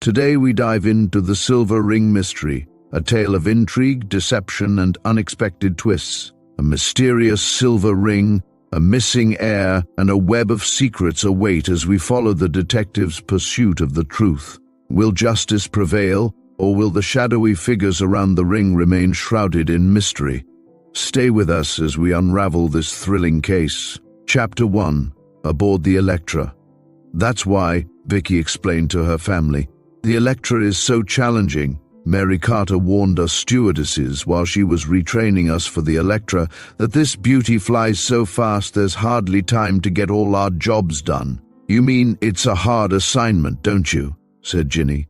Today we dive into the Silver Ring mystery, a tale of intrigue, deception, and unexpected twists. A mysterious silver ring, a missing heir, and a web of secrets await as we follow the detective's pursuit of the truth. Will justice prevail, or will the shadowy figures around the ring remain shrouded in mystery? Stay with us as we unravel this thrilling case. Chapter 1. Aboard the Electra. That's why, Vicki explained to her family, the Electra is so challenging. Mary Carter warned us stewardesses while she was retraining us for the Electra that this beauty flies so fast there's hardly time to get all our jobs done. You mean it's a hard assignment, don't you? Said Ginny.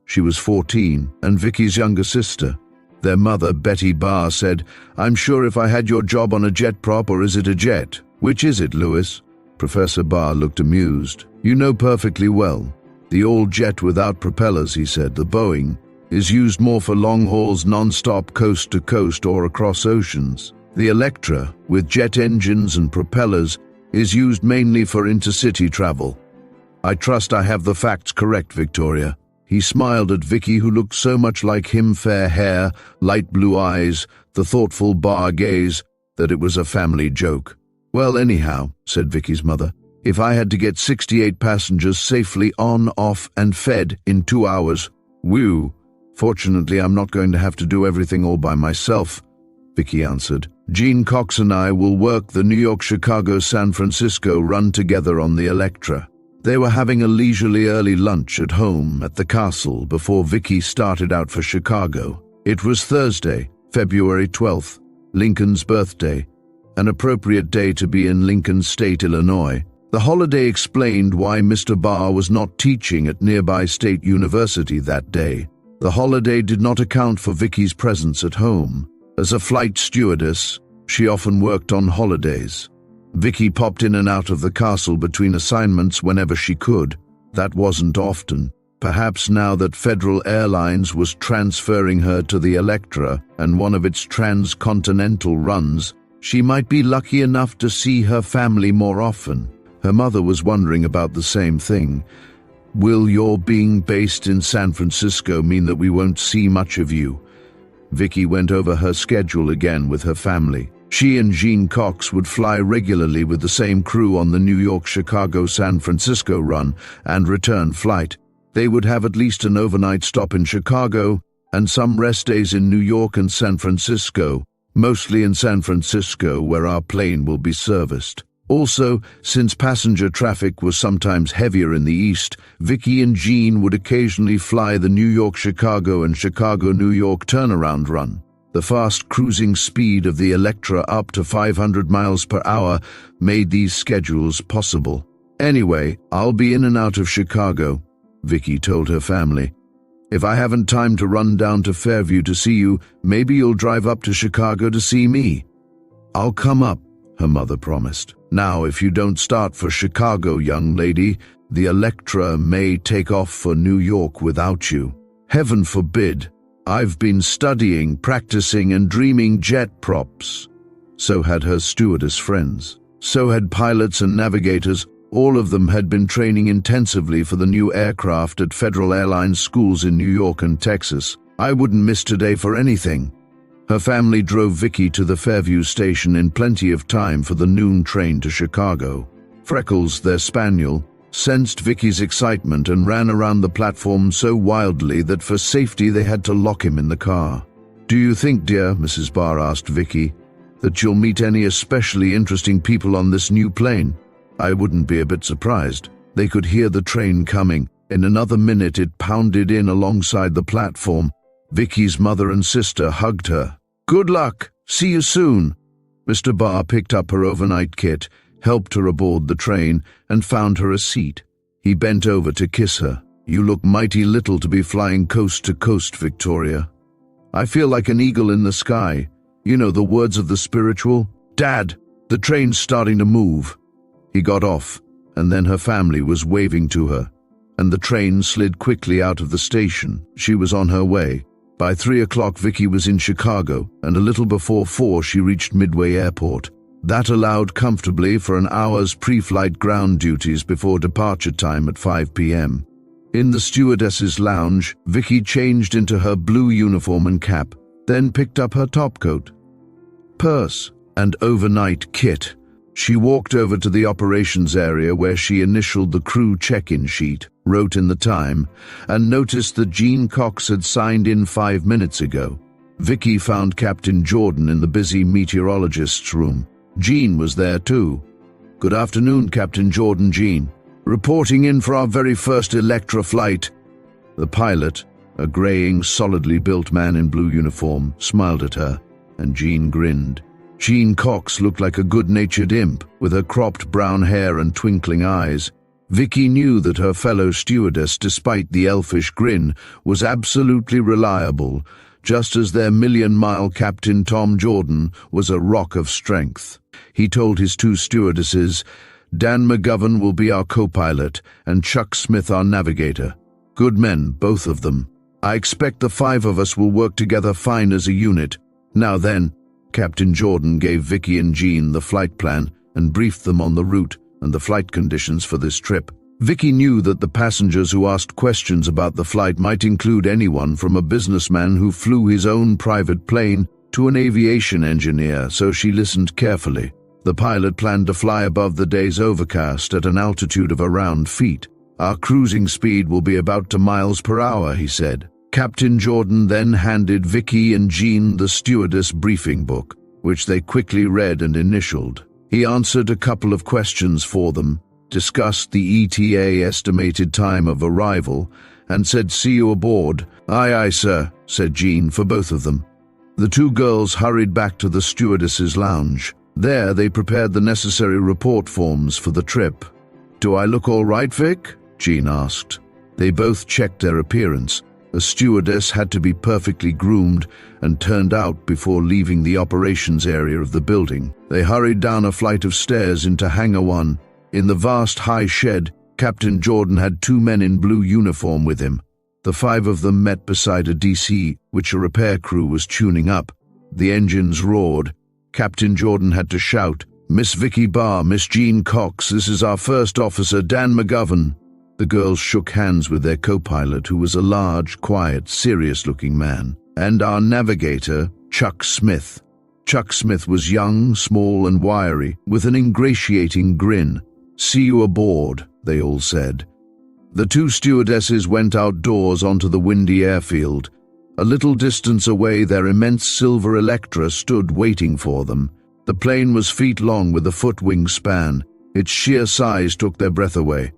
She was 14 and Vicki's younger sister. Their mother, Betty Barr, said, "I'm sure if I had your job on a jet prop, or is it a jet? Which is it, Lewis?" Professor Barr looked amused. "You know perfectly well. The old jet without propellers," he said, "the Boeing, is used more for long hauls, non-stop coast to coast or across oceans. The Electra, with jet engines and propellers, is used mainly for intercity travel. I trust I have the facts correct, Victoria." He smiled at Vicki, who looked so much like him, fair hair, light blue eyes, the thoughtful Barr gaze, that it was a family joke. "Well, anyhow," said Vicki's mother, "if I had to get 68 passengers safely on, off, and fed in 2 hours, whew. Fortunately, I'm not going to have to do everything all by myself," Vicki answered. "Gene Cox and I will work the New York, Chicago, San Francisco run together on the Electra." They were having a leisurely early lunch at home at the castle before Vicki started out for Chicago. It was Thursday, February 12th, Lincoln's birthday, an appropriate day to be in Lincoln State, Illinois. The holiday explained why Mr. Barr was not teaching at nearby State University that day. The holiday did not account for Vicki's presence at home. As a flight stewardess, she often worked on holidays. Vicki popped in and out of the castle between assignments whenever she could. That wasn't often. Perhaps now that Federal Airlines was transferring her to the Electra and one of its transcontinental runs, she might be lucky enough to see her family more often. Her mother was wondering about the same thing. "Will your being based in San Francisco mean that we won't see much of you?" Vicki went over her schedule again with her family. She and Gene Cox would fly regularly with the same crew on the New York, Chicago, San Francisco run and return flight. They would have at least an overnight stop in Chicago and some rest days in New York and San Francisco, mostly in San Francisco where our plane will be serviced. Also, since passenger traffic was sometimes heavier in the east, Vicki and Gene would occasionally fly the New York, Chicago and Chicago, New York turnaround run. The fast cruising speed of the Electra, up to 500 miles per hour, made these schedules possible. "Anyway, I'll be in and out of Chicago," Vicki told her family. "If I haven't time to run down to Fairview to see you, maybe you'll drive up to Chicago to see me." "I'll come up," her mother promised. "Now, if you don't start for Chicago, young lady, the Electra may take off for New York without you." "Heaven forbid. I've been studying, practicing, and dreaming jet props." So had her stewardess friends. So had pilots and navigators. All of them had been training intensively for the new aircraft at Federal Airlines schools in New York and Texas. "I wouldn't miss today for anything." Her family drove Vicki to the Fairview station in plenty of time for the noon train to Chicago. Freckles, their spaniel, sensed Vicki's excitement and ran around the platform so wildly that for safety they had to lock him in the car. "Do you think, dear," Mrs. Barr asked Vicki, "that you'll meet any especially interesting people on this new plane?" "I wouldn't be a bit surprised." They could hear the train coming. In another minute it pounded in alongside the platform. Vicki's mother and sister hugged her. "Good luck. See you soon." Mr. Barr picked up her overnight kit, helped her aboard the train, and found her a seat. He bent over to kiss her. "You look mighty little to be flying coast to coast, Victoria." "I feel like an eagle in the sky. You know the words of the spiritual." "Dad, the train's starting to move." He got off, and then her family was waving to her, and the train slid quickly out of the station. She was on her way. By 3 o'clock Vicki was in Chicago, and a little before 4 she reached Midway Airport. That allowed comfortably for an hour's pre-flight ground duties before departure time at 5 p.m. In the stewardess's lounge, Vicki changed into her blue uniform and cap, then picked up her topcoat, purse, and overnight kit. She walked over to the operations area where she initialed the crew check-in sheet, wrote in the time, and noticed that Gene Cox had signed in 5 minutes ago. Vicki found Captain Jordan in the busy meteorologist's room. Gene was there too. "Good afternoon, Captain Jordan." "Gene, reporting in for our very first Electra flight." The pilot, a graying, solidly built man in blue uniform, smiled at her, and Gene grinned. Gene Cox looked like a good-natured imp, with her cropped brown hair and twinkling eyes. Vicki knew that her fellow stewardess, despite the elfish grin, was absolutely reliable, just as their million-mile Captain Tom Jordan was a rock of strength. He told his 2 stewardesses, "Dan McGovern will be our co-pilot, and Chuck Smith our navigator. Good men, both of them. I expect the 5 of us will work together fine as a unit. Now then." Captain Jordan gave Vicki and Gene the flight plan and briefed them on the route and the flight conditions for this trip. Vicki knew that the passengers who asked questions about the flight might include anyone from a businessman who flew his own private plane to an aviation engineer, so she listened carefully. The pilot planned to fly above the day's overcast at an altitude of around feet. "Our cruising speed will be about 2 miles per hour, he said. Captain Jordan then handed Vicki and Gene the stewardess briefing book, which they quickly read and initialed. He answered a couple of questions for them, discussed the ETA estimated time of arrival, and said, "See you aboard." "Aye, aye, sir," said Gene for both of them. The 2 girls hurried back to the stewardess's lounge. There they prepared the necessary report forms for the trip. "Do I look all right, Vic?" Gene asked. They both checked their appearance. A stewardess had to be perfectly groomed and turned out before leaving the operations area of the building. They hurried down a flight of stairs into Hangar 1. In the vast high shed, Captain Jordan had 2 men in blue uniform with him. The 5 of them met beside a DC, which a repair crew was tuning up. The engines roared. Captain Jordan had to shout, "Miss Vicki Barr, Miss Gene Cox, this is our first officer, Dan McGovern." The girls shook hands with their co-pilot, who was a large, quiet, serious-looking man, and our navigator, Chuck Smith. Chuck Smith was young, small, and wiry, with an ingratiating grin. "See you aboard," they all said. The 2 stewardesses went outdoors onto the windy airfield. A little distance away, their immense silver Electra stood waiting for them. The plane was feet long with a foot wingspan. Its sheer size took their breath away.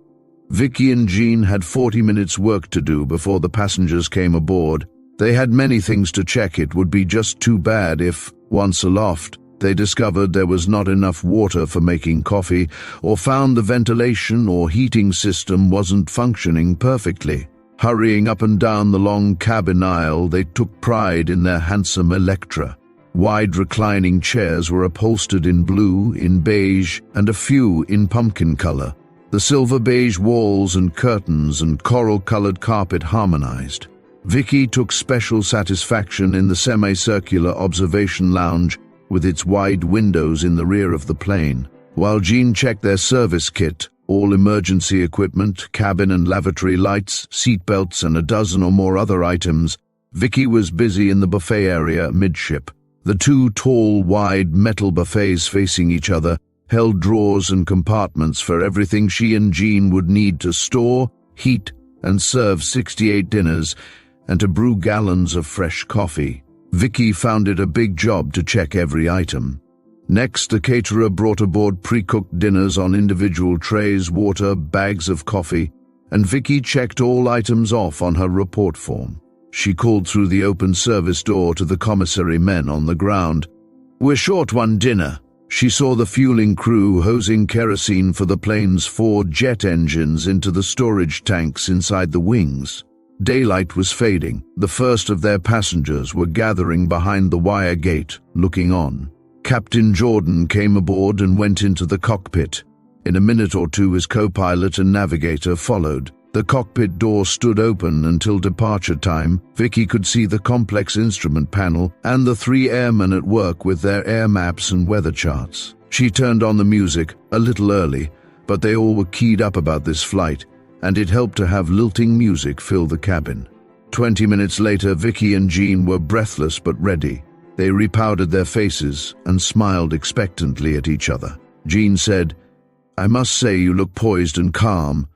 Vicki and Gene had 40 minutes work to do before the passengers came aboard. They had many things to check. It would be just too bad if, once aloft, they discovered there was not enough water for making coffee, or found the ventilation or heating system wasn't functioning perfectly. Hurrying up and down the long cabin aisle, they took pride in their handsome Electra. Wide reclining chairs were upholstered in blue, in beige, and a few in pumpkin color. The silver beige walls and curtains and coral-colored carpet harmonized. Vicki took special satisfaction in the semicircular observation lounge with its wide windows in the rear of the plane, while Gene checked their service kit, all emergency equipment, cabin and lavatory lights, seatbelts, and a dozen or more other items. Vicki was busy in the buffet area midship. The 2 tall, wide metal buffets facing each other held drawers and compartments for everything she and Gene would need to store, heat, and serve 68 dinners, and to brew gallons of fresh coffee. Vicki found it a big job to check every item. Next, the caterer brought aboard pre-cooked dinners on individual trays, water, bags of coffee, and Vicki checked all items off on her report form. She called through the open service door to the commissary men on the ground. "We're short 1 dinner." She saw the fueling crew hosing kerosene for the plane's 4 jet engines into the storage tanks inside the wings. Daylight was fading. The first of their passengers were gathering behind the wire gate, looking on. Captain Jordan came aboard and went into the cockpit. In a minute or 2, his co-pilot and navigator followed. The cockpit door stood open until departure time. Vicki could see the complex instrument panel and the 3 airmen at work with their air maps and weather charts. She turned on the music, a little early, but they all were keyed up about this flight, and it helped to have lilting music fill the cabin. 20 minutes later, Vicki and Jean were breathless but ready. They repowdered their faces and smiled expectantly at each other. Jean said, "I must say you look poised and calm."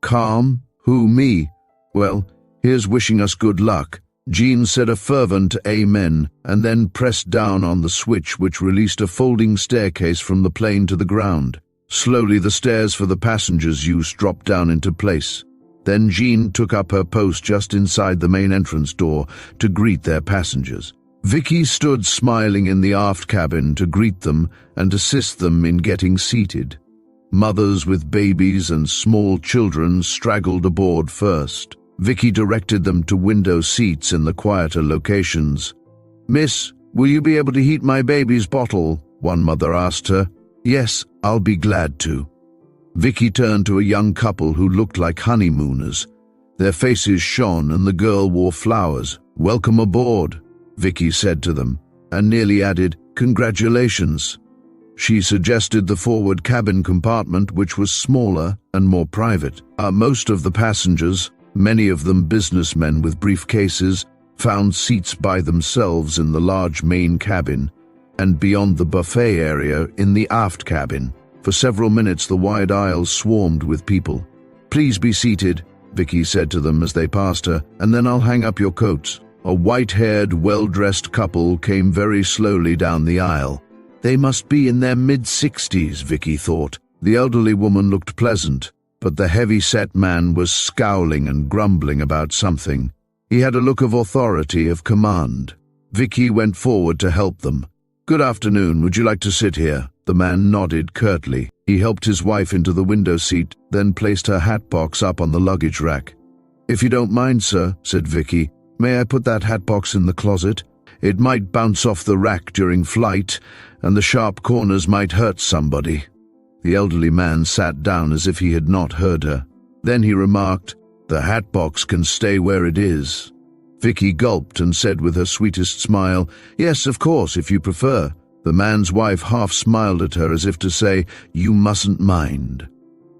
"Calm? Who, me? Well, here's wishing us good luck." Jean said a fervent amen and then pressed down on the switch which released a folding staircase from the plane to the ground. Slowly the stairs for the passengers' use dropped down into place. Then Jean took up her post just inside the main entrance door to greet their passengers. Vicki stood smiling in the aft cabin to greet them and assist them in getting seated. Mothers with babies and small children straggled aboard first. Vicki directed them to window seats in the quieter locations. "Miss, will you be able to heat my baby's bottle?" one mother asked her. "Yes, I'll be glad to." Vicki turned to a young couple who looked like honeymooners. Their faces shone and the girl wore flowers. "Welcome aboard," Vicki said to them, and nearly added, "Congratulations." She suggested the forward cabin compartment, which was smaller and more private. Most of the passengers, many of them businessmen with briefcases, found seats by themselves in the large main cabin and beyond the buffet area in the aft cabin. For several minutes the wide aisles swarmed with people. "Please be seated," Vicki said to them as they passed her, "and then I'll hang up your coats." A white-haired, well-dressed couple came very slowly down the aisle. They must be in their mid-60s, Vicki thought. The elderly woman looked pleasant, but the heavy-set man was scowling and grumbling about something. He had a look of authority, of command. Vicki went forward to help them. "Good afternoon, would you like to sit here?" The man nodded curtly. He helped his wife into the window seat, then placed her hat box up on the luggage rack. "If you don't mind, sir," said Vicki, "may I put that hat box in the closet? It might bounce off the rack during flight, and the sharp corners might hurt somebody." The elderly man sat down as if he had not heard her. Then he remarked, "The hat box can stay where it is." Vicki gulped and said with her sweetest smile, "Yes, of course, if you prefer." The man's wife half smiled at her as if to say, "You mustn't mind."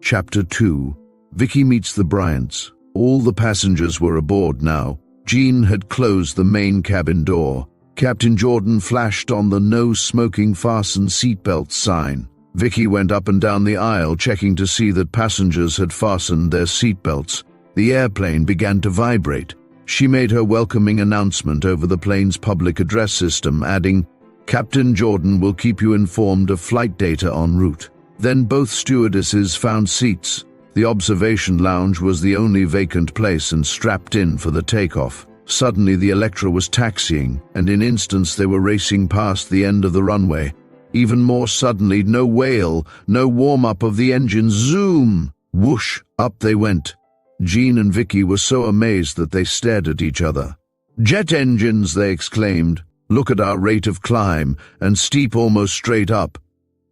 Chapter 2. Vicki meets the Bryants. All the passengers were aboard now. Jean had closed the main cabin door. Captain Jordan flashed on the "No Smoking Fasten Seatbelts" sign. Vicki went up and down the aisle checking to see that passengers had fastened their seatbelts. The airplane began to vibrate. She made her welcoming announcement over the plane's public address system, adding, "Captain Jordan will keep you informed of flight data en route." Then both stewardesses found seats. The observation lounge was the only vacant place and strapped in for the takeoff. Suddenly the Electra was taxiing, and in instants they were racing past the end of the runway. Even more suddenly, no wail, no warm-up of the engine. Zoom! Whoosh! Up they went. Jean and Vicki were so amazed that they stared at each other. "Jet engines!" they exclaimed. "Look at our rate of climb, and steep almost straight up."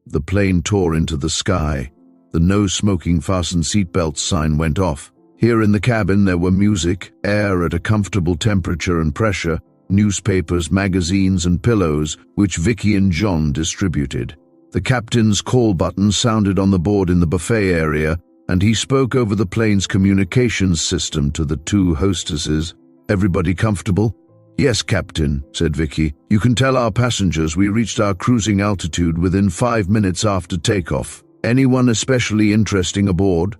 The plane tore into the sky. The "No Smoking Fasten Seatbelts" sign went off. Here in the cabin there were music, air at a comfortable temperature and pressure, newspapers, magazines, and pillows, which Vicki and John distributed. The captain's call button sounded on the board in the buffet area, and he spoke over the plane's communications system to the two hostesses. "Everybody comfortable?" "Yes, Captain," said Vicki. "You can tell our passengers we reached our cruising altitude within 5 minutes after takeoff. Anyone especially interesting aboard?"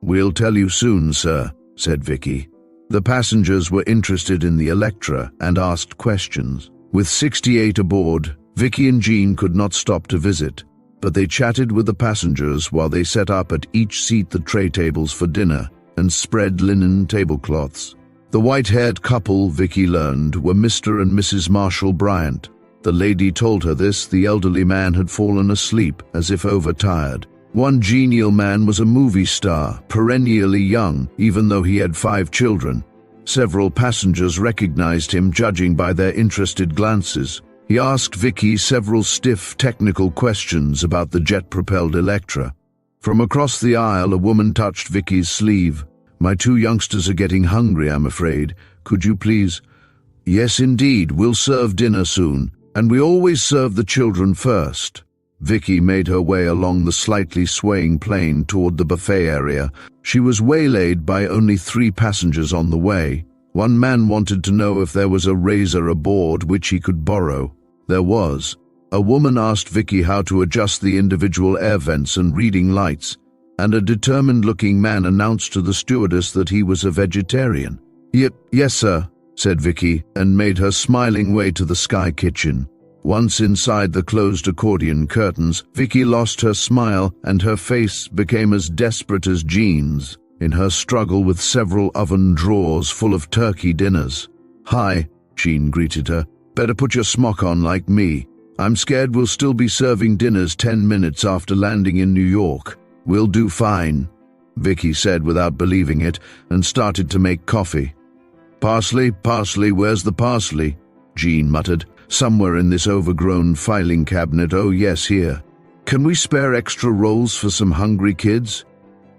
"We'll tell you soon, sir," said Vicki. The passengers were interested in the Electra and asked questions. With 68 aboard, Vicki and Jean could not stop to visit, but they chatted with the passengers while they set up at each seat the tray tables for dinner and spread linen tablecloths. The white-haired couple, Vicki learned, were Mr. and Mrs. Marshall Bryant. The lady told her this. The elderly man had fallen asleep, as if overtired. One genial man was a movie star, perennially young, even though he had 5 children. Several passengers recognized him, judging by their interested glances. He asked Vicki several stiff, technical questions about the jet-propelled Electra. From across the aisle, a woman touched Vicki's sleeve. "My 2 youngsters are getting hungry, I'm afraid. Could you please—" "Yes, indeed, we'll serve dinner soon, and we always serve the children first." Vicki made her way along the slightly swaying plane toward the buffet area. She was waylaid by only 3 passengers on the way. One man wanted to know if there was a razor aboard which he could borrow. There was. A woman asked Vicki how to adjust the individual air vents and reading lights, and a determined-looking man announced to the stewardess that he was a vegetarian. Yes, sir," said Vicki, and made her smiling way to the sky kitchen. Once inside the closed accordion curtains, Vicki lost her smile and her face became as desperate as Jean's in her struggle with several oven drawers full of turkey dinners. "Hi," Jean greeted her. "Better put your smock on like me. I'm scared we'll still be serving dinners 10 minutes after landing in New York." "We'll do fine," Vicki said without believing it, and started to make coffee. Parsley, where's the parsley?" Jean muttered. "Somewhere in this overgrown filing cabinet. Oh yes, here. Can we spare extra rolls for some hungry kids?"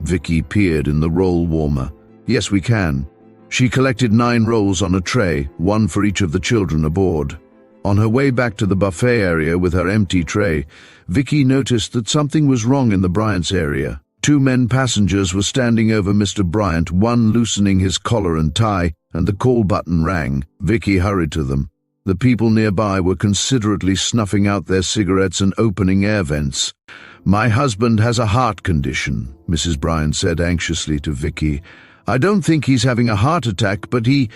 Vicki peered in the roll warmer. "Yes, we can." She collected 9 rolls on a tray, 1 for each of the children aboard. On her way back to the buffet area with her empty tray, Vicki noticed that something was wrong in the Bryants area. 2 men passengers were standing over Mr. Bryant, one loosening his collar and tie, and the call button rang. Vicki hurried to them. The people nearby were considerately snuffing out their cigarettes and opening air vents. "My husband has a heart condition," Mrs. Bryant said anxiously to Vicki. "I don't think he's having a heart attack, but he—"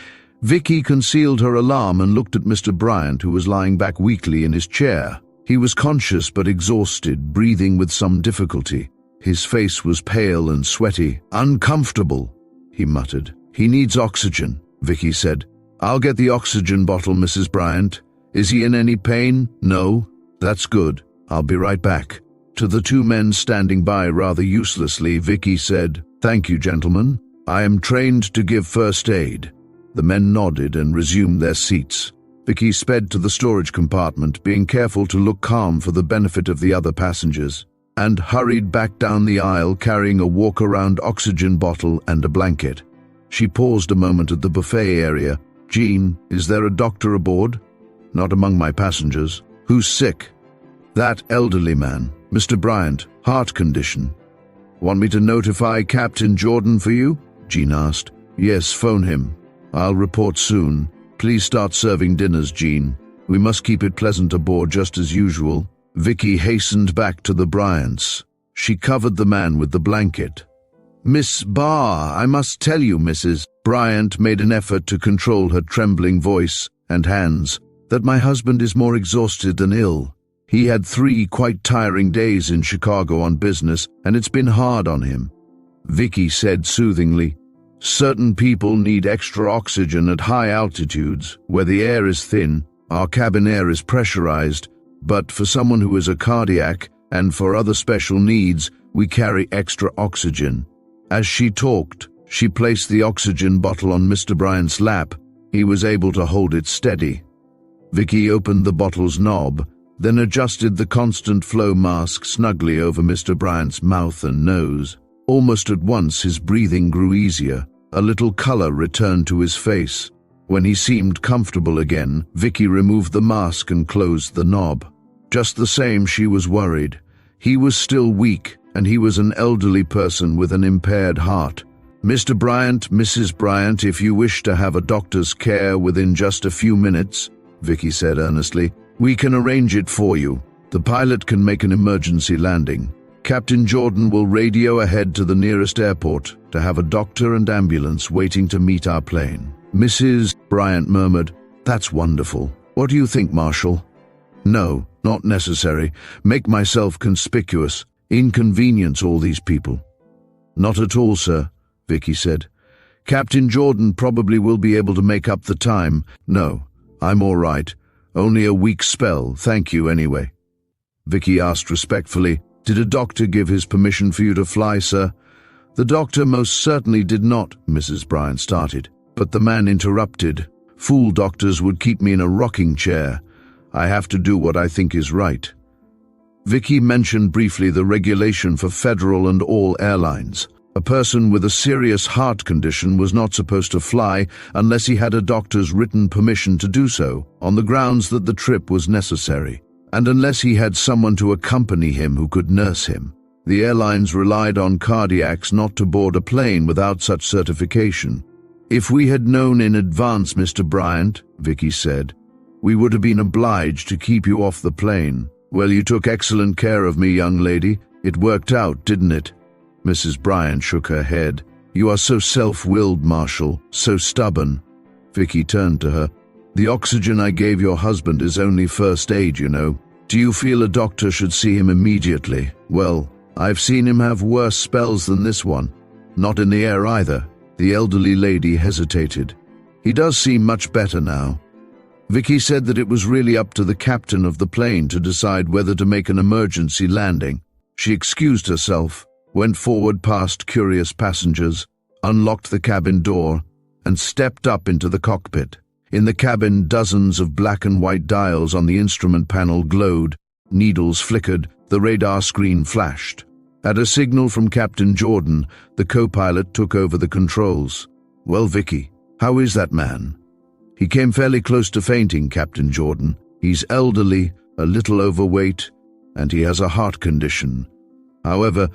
Vicki concealed her alarm and looked at Mr. Bryant, who was lying back weakly in his chair. He was conscious but exhausted, breathing with some difficulty. His face was pale and sweaty. "Uncomfortable," he muttered. "He needs oxygen," Vicki said. "I'll get the oxygen bottle, Mrs. Bryant. Is he in any pain?" "No." "That's good. I'll be right back." To the 2 men standing by rather uselessly, Vicki said, "Thank you, gentlemen. I am trained to give first aid." The men nodded and resumed their seats. Vicki sped to the storage compartment, being careful to look calm for the benefit of the other passengers, and hurried back down the aisle carrying a walk-around oxygen bottle and a blanket. She paused a moment at the buffet area. "Jean, is there a doctor aboard?" "Not among my passengers." "Who's sick?" "That elderly man, Mr. Bryant, heart condition." "Want me to notify Captain Jordan for you?" Jean asked. "Yes, phone him. I'll report soon. Please start serving dinners, Jean. We must keep it pleasant aboard just as usual." Vicki hastened back to the Bryants. She covered the man with the blanket. "Miss Barr, I must tell you, Mrs. Bryant made an effort to control her trembling voice and hands, that my husband is more exhausted than ill. He had 3 quite tiring days in Chicago on business, and it's been hard on him." Vicki said soothingly, "Certain people need extra oxygen at high altitudes, where the air is thin. Our cabin air is pressurized, but for someone who is a cardiac and for other special needs, we carry extra oxygen." As she talked, she placed the oxygen bottle on Mr. Bryant's lap. He was able to hold it steady. Vicki opened the bottle's knob, then adjusted the constant flow mask snugly over Mr. Bryant's mouth and nose. Almost at once his breathing grew easier. A little color returned to his face. When he seemed comfortable again, Vicki removed the mask and closed the knob. Just the same, she was worried. He was still weak, and he was an elderly person with an impaired heart. "Mr. Bryant, Mrs. Bryant, if you wish to have a doctor's care within just a few minutes," Vicki said earnestly, "we can arrange it for you. The pilot can make an emergency landing. Captain Jordan will radio ahead to the nearest airport to have a doctor and ambulance waiting to meet our plane." Mrs. Bryant murmured, "That's wonderful. What do you think, Marshal?" "No, not necessary. Make myself conspicuous. Inconvenience all these people." "Not at all, sir," Vicki said. "Captain Jordan probably will be able to make up the time." "No, I'm all right. Only a weak spell, thank you anyway." Vicki asked respectfully, "Did a doctor give his permission for you to fly, sir?" "The doctor most certainly did not," Mrs. Bryant started, but the man interrupted. "Fool doctors would keep me in a rocking chair. I have to do what I think is right." Vicki mentioned briefly the regulation for federal and all airlines. A person with a serious heart condition was not supposed to fly unless he had a doctor's written permission to do so, on the grounds that the trip was necessary. and unless he had someone to accompany him who could nurse him. The airlines relied on cardiacs not to board a plane without such certification. "If we had known in advance, Mr. Bryant," Vicki said, "we would have been obliged to keep you off the plane." "Well, you took excellent care of me, young lady. It worked out, didn't it?" Mrs. Bryant shook her head. "You are so self-willed, Marshall, so stubborn." Vicki turned to her. "The oxygen I gave your husband is only first aid, you know. Do you feel a doctor should see him immediately?" "Well, I've seen him have worse spells than this one. Not in the air either." The elderly lady hesitated. "He does seem much better now." Vicki said that it was really up to the captain of the plane to decide whether to make an emergency landing. She excused herself, went forward past curious passengers, unlocked the cabin door, and stepped up into the cockpit. In the cabin, dozens of black and white dials on the instrument panel glowed, needles flickered, the radar screen flashed. At a signal from Captain Jordan, the co-pilot took over the controls. "Well, Vicki, how is that man?" "He came fairly close to fainting, Captain Jordan. He's elderly, a little overweight, and he has a heart condition. However,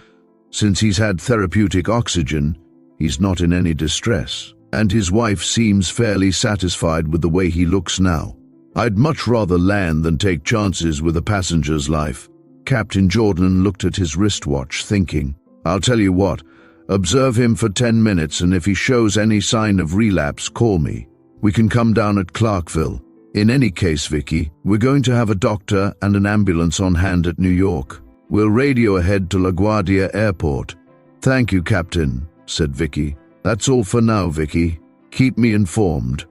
since he's had therapeutic oxygen, he's not in any distress, and his wife seems fairly satisfied with the way he looks now. I'd much rather land than take chances with a passenger's life." Captain Jordan looked at his wristwatch, thinking, "I'll tell you what, observe him for 10 minutes, and if he shows any sign of relapse, call me. We can come down at Clarkville. In any case, Vicki, we're going to have a doctor and an ambulance on hand at New York. We'll radio ahead to LaGuardia Airport." "Thank you, Captain," said Vicki. "That's all for now, Vicki. Keep me informed."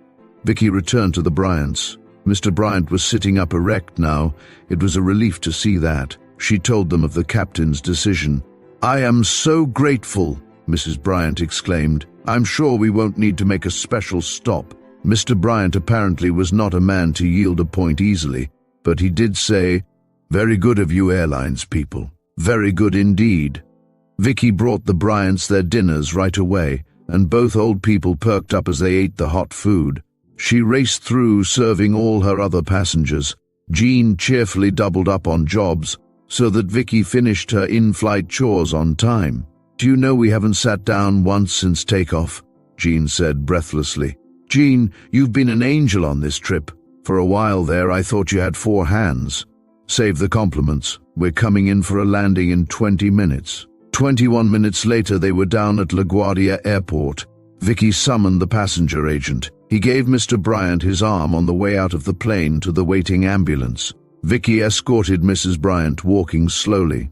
Vicki returned to the Bryants. Mr. Bryant was sitting up erect now. It was a relief to see that. She told them of the captain's decision. "I am so grateful," Mrs. Bryant exclaimed. "I'm sure we won't need to make a special stop." Mr. Bryant apparently was not a man to yield a point easily, but he did say, "Very good of you airlines people. Very good indeed." Vicki brought the Bryants their dinners right away, and both old people perked up as they ate the hot food. She raced through, serving all her other passengers. Jean cheerfully doubled up on jobs, so that Vicki finished her in-flight chores on time. "Do you know we haven't sat down once since takeoff?" Jean said breathlessly. "Jean, you've been an angel on this trip. For a while there I thought you had 4 hands. Save the compliments. We're coming in for a landing in 20 minutes. 21 minutes later they were down at LaGuardia Airport. Vicki summoned the passenger agent. He gave Mr. Bryant his arm on the way out of the plane to the waiting ambulance. Vicki escorted Mrs. Bryant, walking slowly.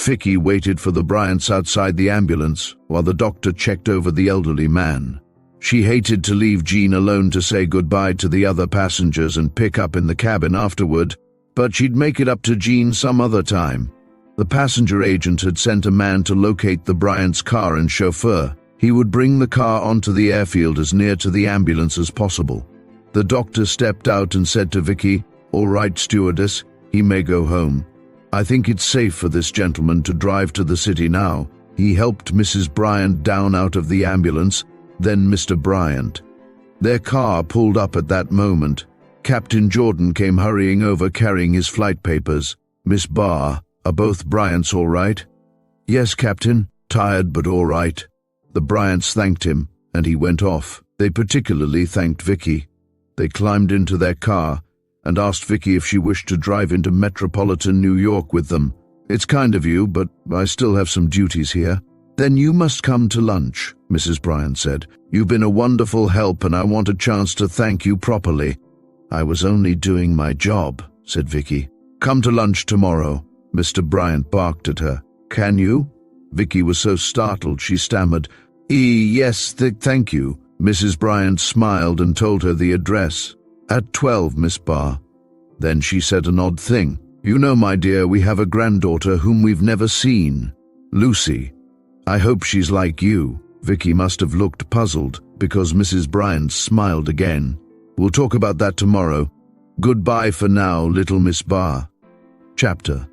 Vicki waited for the Bryants outside the ambulance while the doctor checked over the elderly man. She hated to leave Jean alone to say goodbye to the other passengers and pick up in the cabin afterward, but she'd make it up to Jean some other time. The passenger agent had sent a man to locate the Bryants' car and chauffeur. He would bring the car onto the airfield as near to the ambulance as possible. The doctor stepped out and said to Vicki, "All right, stewardess, he may go home. I think it's safe for this gentleman to drive to the city now." He helped Mrs. Bryant down out of the ambulance, then Mr. Bryant. Their car pulled up at that moment. Captain Jordan came hurrying over carrying his flight papers. "Miss Barr, are both Bryants all right?" "Yes, Captain. Tired, but all right." The Bryants thanked him, and he went off. They particularly thanked Vicki. They climbed into their car and asked Vicki if she wished to drive into metropolitan New York with them. "It's kind of you, but I still have some duties here." "Then you must come to lunch," Mrs. Bryant said. "You've been a wonderful help, and I want a chance to thank you properly." "I was only doing my job," said Vicki. "Come to lunch tomorrow." Mr. Bryant barked at her. "Can you?" Vicki was so startled she stammered, Yes, thank you." Mrs. Bryant smiled and told her the address. "At 12, Miss Barr." Then she said an odd thing. "You know, my dear, we have a granddaughter whom we've never seen. Lucy. I hope she's like you." Vicki must have looked puzzled, because Mrs. Bryant smiled again. "We'll talk about that tomorrow. Goodbye for now, little Miss Barr." Chapter: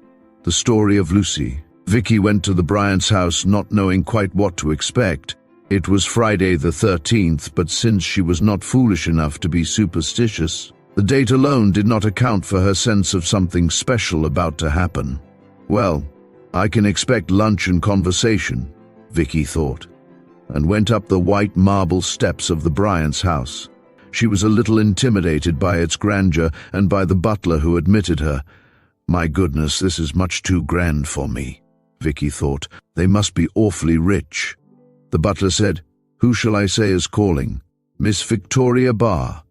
The Story of Lucy. Vicki went to the Bryants' house not knowing quite what to expect. It was Friday the 13th, but since she was not foolish enough to be superstitious, The date alone did not account for her sense of something special about to happen. Well, I can expect lunch and conversation, Vicki thought, and went up the white marble steps of the Bryants' house. She was a little intimidated by its grandeur and by the butler who admitted her. My goodness, this is much too grand for me, Vicki thought. They must be awfully rich. The butler said, "Who shall I say is calling?" "Miss Victoria Barr."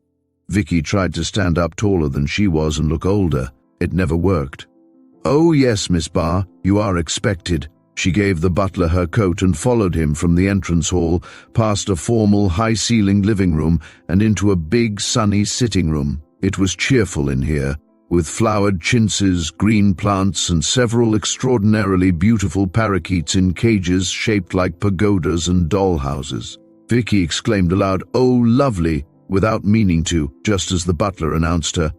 Vicki tried to stand up taller than she was and look older. It never worked. "Oh yes, Miss Barr, you are expected." She gave the butler her coat and followed him from the entrance hall, past a formal, high-ceilinged living room and into a big, sunny sitting room. It was cheerful in here, with flowered chintzes, green plants, and several extraordinarily beautiful parakeets in cages shaped like pagodas and dollhouses. Vicki exclaimed aloud, "Oh, lovely," without meaning to, just as the butler announced her.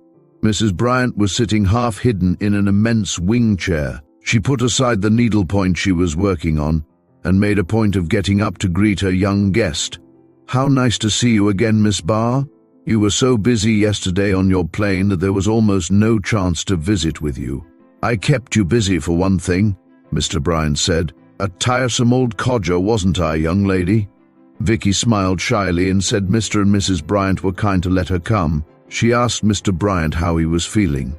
Mrs. Bryant was sitting half-hidden in an immense wing chair. She put aside the needlepoint she was working on and made a point of getting up to greet her young guest. "How nice to see you again, Miss Barr. You were so busy yesterday on your plane that there was almost no chance to visit with you." "I kept you busy for one thing," Mr. Bryant said. "A tiresome old codger, wasn't I, young lady?" Vicki smiled shyly and said Mr. and Mrs. Bryant were kind to let her come. She asked Mr. Bryant how he was feeling.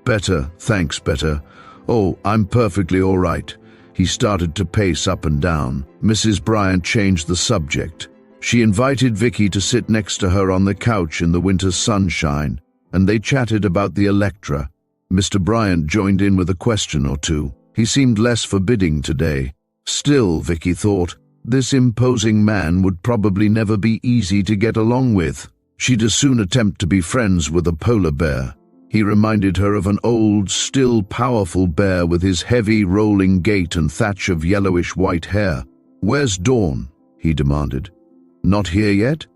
"Better, thanks, better. Oh, I'm perfectly all right." He started to pace up and down. Mrs. Bryant changed the subject. She invited Vicki to sit next to her on the couch in the winter sunshine, and they chatted about the Electra. Mr. Bryant joined in with a question or two. He seemed less forbidding today. Still, Vicki thought, this imposing man would probably never be easy to get along with. She'd as soon attempt to be friends with a polar bear. He reminded her of an old, still powerful bear with his heavy, rolling gait and thatch of yellowish-white hair. "Where's Dawn?" he demanded. "Not here yet?"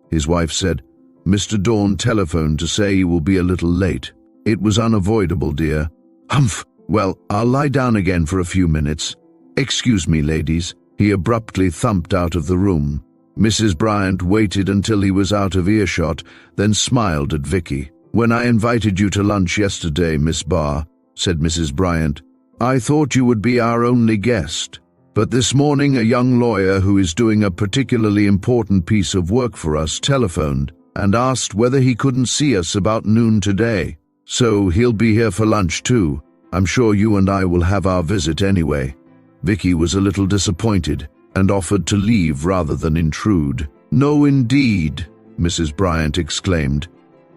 His wife said. "Mr. Dawn telephoned to say he will be a little late. It was unavoidable, dear." "Humph! Well, I'll lie down again for a few minutes. Excuse me, ladies." He abruptly thumped out of the room. Mrs. Bryant waited until he was out of earshot, then smiled at Vicki. "When I invited you to lunch yesterday, Miss Barr," said Mrs. Bryant, "I thought you would be our only guest. But this morning a young lawyer who is doing a particularly important piece of work for us telephoned and asked whether he couldn't see us about noon today. So he'll be here for lunch too. I'm sure you and I will have our visit anyway." Vicki was a little disappointed and offered to leave rather than intrude. "No, indeed," Mrs. Bryant exclaimed.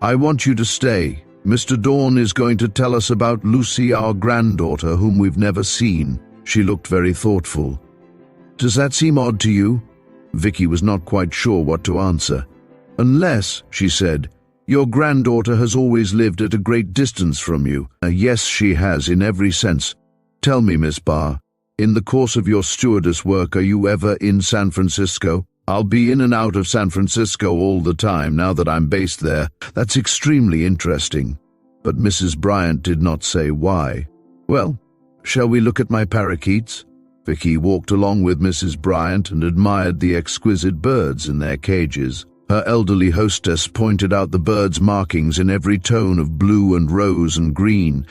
"I want you to stay. Mr. Dawn is going to tell us about Lucy, our granddaughter, whom we've never seen." She looked very thoughtful. "Does that seem odd to you?" Vicki was not quite sure what to answer. "Unless," she said, "your granddaughter has always lived at a great distance from you." "Yes, she has, in every sense. Tell me, Miss Barr, in the course of your stewardess work, are you ever in San Francisco?" "I'll be in and out of San Francisco all the time now that I'm based there." "That's extremely interesting." But Mrs. Bryant did not say why. "Well, shall we look at my parakeets?" Vicki walked along with Mrs. Bryant and admired the exquisite birds in their cages. Her elderly hostess pointed out the birds' markings in every tone of blue and rose and green,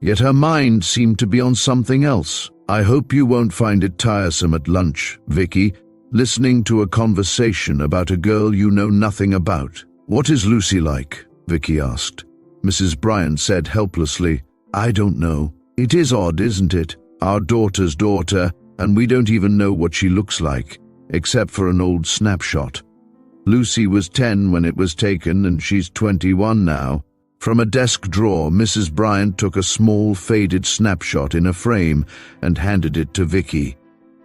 yet her mind seemed to be on something else. "I hope you won't find it tiresome at lunch, Vicki, listening to a conversation about a girl you know nothing about." "What is Lucy like?" Vicki asked. Mrs. Bryant said helplessly, "I don't know. It is odd, isn't it? Our daughter's daughter, and we don't even know what she looks like, except for an old snapshot. Lucy was 10 when it was taken, and she's 21 now." From a desk drawer, Mrs. Bryant took a small, faded snapshot in a frame and handed it to Vicki.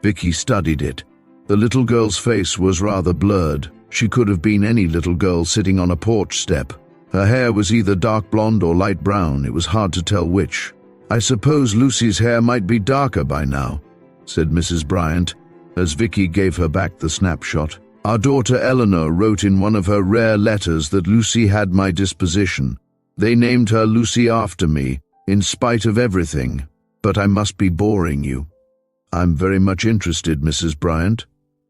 Vicki studied it. The little girl's face was rather blurred. She could have been any little girl sitting on a porch step. Her hair was either dark blonde or light brown. It was hard to tell which. "I suppose Lucy's hair might be darker by now," said Mrs. Bryant, as Vicki gave her back the snapshot. "Our daughter Eleanor wrote in one of her rare letters that Lucy had my disposition. They named her Lucy after me, in spite of everything. But I must be boring you." "I'm very much interested, Mrs. Bryant."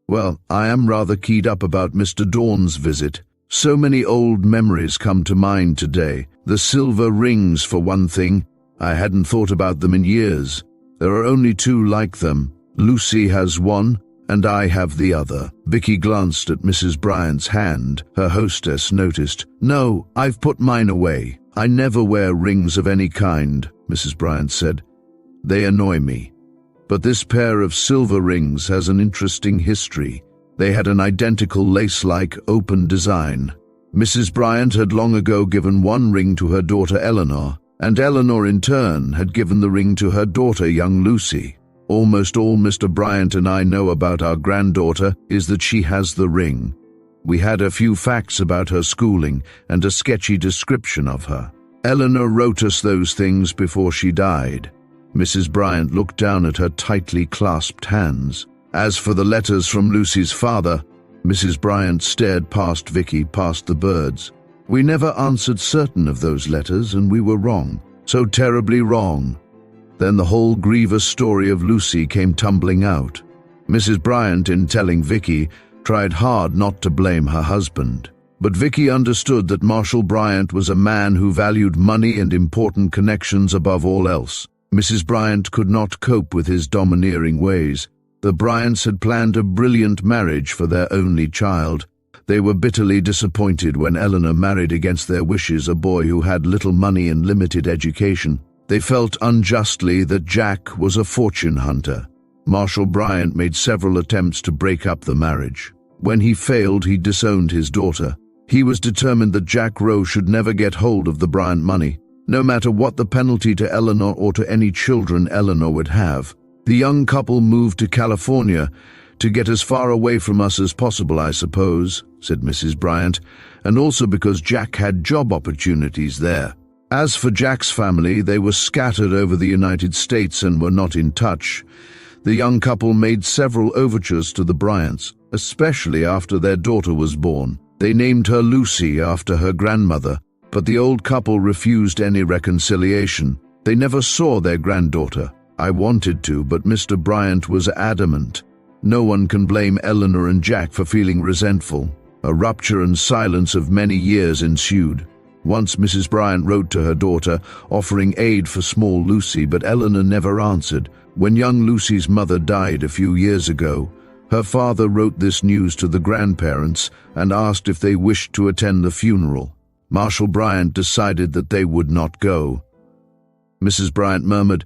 "Well, I am rather keyed up about Mr. Dawn's visit. So many old memories come to mind today. The silver rings, for one thing. I hadn't thought about them in years. There are only two like them. Lucy has one, and I have the other. Vicki glanced at Mrs. Bryant's hand. Her hostess noticed. "No, I've put mine away. I never wear rings of any kind," Mrs. Bryant said. "They annoy me. But this pair of silver rings has an interesting history. They had an identical lace-like open design. Mrs. Bryant had long ago given one ring to her daughter Eleanor, and Eleanor in turn had given the ring to her daughter, young Lucy. Almost all Mr. Bryant and I know about our granddaughter is that she has the ring. We had a few facts about her schooling and a sketchy description of her. Eleanor wrote us those things before she died." Mrs. Bryant looked down at her tightly clasped hands. As for the letters from Lucy's father, Mrs. Bryant stared past Vicki, past the birds. "We never answered certain of those letters, and we were wrong. So terribly wrong." Then the whole grievous story of Lucy came tumbling out. Mrs. Bryant, in telling Vicki, tried hard not to blame her husband. But Vicki understood that Marshall Bryant was a man who valued money and important connections above all else. Mrs. Bryant could not cope with his domineering ways. The Bryants had planned a brilliant marriage for their only child. They were bitterly disappointed when Eleanor married against their wishes a boy who had little money and limited education. They felt unjustly that Jack was a fortune hunter. Marshall Bryant made several attempts to break up the marriage. When he failed, he disowned his daughter. He was determined that Jack Rowe should never get hold of the Bryant money, no matter what the penalty to Eleanor or to any children Eleanor would have. The young couple moved to California to get as far away from us as possible, I suppose, said Mrs. Bryant, and also because Jack had job opportunities there. As for Jack's family, they were scattered over the United States and were not in touch. The young couple made several overtures to the Bryants, especially after their daughter was born. They named her Lucy after her grandmother, but the old couple refused any reconciliation. They never saw their granddaughter. I wanted to, but Mr. Bryant was adamant. No one can blame Eleanor and Jack for feeling resentful. A rupture and silence of many years ensued. Once Mrs. Bryant wrote to her daughter, offering aid for small Lucy, but Eleanor never answered. When young Lucy's mother died a few years ago, her father wrote this news to the grandparents and asked if they wished to attend the funeral. Marshall Bryant decided that they would not go. Mrs. Bryant murmured,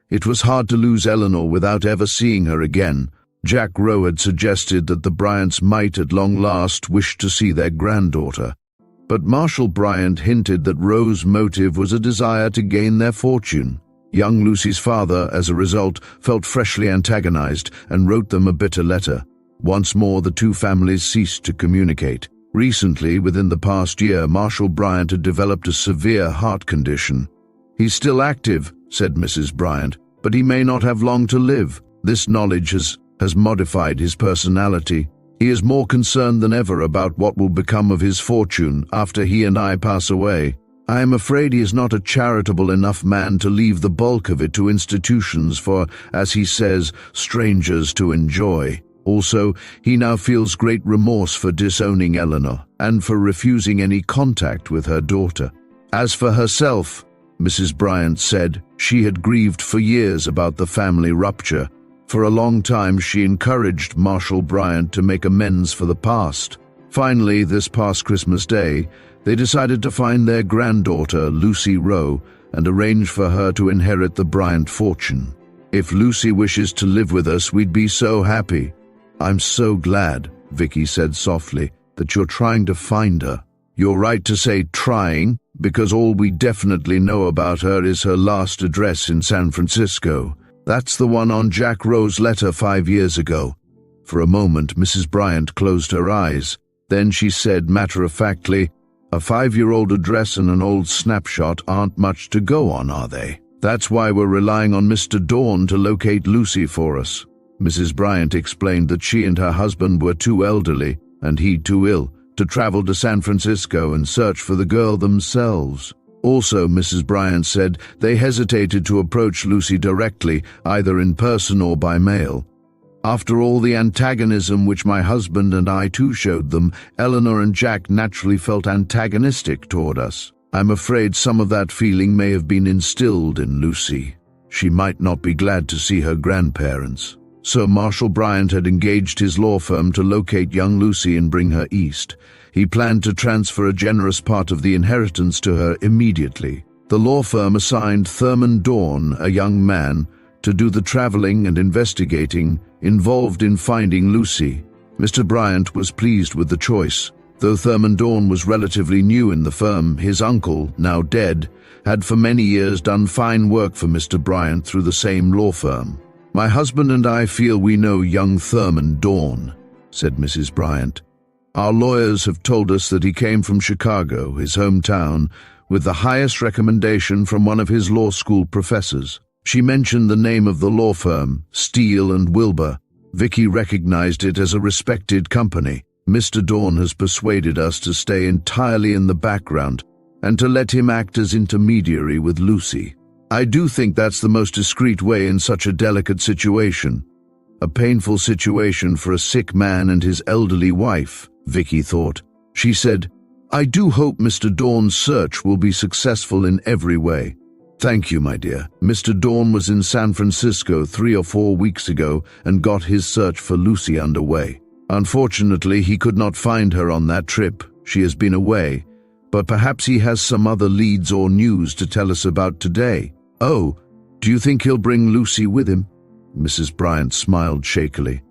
"It was hard to lose Eleanor without ever seeing her again." Jack Rowe had suggested that the Bryants might at long last wish to see their granddaughter. But Marshall Bryant hinted that Rowe's motive was a desire to gain their fortune. Young Lucy's father, as a result, felt freshly antagonized and wrote them a bitter letter. Once more, the two families ceased to communicate. Recently, within the past year, Marshall Bryant had developed a severe heart condition. "He's still active," said Mrs. Bryant, "but he may not have long to live. This knowledge has modified his personality. He is more concerned than ever about what will become of his fortune after he and I pass away. I am afraid he is not a charitable enough man to leave the bulk of it to institutions for, as he says, strangers to enjoy. Also, he now feels great remorse for disowning Eleanor and for refusing any contact with her daughter. As for herself," Mrs. Bryant said, "she had grieved for years about the family rupture. For a long time she encouraged Marshall Bryant to make amends for the past. Finally, this past Christmas Day, they decided to find their granddaughter, Lucy Rowe, and arrange for her to inherit the Bryant fortune. If Lucy wishes to live with us, we'd be so happy." "I'm so glad," Vicki said softly, "that you're trying to find her." "You're right to say trying, because all we definitely know about her is her last address in San Francisco. That's the one on Jack Rowe's letter 5 years ago." For a moment, Mrs. Bryant closed her eyes. Then she said matter-of-factly, "A 5-year-old address and an old snapshot aren't much to go on, are they? That's why we're relying on Mr. Dawn to locate Lucy for us." Mrs. Bryant explained that she and her husband were too elderly, and he too ill, to travel to San Francisco and search for the girl themselves. Also, Mrs. Bryant said, they hesitated to approach Lucy directly, either in person or by mail. After all the antagonism which my husband and I too showed them, Eleanor and Jack naturally felt antagonistic toward us. I'm afraid some of that feeling may have been instilled in Lucy. She might not be glad to see her grandparents. So Marshal Bryant had engaged his law firm to locate young Lucy and bring her east. He planned to transfer a generous part of the inheritance to her immediately. The law firm assigned Thurman Dawn, a young man, to do the traveling and investigating involved in finding Lucy. Mr. Bryant was pleased with the choice. Though Thurman Dawn was relatively new in the firm, his uncle, now dead, had for many years done fine work for Mr. Bryant through the same law firm. My husband and I feel we know young Thurman Dawn, said Mrs. Bryant. Our lawyers have told us that he came from Chicago, his hometown, with the highest recommendation from one of his law school professors. She mentioned the name of the law firm, Steele and Wilbur. Vicki recognized it as a respected company. Mr. Dawn has persuaded us to stay entirely in the background and to let him act as intermediary with Lucy. I do think that's the most discreet way in such a delicate situation. A painful situation for a sick man and his elderly wife, Vicki thought. She said, I do hope Mr. Dawn's search will be successful in every way. Thank you, my dear. Mr. Dawn was in San Francisco 3 or 4 weeks ago and got his search for Lucy underway. Unfortunately, he could not find her on that trip. She has been away, but perhaps he has some other leads or news to tell us about today. Oh, do you think he'll bring Lucy with him? Mrs. Bryant smiled shakily.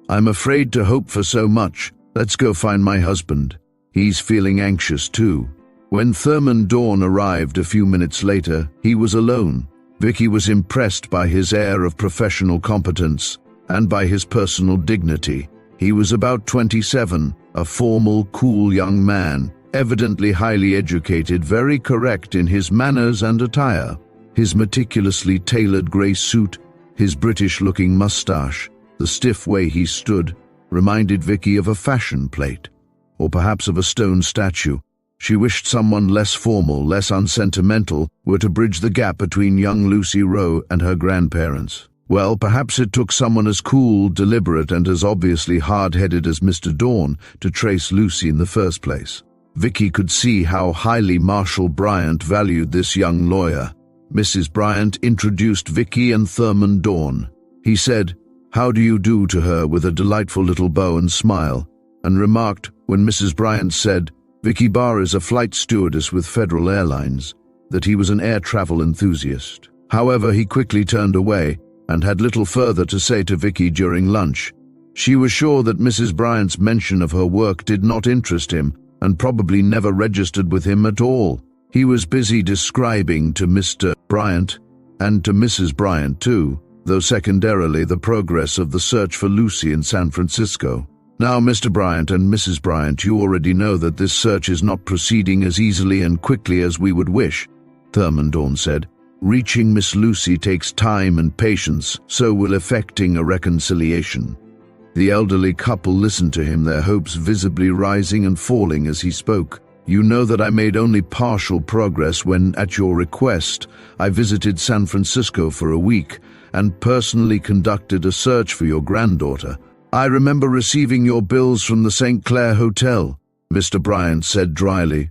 I'm afraid to hope for so much. Let's go find my husband. He's feeling anxious too. When Thurman Dawn arrived a few minutes later, he was alone. Vicki was impressed by his air of professional competence and by his personal dignity. He was about 27, a formal, cool young man, evidently highly educated, very correct in his manners and attire. His meticulously tailored grey suit, his British-looking mustache, the stiff way he stood, reminded Vicki of a fashion plate, or perhaps of a stone statue. She wished someone less formal, less unsentimental, were to bridge the gap between young Lucy Rowe and her grandparents. Well, perhaps it took someone as cool, deliberate, and as obviously hard-headed as Mr. Dawn to trace Lucy in the first place. Vicki could see how highly Marshal Bryant valued this young lawyer. Mrs. Bryant introduced Vicki and Thurman Dawn. He said, "How do you do?" to her with a delightful little bow and smile, and remarked, when Mrs. Bryant said, Vicki Barr is a flight stewardess with Federal Airlines, that he was an air travel enthusiast. However, he quickly turned away and had little further to say to Vicki during lunch. She was sure that Mrs. Bryant's mention of her work did not interest him and probably never registered with him at all. He was busy describing to Mr. Bryant, and to Mrs. Bryant too, though secondarily, the progress of the search for Lucy in San Francisco. Now, Mr. Bryant and Mrs. Bryant, you already know that this search is not proceeding as easily and quickly as we would wish, Thurman Dawn said. Reaching Miss Lucy takes time and patience, so will effecting a reconciliation. The elderly couple listened to him, their hopes visibly rising and falling as he spoke. You know that I made only partial progress when, at your request, I visited San Francisco for a week and personally conducted a search for your granddaughter. I remember receiving your bills from the St. Clair Hotel, Mr. Bryant said dryly.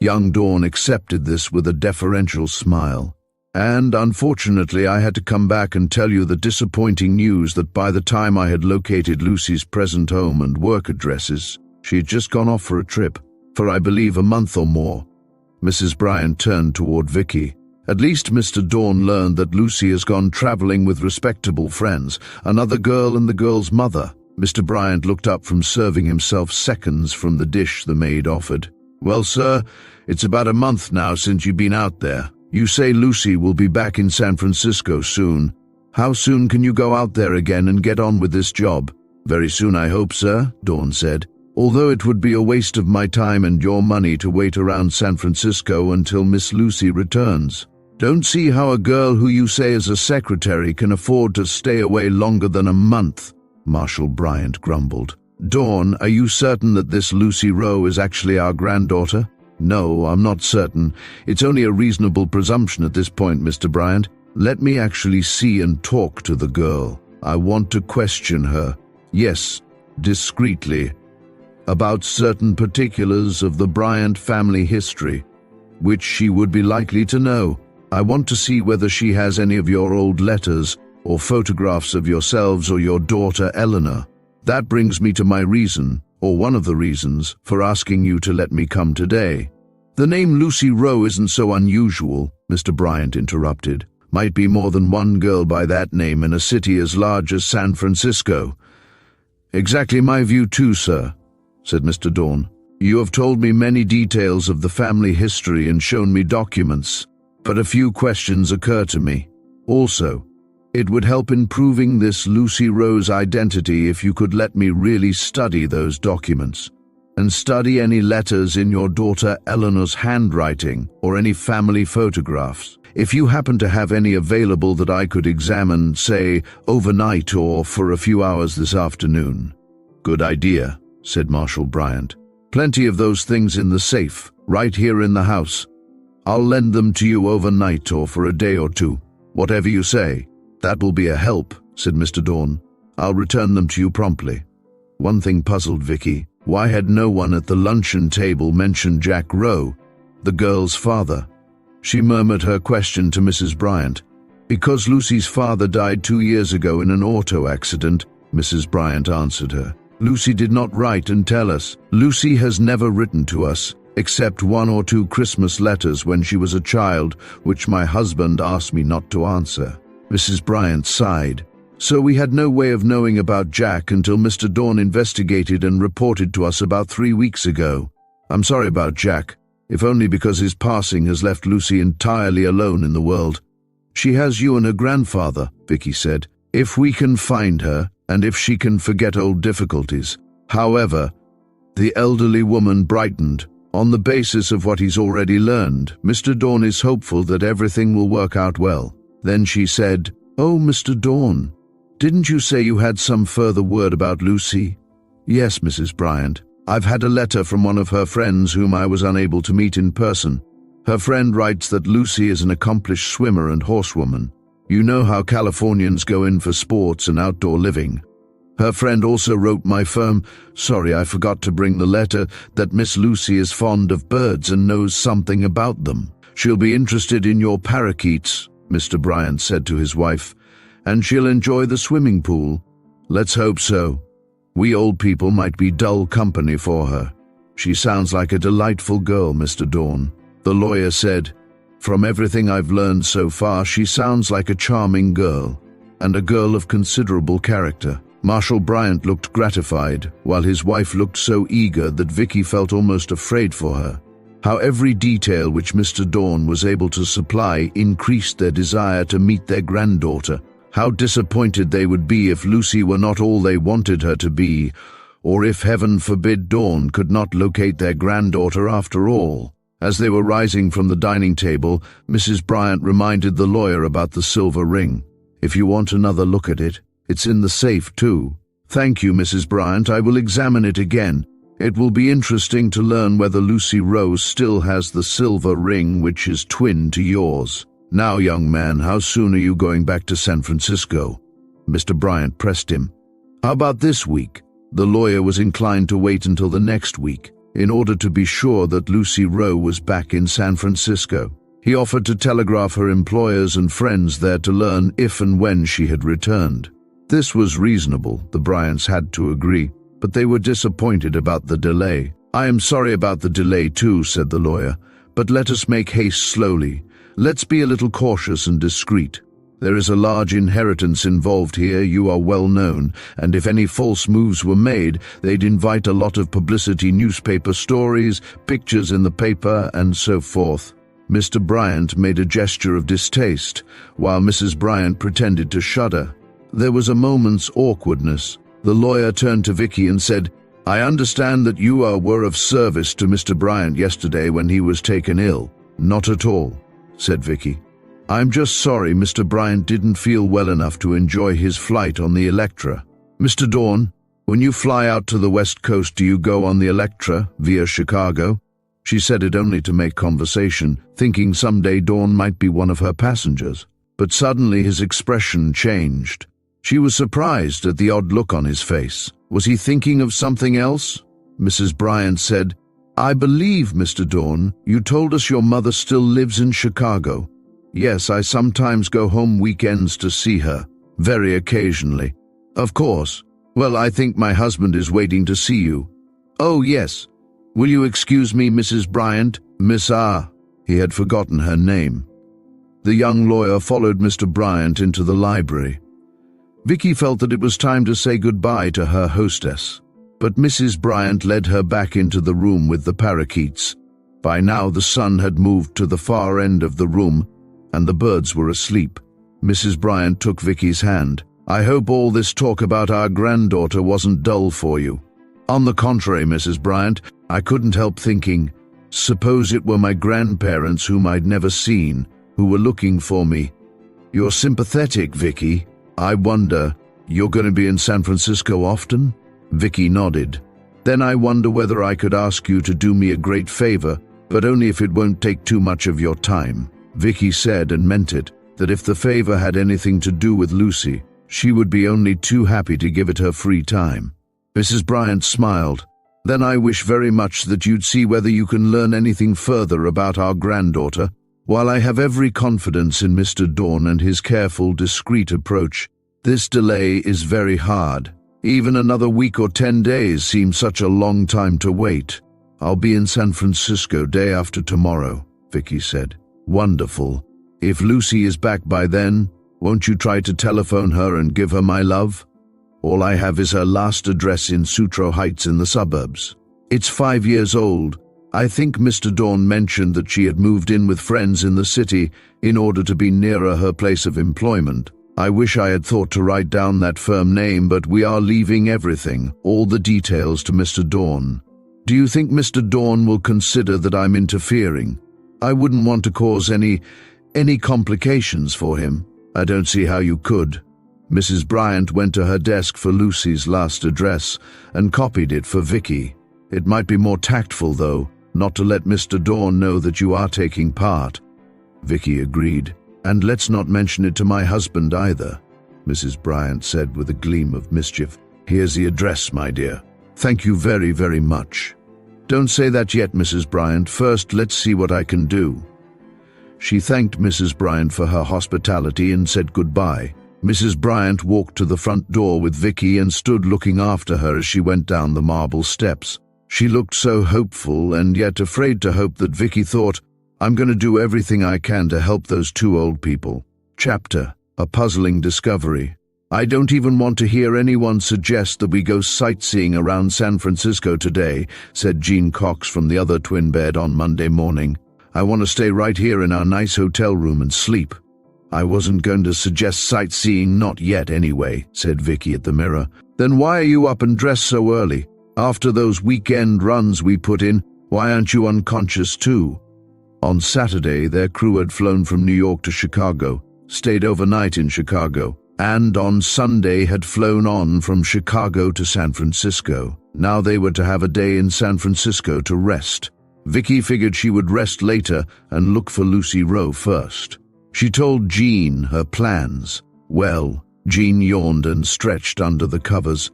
Young Dawn accepted this with a deferential smile. And, unfortunately, I had to come back and tell you the disappointing news that by the time I had located Lucy's present home and work addresses, she had just gone off for a trip, for I believe a month or more. Mrs. Bryant turned toward Vicki. At least Mr. Dawn learned that Lucy has gone traveling with respectable friends, another girl and the girl's mother. Mr. Bryant looked up from serving himself seconds from the dish the maid offered. Well, sir, it's about a month now since you've been out there. You say Lucy will be back in San Francisco soon. How soon can you go out there again and get on with this job? Very soon, I hope, sir, Dawn said. Although it would be a waste of my time and your money to wait around San Francisco until Miss Lucy returns. Don't see how a girl who you say is a secretary can afford to stay away longer than a month, Marshal Bryant grumbled. Dawn, are you certain that this Lucy Rowe is actually our granddaughter? No, I'm not certain. It's only a reasonable presumption at this point, Mr. Bryant. Let me actually see and talk to the girl. I want to question her. Yes, discreetly. About certain particulars of the Bryant family history, which she would be likely to know. I want to see whether she has any of your old letters or photographs of yourselves or your daughter Eleanor. That brings me to my reason, or one of the reasons, for asking you to let me come today. The name Lucy Rowe isn't so unusual, Mr. Bryant interrupted. Might be more than one girl by that name in a city as large as San Francisco. Exactly my view too, sir, said Mr. Dawn. You have told me many details of the family history and shown me documents, but a few questions occur to me. Also, it would help in proving this Lucy Rowe's identity if you could let me really study those documents, and study any letters in your daughter Eleanor's handwriting or any family photographs. If you happen to have any available that I could examine, say, overnight or for a few hours this afternoon. Good idea, said Marshal Bryant. Plenty of those things in the safe, right here in the house. I'll lend them to you overnight or for a day or two. Whatever you say. That will be a help, said Mr. Dawn. I'll return them to you promptly. One thing puzzled Vicki. Why had no one at the luncheon table mentioned Jack Rowe, the girl's father? She murmured her question to Mrs. Bryant. Because Lucy's father died 2 years ago in an auto accident, Mrs. Bryant answered her. Lucy did not write and tell us. Lucy has never written to us, except 1 or 2 Christmas letters when she was a child, which my husband asked me not to answer. Mrs. Bryant sighed. So we had no way of knowing about Jack until Mr. Dawn investigated and reported to us about 3 weeks ago. I'm sorry about Jack, if only because his passing has left Lucy entirely alone in the world. She has you and her grandfather, Vicki said, if we can find her, and if she can forget old difficulties. However, the elderly woman brightened. On the basis of what he's already learned, Mr. Dawn is hopeful that everything will work out well. Then she said, Oh, Mr. Dawn, didn't you say you had some further word about Lucy? Yes, Mrs. Bryant. I've had a letter from one of her friends whom I was unable to meet in person. Her friend writes that Lucy is an accomplished swimmer and horsewoman. You know how Californians go in for sports and outdoor living. Her friend also wrote my firm, sorry I forgot to bring the letter, that Miss Lucy is fond of birds and knows something about them. She'll be interested in your parakeets, Mr. Bryant said to his wife, and she'll enjoy the swimming pool. Let's hope so. We old people might be dull company for her. She sounds like a delightful girl, Mr. Dawn. The lawyer said, From everything I've learned so far, she sounds like a charming girl, and a girl of considerable character. Marshal Bryant looked gratified, while his wife looked so eager that Vicki felt almost afraid for her. How every detail which Mr. Dawn was able to supply increased their desire to meet their granddaughter. How disappointed they would be if Lucy were not all they wanted her to be, or if, heaven forbid, Dawn could not locate their granddaughter after all. As they were rising from the dining table, Mrs. Bryant reminded the lawyer about the silver ring. If you want another look at it, it's in the safe too. Thank you, Mrs. Bryant. I will examine it again. It will be interesting to learn whether Lucy Rowe still has the silver ring which is twin to yours. Now, young man, how soon are you going back to San Francisco? Mr. Bryant pressed him. How about this week? The lawyer was inclined to wait until the next week, in order to be sure that Lucy Rowe was back in San Francisco. He offered to telegraph her employers and friends there to learn if and when she had returned. This was reasonable, the Bryants had to agree, but they were disappointed about the delay. I am sorry about the delay too, said the lawyer, but let us make haste slowly. Let's be a little cautious and discreet. There is a large inheritance involved here, you are well known, and if any false moves were made, they'd invite a lot of publicity, newspaper stories, pictures in the paper, and so forth. Mr. Bryant made a gesture of distaste, while Mrs. Bryant pretended to shudder. There was a moment's awkwardness. The lawyer turned to Vicki and said, I understand that you were of service to Mr. Bryant yesterday when he was taken ill. Not at all, said Vicki. I'm just sorry Mr. Bryant didn't feel well enough to enjoy his flight on the Electra. Mr. Dawn, when you fly out to the West Coast, do you go on the Electra via Chicago? She said it only to make conversation, thinking someday Dawn might be one of her passengers. But suddenly his expression changed. She was surprised at the odd look on his face. Was he thinking of something else? Mrs. Bryant said, "I believe, Mr. Dawn, you told us your mother still lives in Chicago." "Yes, I sometimes go home weekends to see her, very occasionally." "Of course. Well, I think my husband is waiting to see you." "Oh, yes. Will you excuse me, Mrs. Bryant? Miss R." He had forgotten her name. The young lawyer followed Mr. Bryant into the library. Vicki felt that it was time to say goodbye to her hostess, but Mrs. Bryant led her back into the room with the parakeets. By now the sun had moved to the far end of the room, and the birds were asleep. Mrs. Bryant took Vicki's hand. "I hope all this talk about our granddaughter wasn't dull for you." "On the contrary, Mrs. Bryant, I couldn't help thinking, suppose it were my grandparents whom I'd never seen, who were looking for me." "You're sympathetic, Vicki. I wonder, you're going to be in San Francisco often?" Vicki nodded. "Then I wonder whether I could ask you to do me a great favor, but only if it won't take too much of your time." Vicki said, and meant it, that if the favor had anything to do with Lucy, she would be only too happy to give it her free time. Mrs. Bryant smiled. "Then I wish very much that you'd see whether you can learn anything further about our granddaughter. While I have every confidence in Mr. Dawn and his careful, discreet approach, this delay is very hard. Even another week or 10 days seems such a long time to wait." "I'll be in San Francisco day after tomorrow," Vicki said. "Wonderful. If Lucy is back by then, won't you try to telephone her and give her my love? All I have is her last address in Sutro Heights in the suburbs. It's 5 years old. I think Mr. Dawn mentioned that she had moved in with friends in the city in order to be nearer her place of employment. I wish I had thought to write down that firm name, but we are leaving everything, all the details, to Mr. Dawn. Do you think Mr. Dawn will consider that I'm interfering? I wouldn't want to cause any complications for him." "I don't see how you could." Mrs. Bryant went to her desk for Lucy's last address and copied it for Vicki. "It might be more tactful, though, not to let Mr. Dawn know that you are taking part." Vicki agreed. "And let's not mention it to my husband either," Mrs. Bryant said with a gleam of mischief. "Here's the address, my dear. Thank you very, very much." "Don't say that yet, Mrs. Bryant. First, let's see what I can do." She thanked Mrs. Bryant for her hospitality and said goodbye. Mrs. Bryant walked to the front door with Vicki and stood looking after her as she went down the marble steps. She looked so hopeful and yet afraid to hope that Vicki thought, "I'm going to do everything I can to help those 2 old people." Chapter: A Puzzling Discovery. "I don't even want to hear anyone suggest that we go sightseeing around San Francisco today," said Jean Cox from the other twin bed on Monday morning. "I want to stay right here in our nice hotel room and sleep." "I wasn't going to suggest sightseeing, not yet anyway," said Vicki at the mirror. "Then why are you up and dressed so early? After those weekend runs we put in, why aren't you unconscious too?" On Saturday, their crew had flown from New York to Chicago, stayed overnight in Chicago, and on Sunday had flown on from Chicago to San Francisco. Now they were to have a day in San Francisco to rest. Vicki figured she would rest later and look for Lucy Rowe first. She told Jean her plans. Well, Jean yawned and stretched under the covers.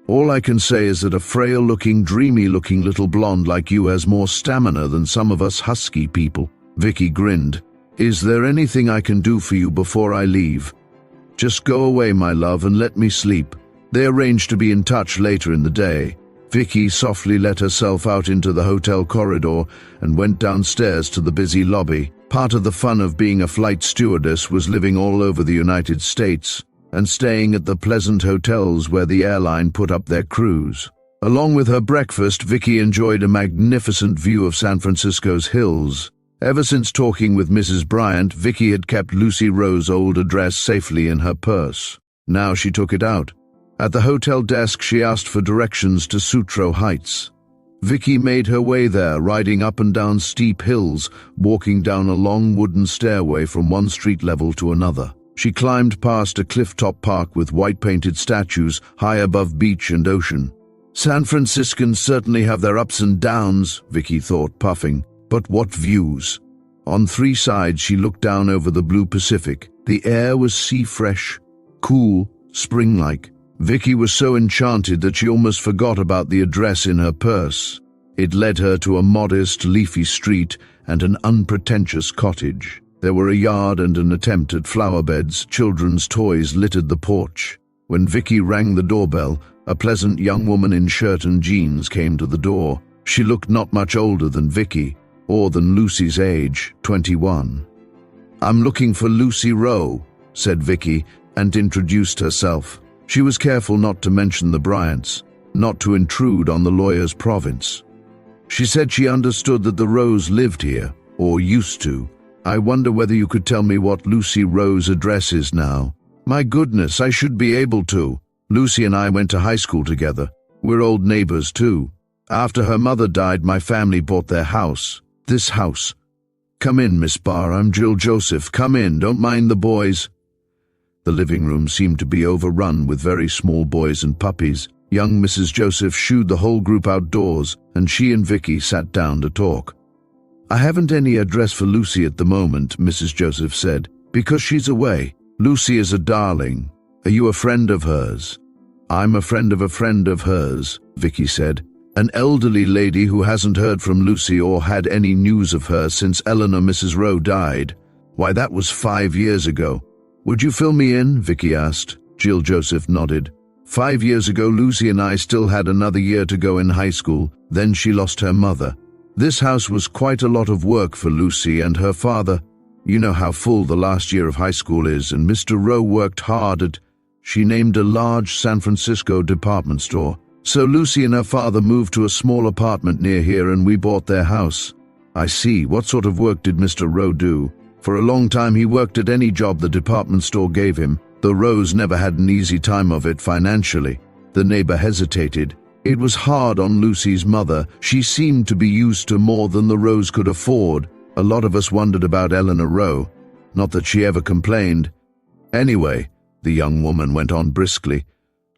"All I can say is that a frail-looking, dreamy-looking little blonde like you has more stamina than some of us husky people." Vicki grinned. "Is there anything I can do for you before I leave?" "Just go away, my love, and let me sleep." They arranged to be in touch later in the day. Vicki softly let herself out into the hotel corridor and went downstairs to the busy lobby. Part of the fun of being a flight stewardess was living all over the United States and staying at the pleasant hotels where the airline put up their crews. Along with her breakfast, Vicki enjoyed a magnificent view of San Francisco's hills. Ever since talking with Mrs. Bryant, Vicki had kept Lucy Rowe's old address safely in her purse. Now she took it out. At the hotel desk, she asked for directions to Sutro Heights. Vicki made her way there, riding up and down steep hills, walking down a long wooden stairway from one street level to another. She climbed past a cliff-top park with white-painted statues high above beach and ocean. "San Franciscans certainly have their ups and downs," Vicki thought, puffing. But what views! On 3 sides she looked down over the blue Pacific. The air was sea-fresh, cool, spring-like. Vicki was so enchanted that she almost forgot about the address in her purse. It led her to a modest, leafy street and an unpretentious cottage. There were a yard and an attempt at flower beds. Children's toys littered the porch. When Vicki rang the doorbell, a pleasant young woman in shirt and jeans came to the door. She looked not much older than Vicki, or than Lucy's age, 21. "I'm looking for Lucy Rowe," said Vicki, and introduced herself. She was careful not to mention the Bryants, not to intrude on the lawyer's province. She said she understood that the Rowes lived here, or used to. "I wonder whether you could tell me what Lucy Rowe's address is now." "My goodness, I should be able to. Lucy and I went to high school together. We're old neighbors too. After her mother died, my family bought their house. This house. Come in, Miss Barr, I'm Jill Joseph. Come in, don't mind the boys." The living room seemed to be overrun with very small boys and puppies. Young Mrs. Joseph shooed the whole group outdoors, and she and Vicki sat down to talk. "I haven't any address for Lucy at the moment," Mrs. Joseph said, "because she's away. Lucy is a darling. Are you a friend of hers?" "I'm a friend of hers," Vicki said. "An elderly lady who hasn't heard from Lucy or had any news of her since Eleanor Mrs. Rowe died. Why, that was 5 years ago." "Would you fill me in?" Vicki asked. Jill Joseph nodded. 5 years ago, Lucy and I still had another year to go in high school. Then she lost her mother. This house was quite a lot of work for Lucy and her father. You know how full the last year of high school is, and Mr. Rowe worked hard at... She named a large San Francisco department store. So Lucy and her father moved to a small apartment near here and we bought their house. "I see. What sort of work did Mr. Rowe do?" "For a long time he worked at any job the department store gave him. The Rowes never had an easy time of it financially." The neighbor hesitated. "It was hard on Lucy's mother. She seemed to be used to more than the Rowes could afford. A lot of us wondered about Eleanor Rowe. Not that she ever complained. Anyway," the young woman went on briskly,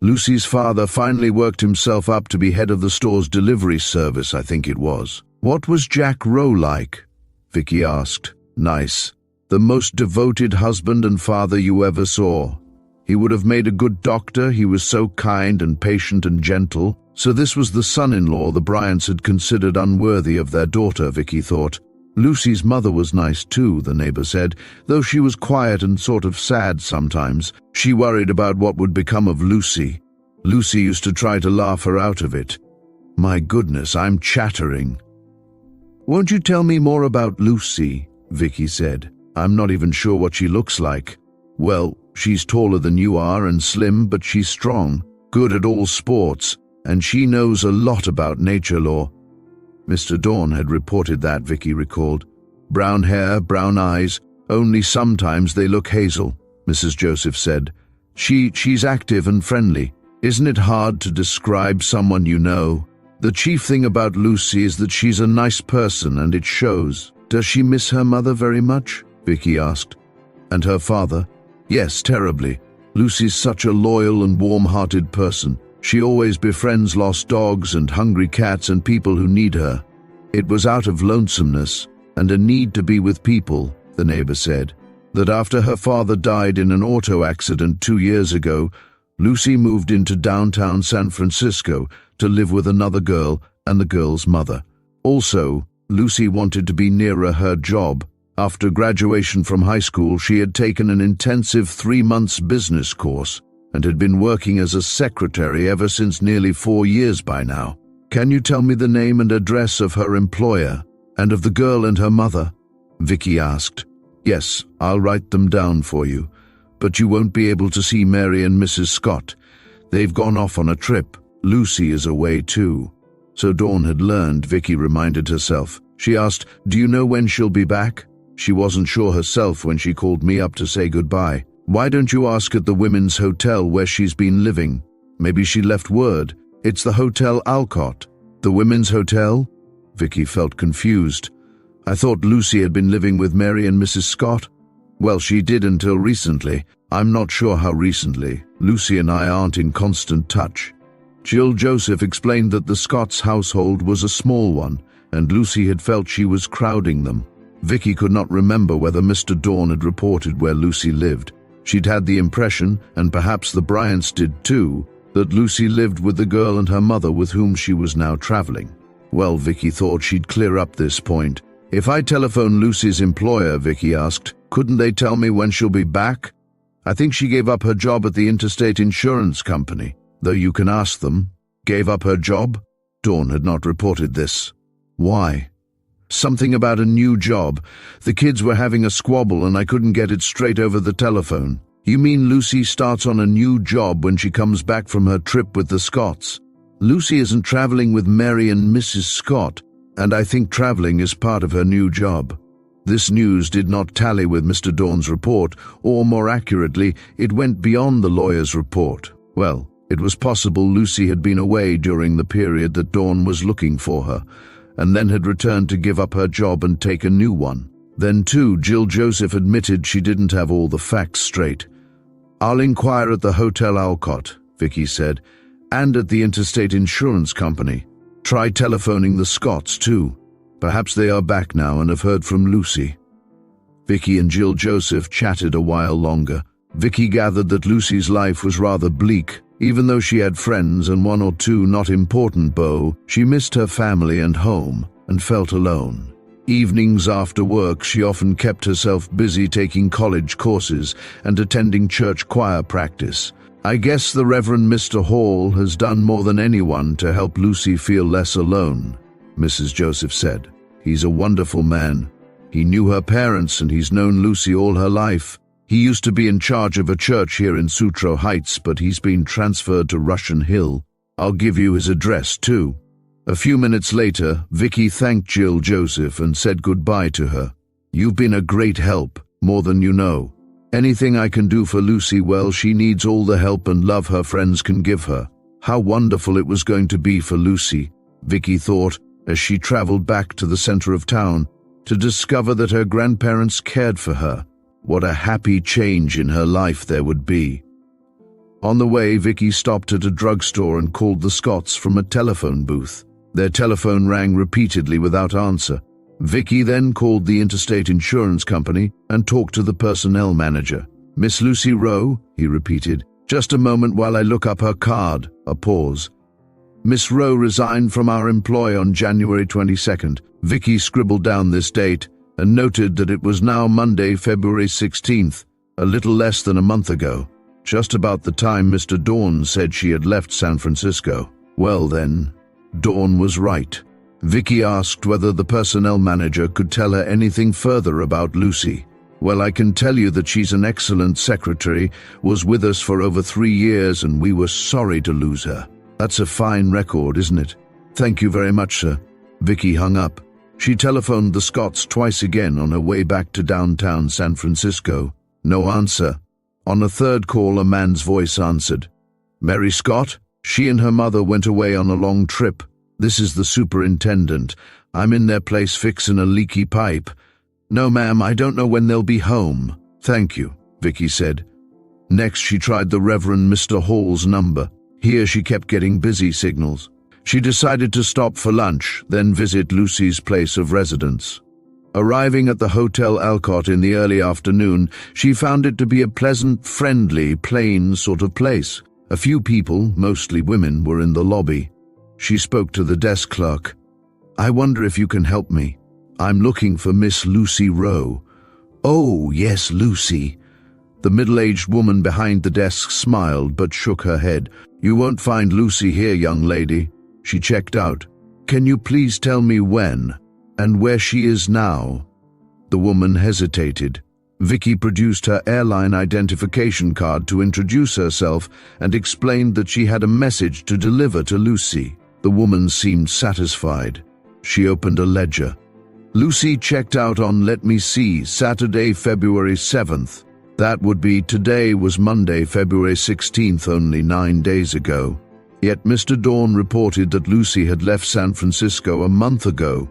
"Lucy's father finally worked himself up to be head of the store's delivery service, I think it was." "What was Jack Rowe like?" Vicki asked. "Nice. The most devoted husband and father you ever saw. He would have made a good doctor. He was so kind and patient and gentle." So this was the son-in-law the Bryants had considered unworthy of their daughter, Vicki thought. "Lucy's mother was nice too," the neighbor said, "though she was quiet and sort of sad sometimes. She worried about what would become of Lucy. Lucy used to try to laugh her out of it." "My goodness, I'm chattering." "Won't you tell me more about Lucy?" Vicki said. "I'm not even sure what she looks like." "Well, she's taller than you are and slim, but she's strong, good at all sports, and she knows a lot about nature law." Mr. Dorn had reported that, Vicki recalled. "Brown hair, brown eyes, only sometimes they look hazel," Mrs. Joseph said. She's active and friendly. Isn't it hard to describe someone you know? The chief thing about Lucy is that she's a nice person and it shows." "Does she miss her mother very much?" Vicki asked. "And her father?" "Yes, terribly. Lucy's such a loyal and warm-hearted person. She always befriends lost dogs and hungry cats and people who need her. It was out of lonesomeness and a need to be with people," the neighbor said, "that after her father died in an auto accident 2 years ago, Lucy moved into downtown San Francisco to live with another girl and the girl's mother. Also, Lucy wanted to be nearer her job. After graduation from high school, she had taken an intensive 3-month business course and had been working as a secretary ever since nearly 4 years by now. Can you tell me the name and address of her employer and of the girl and her mother?" Vicki asked. "Yes, I'll write them down for you. But you won't be able to see Mary and Mrs. Scott. They've gone off on a trip. Lucy is away too." So Dawn had learned, Vicki reminded herself. She asked, "Do you know when she'll be back?" She wasn't sure herself when she called me up to say goodbye. "Why don't you ask at the women's hotel where she's been living? Maybe she left word. It's the Hotel Alcott." "The women's hotel?" Vicki felt confused. "I thought Lucy had been living with Mary and Mrs. Scott." "Well, she did until recently. I'm not sure how recently. Lucy and I aren't in constant touch." Jill Joseph explained that the Scotts' household was a small one, and Lucy had felt she was crowding them. Vicki could not remember whether Mr. Dorn had reported where Lucy lived. She'd had the impression, and perhaps the Bryants did too, that Lucy lived with the girl and her mother with whom she was now traveling. Well, Vicki thought she'd clear up this point. If I telephone Lucy's employer, Vicki asked, couldn't they tell me when she'll be back? I think she gave up her job at the interstate insurance company, though you can ask them. Gave up her job? Dawn had not reported this. Why? Something about a new job. The kids were having a squabble and I couldn't get it straight over the telephone. You mean Lucy starts on a new job when she comes back from her trip with the Scotts? Lucy isn't traveling with Mary and Mrs. Scott, and I think traveling is part of her new job. This news did not tally with Mr. Dawn's report, or more accurately, it went beyond the lawyer's report. Well, it was possible Lucy had been away during the period that Dawn was looking for her, and then had returned to give up her job and take a new one. Then too, Jill Joseph admitted she didn't have all the facts straight. I'll inquire at the Hotel Alcott, Vicki said, and at the Interstate Insurance Company. Try telephoning the Scotts too. Perhaps they are back now and have heard from Lucy. Vicki and Jill Joseph chatted a while longer. Vicki gathered that Lucy's life was rather bleak. Even though she had friends and one or two not important beaux, she missed her family and home and felt alone. Evenings after work, she often kept herself busy taking college courses and attending church choir practice. I guess the Reverend Mr. Hall has done more than anyone to help Lucy feel less alone, Mrs. Joseph said. He's a wonderful man. He knew her parents and he's known Lucy all her life. He used to be in charge of a church here in Sutro Heights, but he's been transferred to Russian Hill. I'll give you his address too. A few minutes later, Vicki thanked Jill Joseph and said goodbye to her. You've been a great help, more than you know. Anything I can do for Lucy, well, she needs all the help and love her friends can give her. How wonderful it was going to be for Lucy, Vicki thought, as she traveled back to the center of town to discover that her grandparents cared for her. What a happy change in her life there would be. On the way, Vicki stopped at a drugstore and called the Scotts from a telephone booth. Their telephone rang repeatedly without answer. Vicki then called the Interstate Insurance Company and talked to the personnel manager. Miss Lucy Rowe, he repeated. Just a moment while I look up her card. A pause. Miss Rowe resigned from our employ on January 22nd. Vicki scribbled down this date and noted that it was now Monday, February 16th, a little less than a month ago, just about the time Mr. Dawn said she had left San Francisco. Well then, Dawn was right. Vicki asked whether the personnel manager could tell her anything further about Lucy. Well, I can tell you that she's an excellent secretary, was with us for over 3 years, and we were sorry to lose her. That's a fine record, isn't it? Thank you very much, sir. Vicki hung up. She telephoned the Scotts twice again on her way back to downtown San Francisco. No answer. On a third call, a man's voice answered. Mary Scott? She and her mother went away on a long trip. This is the superintendent. I'm in their place fixing a leaky pipe. No, ma'am, I don't know when they'll be home. Thank you, Vicki said. Next, she tried the Reverend Mr. Hall's number. Here she kept getting busy signals. She decided to stop for lunch, then visit Lucy's place of residence. Arriving at the Hotel Alcott in the early afternoon, she found it to be a pleasant, friendly, plain sort of place. A few people, mostly women, were in the lobby. She spoke to the desk clerk. I wonder if you can help me. I'm looking for Miss Lucy Rowe. Oh, yes, Lucy. The middle-aged woman behind the desk smiled but shook her head. You won't find Lucy here, young lady. She checked out. Can you please tell me when and where she is now? The woman hesitated. Vicki produced her airline identification card to introduce herself and explained that she had a message to deliver to Lucy. The woman seemed satisfied. She opened a ledger. Lucy checked out on, let me see, Saturday, February 7th. That would be today was Monday, February 16th, only 9 days ago. Yet Mr. Dawn reported that Lucy had left San Francisco a month ago.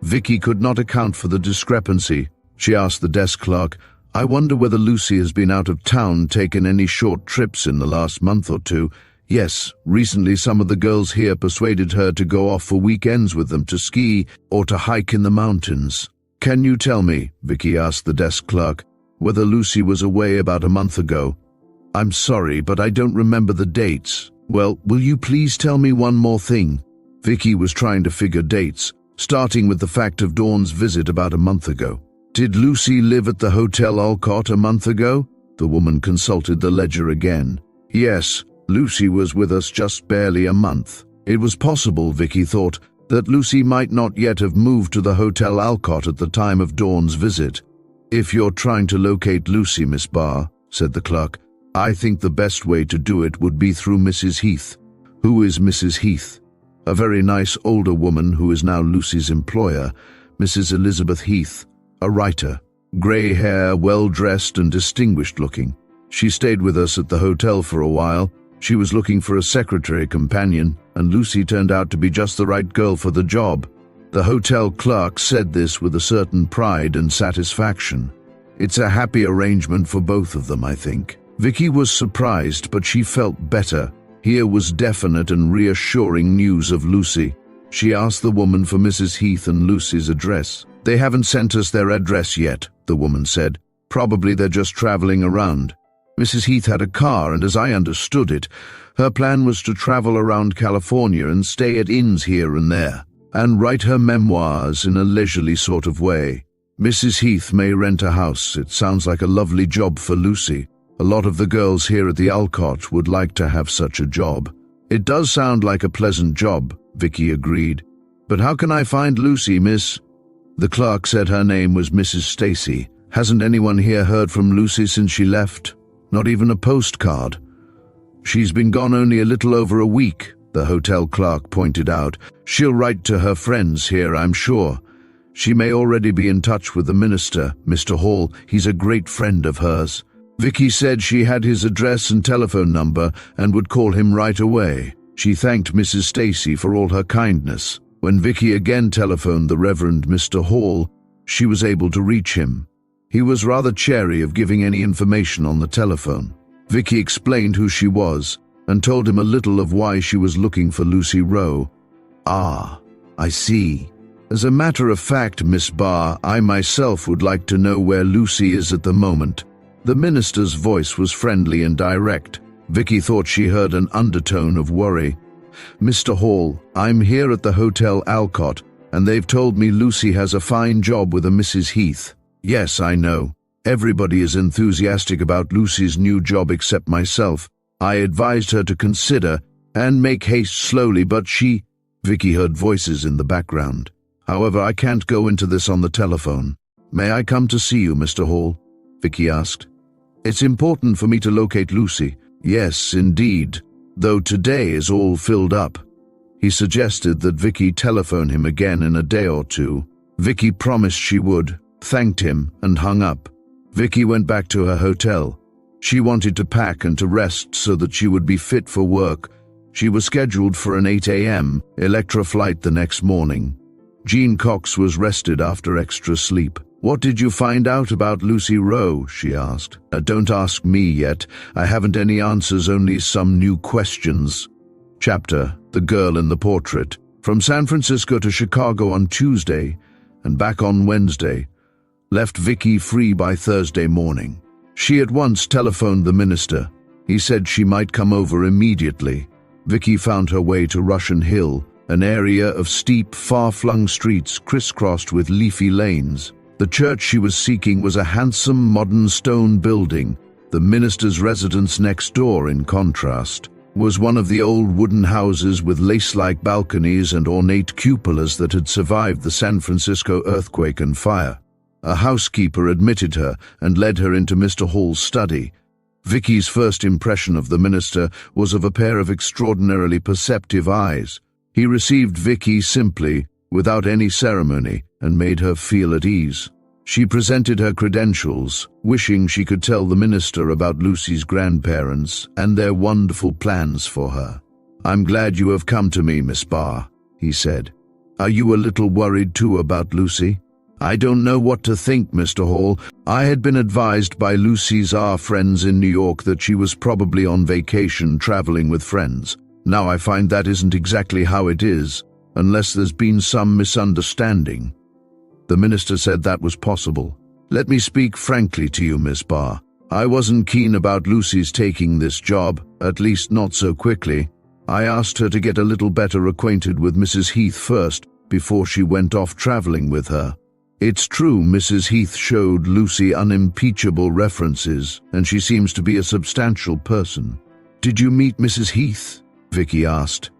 Vicki could not account for the discrepancy. She asked the desk clerk, I wonder whether Lucy has been out of town, taken any short trips in the last month or two. Yes, recently some of the girls here persuaded her to go off for weekends with them to ski or to hike in the mountains. Can you tell me, Vicki asked the desk clerk, whether Lucy was away about a month ago. I'm sorry, but I don't remember the dates. Well, will you please tell me one more thing? Vicki was trying to figure dates, starting with the fact of Dawn's visit about a month ago. Did Lucy live at the Hotel Alcott a month ago? The woman consulted the ledger again. Yes, Lucy was with us just barely a month. It was possible, Vicki thought, that Lucy might not yet have moved to the Hotel Alcott at the time of Dawn's visit. If you're trying to locate Lucy, Miss Barr, said the clerk, I think the best way to do it would be through Mrs. Heath. Who is Mrs. Heath? A very nice older woman who is now Lucy's employer, Mrs. Elizabeth Heath, a writer. Grey hair, well-dressed and distinguished-looking. She stayed with us at the hotel for a while. She was looking for a secretary companion, and Lucy turned out to be just the right girl for the job. The hotel clerk said this with a certain pride and satisfaction. It's a happy arrangement for both of them, I think. Vicki was surprised, but she felt better. Here was definite and reassuring news of Lucy. She asked the woman for Mrs. Heath and Lucy's address. They haven't sent us their address yet, the woman said. Probably they're just traveling around. Mrs. Heath had a car, and as I understood it, her plan was to travel around California and stay at inns here and there, and write her memoirs in a leisurely sort of way. Mrs. Heath may rent a house. It sounds like a lovely job for Lucy. A lot of the girls here at the Alcott would like to have such a job. It does sound like a pleasant job, Vicki agreed. But how can I find Lucy, miss? The clerk said her name was Mrs. Stacy. Hasn't anyone here heard from Lucy since she left? Not even a postcard. She's been gone only a little over a week, the hotel clerk pointed out. She'll write to her friends here, I'm sure. She may already be in touch with the minister, Mr. Hall. He's a great friend of hers. Vicki said she had his address and telephone number and would call him right away. She thanked Mrs. Stacy for all her kindness. When Vicki again telephoned the Reverend Mr. Hall, she was able to reach him. He was rather chary of giving any information on the telephone. Vicki explained who she was and told him a little of why she was looking for Lucy Rowe. Ah, I see. As a matter of fact, Miss Barr, I myself would like to know where Lucy is at the moment. The minister's voice was friendly and direct. Vicki thought she heard an undertone of worry. Mr. Hall, I'm here at the Hotel Alcott, and they've told me Lucy has a fine job with a Mrs. Heath. Yes, I know. Everybody is enthusiastic about Lucy's new job except myself. I advised her to consider and make haste slowly, but she... Vicki heard voices in the background. However, I can't go into this on the telephone. May I come to see you, Mr. Hall? Vicki asked. It's important for me to locate Lucy. Yes, indeed, though today is all filled up. He suggested that Vicki telephone him again in a day or two. Vicki promised she would, thanked him, and hung up. Vicki went back to her hotel. She wanted to pack and to rest so that she would be fit for work. She was scheduled for an 8 a.m. Electra flight the next morning. Jean Cox was rested after extra sleep. What did you find out about Lucy Rowe? She asked. Don't ask me yet. I haven't any answers, only some new questions. Chapter: The Girl in the Portrait. From San Francisco to Chicago on Tuesday and back on Wednesday. Left Vicki free by Thursday morning. She at once telephoned the minister. He said she might come over immediately. Vicki found her way to Russian Hill, an area of steep, far-flung streets crisscrossed with leafy lanes. The church she was seeking was a handsome, modern stone building. The minister's residence next door, in contrast, was one of the old wooden houses with lace-like balconies and ornate cupolas that had survived the San Francisco earthquake and fire. A housekeeper admitted her and led her into Mr. Hall's study. Vicki's first impression of the minister was of a pair of extraordinarily perceptive eyes. He received Vicki simply, without any ceremony, and made her feel at ease. She presented her credentials, wishing she could tell the minister about Lucy's grandparents and their wonderful plans for her. I'm glad you have come to me, Miss Barr, he said. Are you a little worried too about Lucy? I don't know what to think, Mr. Hall. I had been advised by Lucy's friends in New York that she was probably on vacation traveling with friends. Now I find that isn't exactly how it is, unless there's been some misunderstanding. The minister said that was possible. Let me speak frankly to you, Miss Barr. I wasn't keen about Lucy's taking this job, at least not so quickly. I asked her to get a little better acquainted with Mrs. Heath first, before she went off traveling with her. It's true Mrs. Heath showed Lucy unimpeachable references, and she seems to be a substantial person. Did you meet Mrs. Heath? Vicki asked.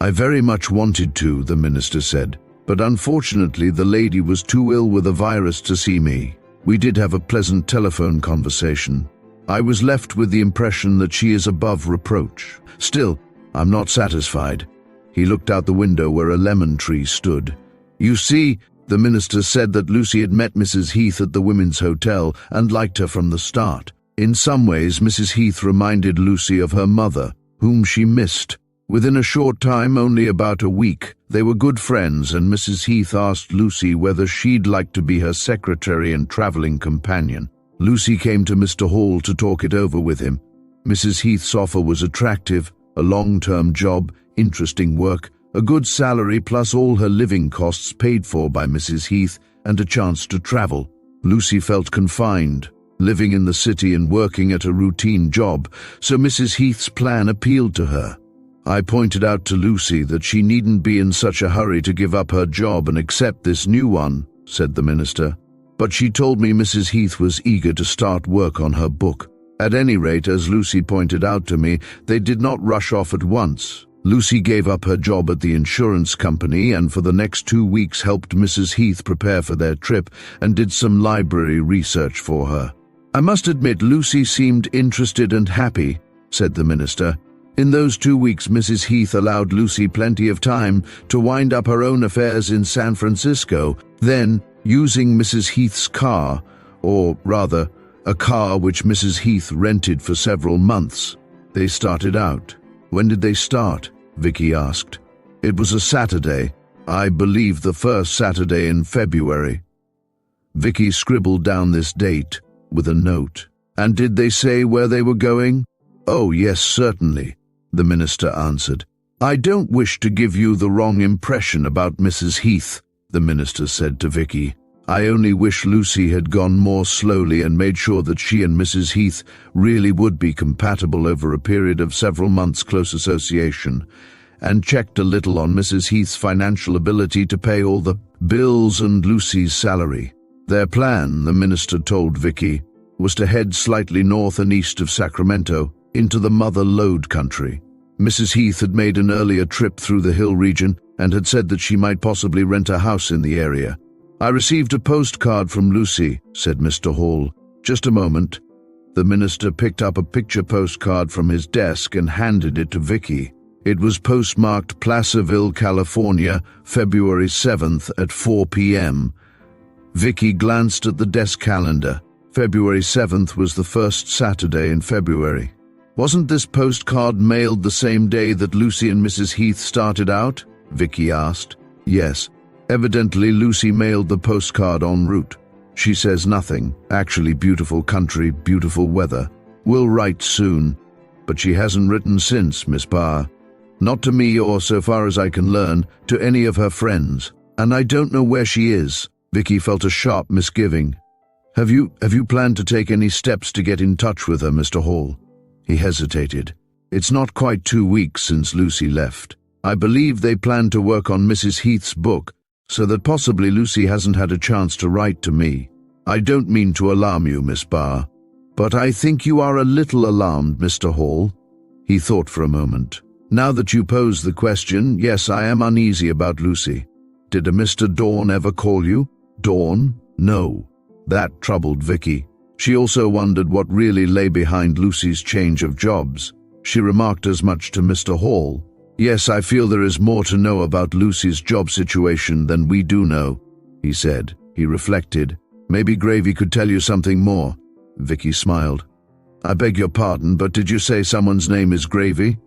I very much wanted to, the minister said, but unfortunately the lady was too ill with a virus to see me. We did have a pleasant telephone conversation. I was left with the impression that she is above reproach. Still, I'm not satisfied. He looked out the window where a lemon tree stood. You see, the minister said that Lucy had met Mrs. Heath at the Women's Hotel and liked her from the start. In some ways, Mrs. Heath reminded Lucy of her mother, whom she missed. Within a short time, only about a week, they were good friends, and Mrs. Heath asked Lucy whether she'd like to be her secretary and traveling companion. Lucy came to Mr. Hall to talk it over with him. Mrs. Heath's offer was attractive, a long-term job, interesting work, a good salary plus all her living costs paid for by Mrs. Heath, and a chance to travel. Lucy felt confined, living in the city and working at a routine job, so Mrs. Heath's plan appealed to her. I pointed out to Lucy that she needn't be in such a hurry to give up her job and accept this new one, said the minister. But she told me Mrs. Heath was eager to start work on her book. At any rate, as Lucy pointed out to me, they did not rush off at once. Lucy gave up her job at the insurance company and for the next 2 weeks helped Mrs. Heath prepare for their trip and did some library research for her. I must admit Lucy seemed interested and happy, said the minister. In those 2 weeks, Mrs. Heath allowed Lucy plenty of time to wind up her own affairs in San Francisco. Then, using Mrs. Heath's car, or rather, a car which Mrs. Heath rented for several months, they started out. When did they start? Vicki asked. It was a Saturday, I believe the first Saturday in February. Vicki scribbled down this date with a note. And did they say where they were going? Oh, yes, certainly, the minister answered. I don't wish to give you the wrong impression about Mrs. Heath, the minister said to Vicki. I only wish Lucy had gone more slowly and made sure that she and Mrs. Heath really would be compatible over a period of several months' close association, and checked a little on Mrs. Heath's financial ability to pay all the bills and Lucy's salary. Their plan, the minister told Vicki, was to head slightly north and east of Sacramento, into the Mother Lode country. Mrs. Heath had made an earlier trip through the hill region and had said that she might possibly rent a house in the area. I received a postcard from Lucy, said Mr. Hall. Just a moment. The minister picked up a picture postcard from his desk and handed it to Vicki. It was postmarked Placerville, California, February 7th at 4 p.m. Vicki glanced at the desk calendar. February 7th was the first Saturday in February. Wasn't this postcard mailed the same day that Lucy and Mrs. Heath started out? Vicki asked. Yes. Evidently Lucy mailed the postcard en route. She says nothing. Actually, beautiful country, beautiful weather. Will write soon. But she hasn't written since, Miss Barr. Not to me or, so far as I can learn, to any of her friends. And I don't know where she is. Vicki felt a sharp misgiving. Have you planned to take any steps to get in touch with her, Mr. Hall? He hesitated. It's not quite 2 weeks since Lucy left. I believe they plan to work on Mrs. Heath's book, so that possibly Lucy hasn't had a chance to write to me. I don't mean to alarm you, Miss Barr, but I think you are a little alarmed, Mr. Hall. He thought for a moment. Now that you pose the question, yes, I am uneasy about Lucy. Did a Mr. Dawn ever call you? Dawn? No. That troubled Vicki. She also wondered what really lay behind Lucy's change of jobs. She remarked as much to Mr. Hall. Yes, I feel there is more to know about Lucy's job situation than we do know, he said. He reflected. Maybe Gravy could tell you something more. Vicki smiled. I beg your pardon, but did you say someone's name is Gravy?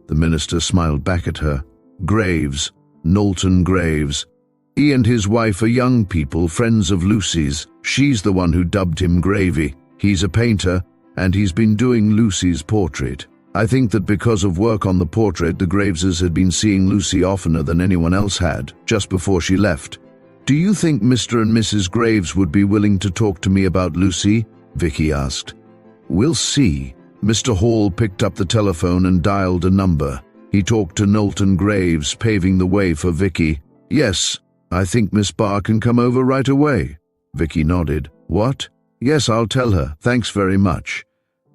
The minister smiled back at her. Graves. Knowlton Graves. He and his wife are young people, friends of Lucy's. She's the one who dubbed him Gravy. He's a painter, and he's been doing Lucy's portrait. I think that because of work on the portrait, the Graveses had been seeing Lucy oftener than anyone else had, just before she left. "Do you think Mr. and Mrs. Graves would be willing to talk to me about Lucy?" Vicki asked. "We'll see." Mr. Hall picked up the telephone and dialed a number. He talked to Knowlton Graves, paving the way for Vicki. "Yes, I think Miss Barr can come over right away." Vicki nodded. "What?" "Yes, I'll tell her. Thanks very much."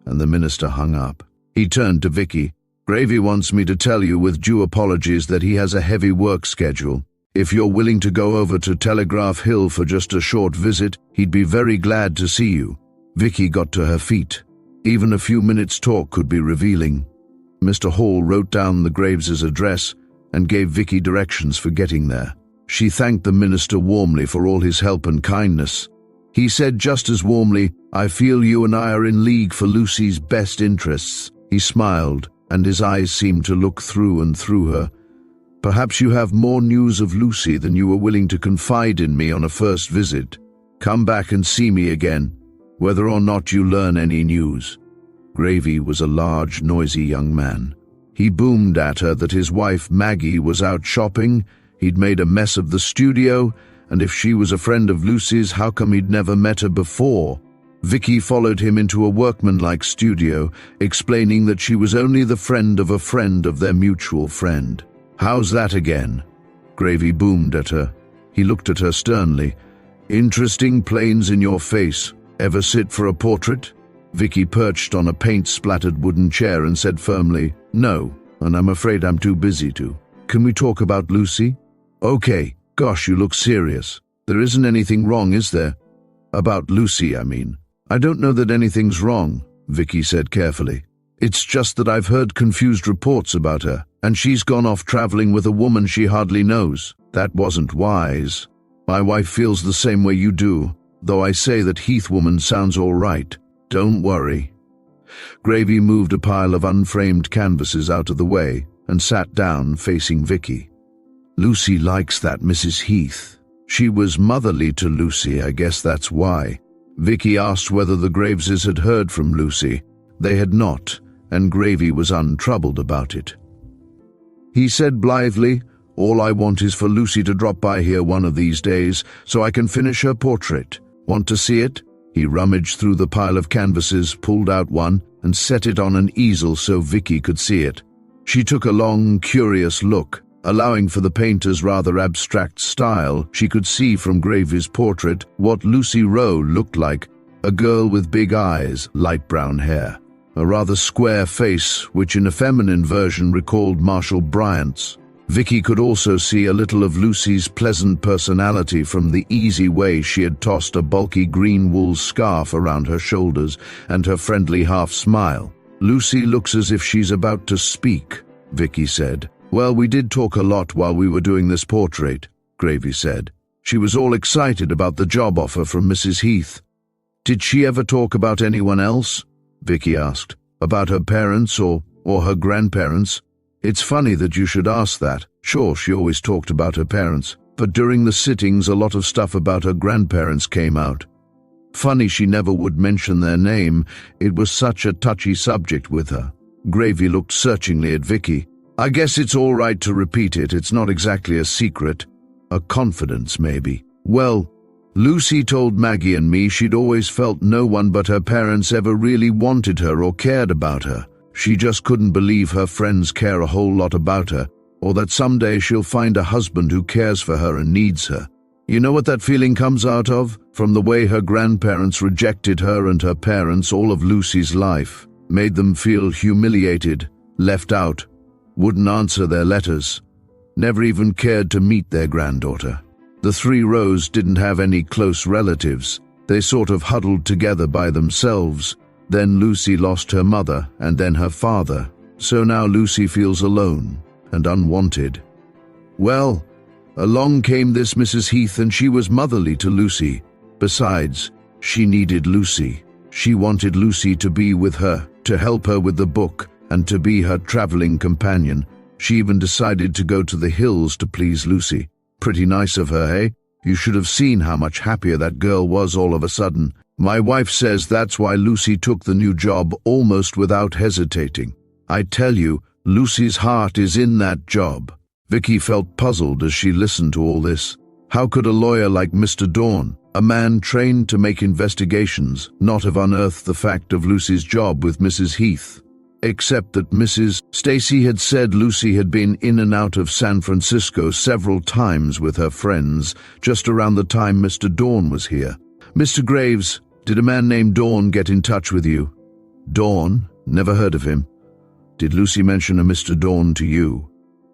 And the minister hung up. He turned to Vicki. "Gravy wants me to tell you with due apologies that he has a heavy work schedule. If you're willing to go over to Telegraph Hill for just a short visit, he'd be very glad to see you." Vicki got to her feet. Even a few minutes' talk could be revealing. Mr. Hall wrote down the Graves' address and gave Vicki directions for getting there. She thanked the minister warmly for all his help and kindness. He said just as warmly, "I feel you and I are in league for Lucy's best interests." He smiled, and his eyes seemed to look through and through her. "Perhaps you have more news of Lucy than you were willing to confide in me on a first visit. Come back and see me again, whether or not you learn any news." Gravy was a large, noisy young man. He boomed at her that his wife Maggie was out shopping, he'd made a mess of the studio, and if she was a friend of Lucy's, how come he'd never met her before? Vicki followed him into a workmanlike studio, explaining that she was only the friend of their mutual friend. "How's that again?" Gravy boomed at her. He looked at her sternly. "Interesting planes in your face. Ever sit for a portrait?" Vicki perched on a paint-splattered wooden chair and said firmly, "No, and I'm afraid I'm too busy to. Can we talk about Lucy?" "Okay. Gosh, you look serious. There isn't anything wrong, is there?" "About Lucy, I mean." "I don't know that anything's wrong," Vicki said carefully. "It's just that I've heard confused reports about her, and she's gone off traveling with a woman she hardly knows. That wasn't wise. My wife feels the same way you do, though I say that Heath woman sounds all right. Don't worry." Gravy moved a pile of unframed canvases out of the way and sat down facing Vicki. "Lucy likes that Mrs. Heath. She was motherly to Lucy, I guess that's why." Vicki asked whether the Graveses had heard from Lucy. They had not, and Gravy was untroubled about it. He said blithely, "All I want is for Lucy to drop by here one of these days so I can finish her portrait. Want to see it?" He rummaged through the pile of canvases, pulled out one, and set it on an easel so Vicki could see it. She took a long, curious look. Allowing for the painter's rather abstract style, she could see from Gravy's portrait what Lucy Rowe looked like: a girl with big eyes, light brown hair, a rather square face which in a feminine version recalled Marshall Bryant's. Vicki could also see a little of Lucy's pleasant personality from the easy way she had tossed a bulky green wool scarf around her shoulders and her friendly half-smile. "Lucy looks as if she's about to speak," Vicki said. "Well, we did talk a lot while we were doing this portrait," Gravy said. "She was all excited about the job offer from Mrs. Heath." "Did she ever talk about anyone else?" Vicki asked. "About her parents or her grandparents?" "It's funny that you should ask that. Sure, she always talked about her parents, but during the sittings a lot of stuff about her grandparents came out. Funny she never would mention their name. It was such a touchy subject with her." Gravy looked searchingly at Vicki. "I guess it's all right to repeat it. It's not exactly a secret. A confidence, maybe. Well, Lucy told Maggie and me she'd always felt no one but her parents ever really wanted her or cared about her. She just couldn't believe her friends care a whole lot about her, or that someday she'll find a husband who cares for her and needs her. You know what that feeling comes out of? From the way her grandparents rejected her and her parents all of Lucy's life, made them feel humiliated, left out, wouldn't answer their letters, never even cared to meet their granddaughter. The three Rows didn't have any close relatives. They sort of huddled together by themselves. Then Lucy lost her mother and then her father, so now Lucy feels alone and unwanted. Well, along came this Mrs. Heath and she was motherly to Lucy. Besides, she needed Lucy. She wanted Lucy to be with her, to help her with the book, and to be her traveling companion. She even decided to go to the hills to please Lucy. Pretty nice of her, eh? You should have seen how much happier that girl was all of a sudden. My wife says that's why Lucy took the new job almost without hesitating. I tell you, Lucy's heart is in that job." Vicki felt puzzled as she listened to all this. How could a lawyer like Mr. Dawn, a man trained to make investigations, not have unearthed the fact of Lucy's job with Mrs. Heath? Except that Mrs. Stacy had said Lucy had been in and out of San Francisco several times with her friends, just around the time Mr. Dawn was here. "Mr. Graves, did a man named Dawn get in touch with you?" "Dawn? Never heard of him." "Did Lucy mention a Mr. Dawn to you?"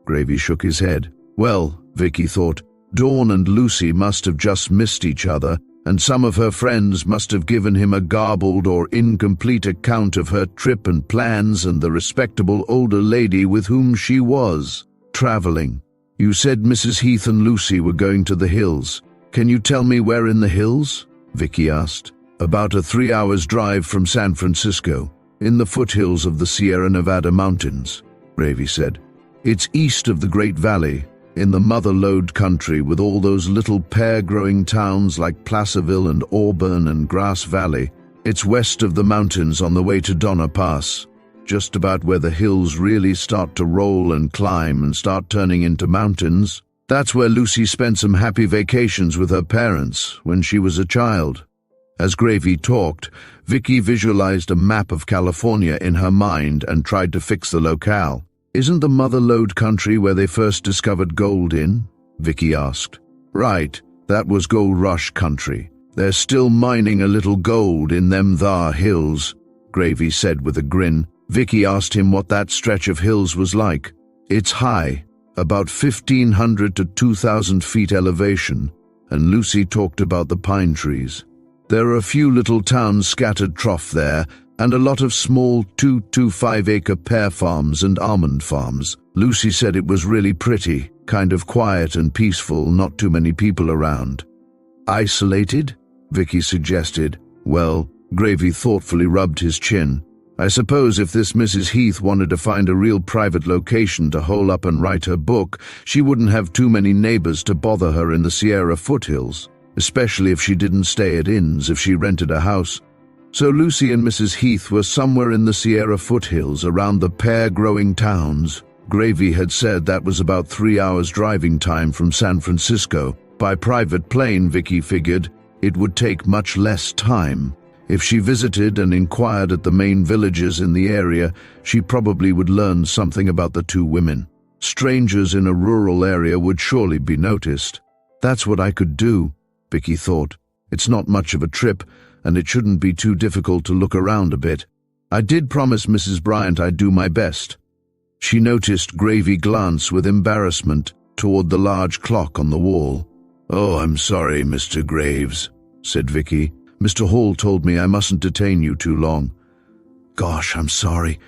Gravy shook his head. Well, Vicki thought, Dawn and Lucy must have just missed each other, and some of her friends must have given him a garbled or incomplete account of her trip and plans and the respectable older lady with whom she was traveling. "You said Mrs. Heath and Lucy were going to the hills. Can you tell me where in the hills?" Vicki asked. "About a 3 hours drive from San Francisco, in the foothills of the Sierra Nevada mountains," Gravy said. "It's east of the Great Valley, in the mother lode country with all those little pear-growing towns like Placerville and Auburn and Grass Valley. It's west of the mountains on the way to Donner Pass, just about where the hills really start to roll and climb and start turning into mountains. That's where Lucy spent some happy vacations with her parents when she was a child." As Gravy talked, Vicki visualized a map of California in her mind and tried to fix the locale. "Isn't the Mother Lode country where they first discovered gold in?" Vicki asked. "Right, that was Gold Rush country. They're still mining a little gold in them thar hills," Gravy said with a grin. Vicki asked him what that stretch of hills was like. "It's high, about 1,500 to 2,000 feet elevation," and Lucy talked about the pine trees. "There are a few little towns scattered trough there, and a lot of small 2 to 5 acre pear farms and almond farms. Lucy said it was really pretty, kind of quiet and peaceful, not too many people around." "Isolated?" Vicki suggested. Well, Gravy thoughtfully rubbed his chin. "I suppose if this Mrs. Heath wanted to find a real private location to hole up and write her book, she wouldn't have too many neighbors to bother her in the Sierra foothills, especially if she didn't stay at inns if she rented a house. So Lucy and Mrs. Heath were somewhere in the Sierra foothills around the pear-growing towns. Gravy had said that was about 3 hours driving time from San Francisco. By private plane, Vicki figured, it would take much less time. If she visited and inquired at the main villages in the area, she probably would learn something about the two women. Strangers in a rural area would surely be noticed. That's what I could do, Vicki thought. It's not much of a trip, and it shouldn't be too difficult to look around a bit. I did promise Mrs. Bryant I'd do my best. She noticed Gravy glance with embarrassment toward the large clock on the wall. "Oh, I'm sorry, Mr. Graves," said Vicki. "Mr. Hall told me I mustn't detain you too long." "Gosh, I'm sorry.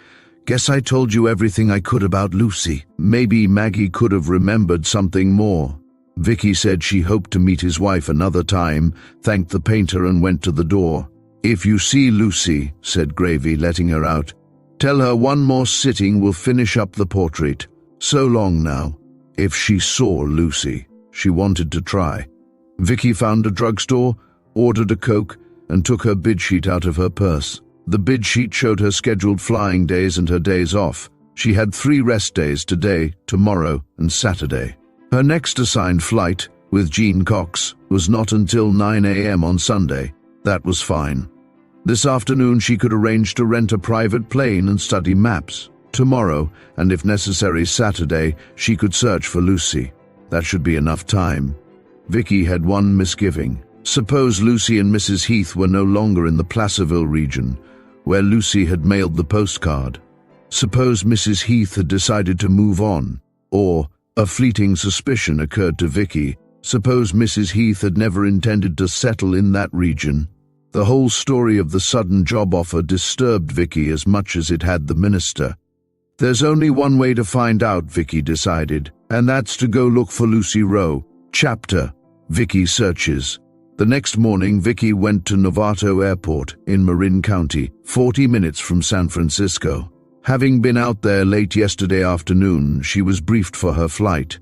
Guess I told you everything I could about Lucy. Maybe Maggie could have remembered something more." Vicki said she hoped to meet his wife another time, thanked the painter and went to the door. "If you see Lucy," said Gravy, letting her out, "tell her one more sitting will finish up the portrait. So long now." If she saw Lucy, she wanted to try. Vicki found a drugstore, ordered a Coke, and took her bid sheet out of her purse. The bid sheet showed her scheduled flying days and her days off. She had 3 rest days, today, tomorrow, and Saturday. Her next assigned flight, with Jean Cox, was not until 9 a.m. on Sunday. That was fine. This afternoon she could arrange to rent a private plane and study maps. Tomorrow, and if necessary Saturday, she could search for Lucy. That should be enough time. Vicki had one misgiving. Suppose Lucy and Mrs. Heath were no longer in the Placerville region, where Lucy had mailed the postcard. Suppose Mrs. Heath had decided to move on, or a fleeting suspicion occurred to Vicki. Suppose Mrs. Heath had never intended to settle in that region. The whole story of the sudden job offer disturbed Vicki as much as it had the minister. There's only one way to find out, Vicki decided, and that's to go look for Lucy Rowe. Chapter: Vicki Searches. The next morning, Vicki went to Novato Airport in Marin County, 40 minutes from San Francisco. Having been out there late yesterday afternoon, she was briefed for her flight.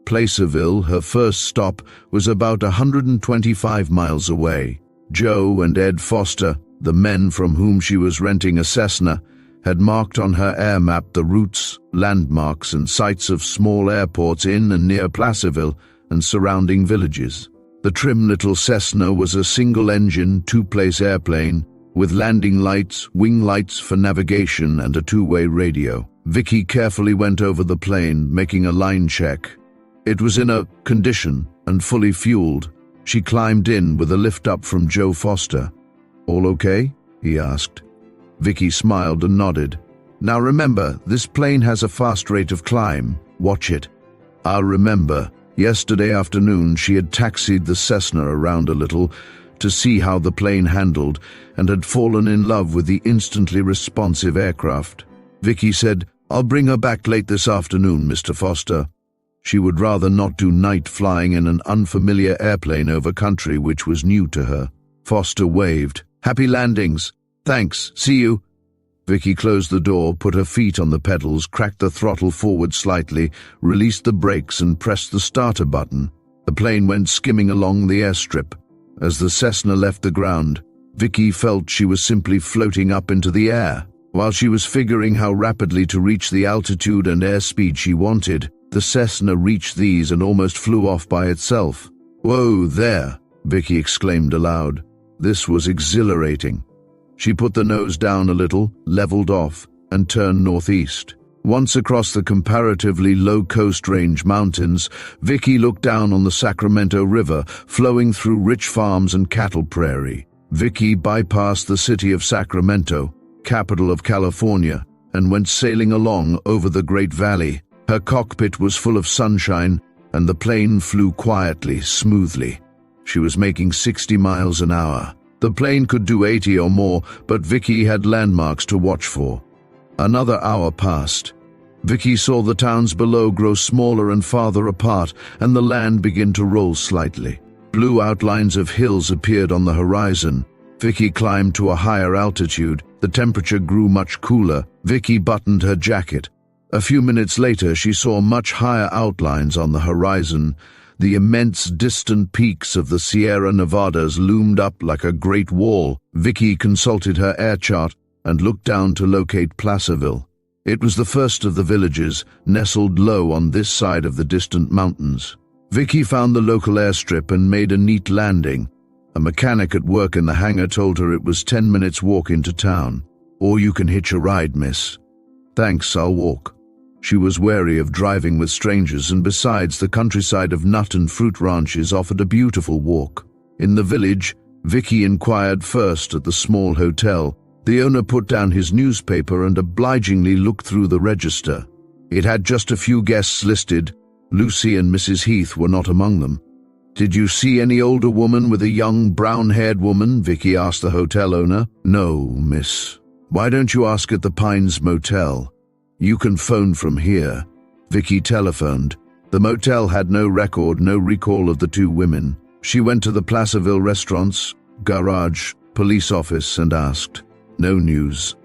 Placerville, her first stop, was about 125 miles away. Joe and Ed Foster, the men from whom she was renting a Cessna, had marked on her air map the routes, landmarks, and sites of small airports in and near Placerville, and surrounding villages. The trim little Cessna was a single-engine, two-place airplane with landing lights, wing lights for navigation, and a two-way radio. Vicki carefully went over the plane, making a line check. It was in a condition and fully fueled. She climbed in with a lift-up from Joe Foster. "All okay?" he asked. Vicki smiled and nodded. "Now remember, this plane has a fast rate of climb. Watch it." "I'll remember." Yesterday afternoon, she had taxied the Cessna around a little to see how the plane handled and had fallen in love with the instantly responsive aircraft. Vicki said, "I'll bring her back late this afternoon, Mr. Foster." She would rather not do night flying in an unfamiliar airplane over country which was new to her. Foster waved. "Happy landings." "Thanks, see you." Vicki closed the door, put her feet on the pedals, cracked the throttle forward slightly, released the brakes and pressed the starter button. The plane went skimming along the airstrip. As the Cessna left the ground, Vicki felt she was simply floating up into the air. While she was figuring how rapidly to reach the altitude and airspeed she wanted, the Cessna reached these and almost flew off by itself. "Whoa, there!" Vicki exclaimed aloud. This was exhilarating. She put the nose down a little, leveled off, and turned northeast. Once across the comparatively low Coast Range mountains, Vicki looked down on the Sacramento River, flowing through rich farms and cattle prairie. Vicki bypassed the city of Sacramento, capital of California, and went sailing along over the Great Valley. Her cockpit was full of sunshine, and the plane flew quietly, smoothly. She was making 60 miles an hour. The plane could do 80 or more, but Vicki had landmarks to watch for. Another hour passed. Vicki saw the towns below grow smaller and farther apart, and the land begin to roll slightly. Blue outlines of hills appeared on the horizon. Vicki climbed to a higher altitude. The temperature grew much cooler. Vicki buttoned her jacket. A few minutes later, she saw much higher outlines on the horizon. The immense distant peaks of the Sierra Nevadas loomed up like a great wall. Vicki consulted her air chart and looked down to locate Placerville. It was the first of the villages, nestled low on this side of the distant mountains. Vicki found the local airstrip and made a neat landing. A mechanic at work in the hangar told her it was 10 minutes walk into town. "Or you can hitch a ride, miss." "Thanks, I'll walk." She was wary of driving with strangers, and besides, the countryside of nut and fruit ranches offered a beautiful walk. In the village, Vicki inquired first at the small hotel. The owner put down his newspaper and obligingly looked through the register. It had just a few guests listed. Lucy and Mrs. Heath were not among them. "Did you see any older woman with a young, brown-haired woman?" Vicki asked the hotel owner. "No, miss." "Why don't you ask at the Pines Motel? You can phone from here." Vicki telephoned. The motel had no record, no recall of the two women. She went to the Placerville restaurants, garage, police office and asked. No news.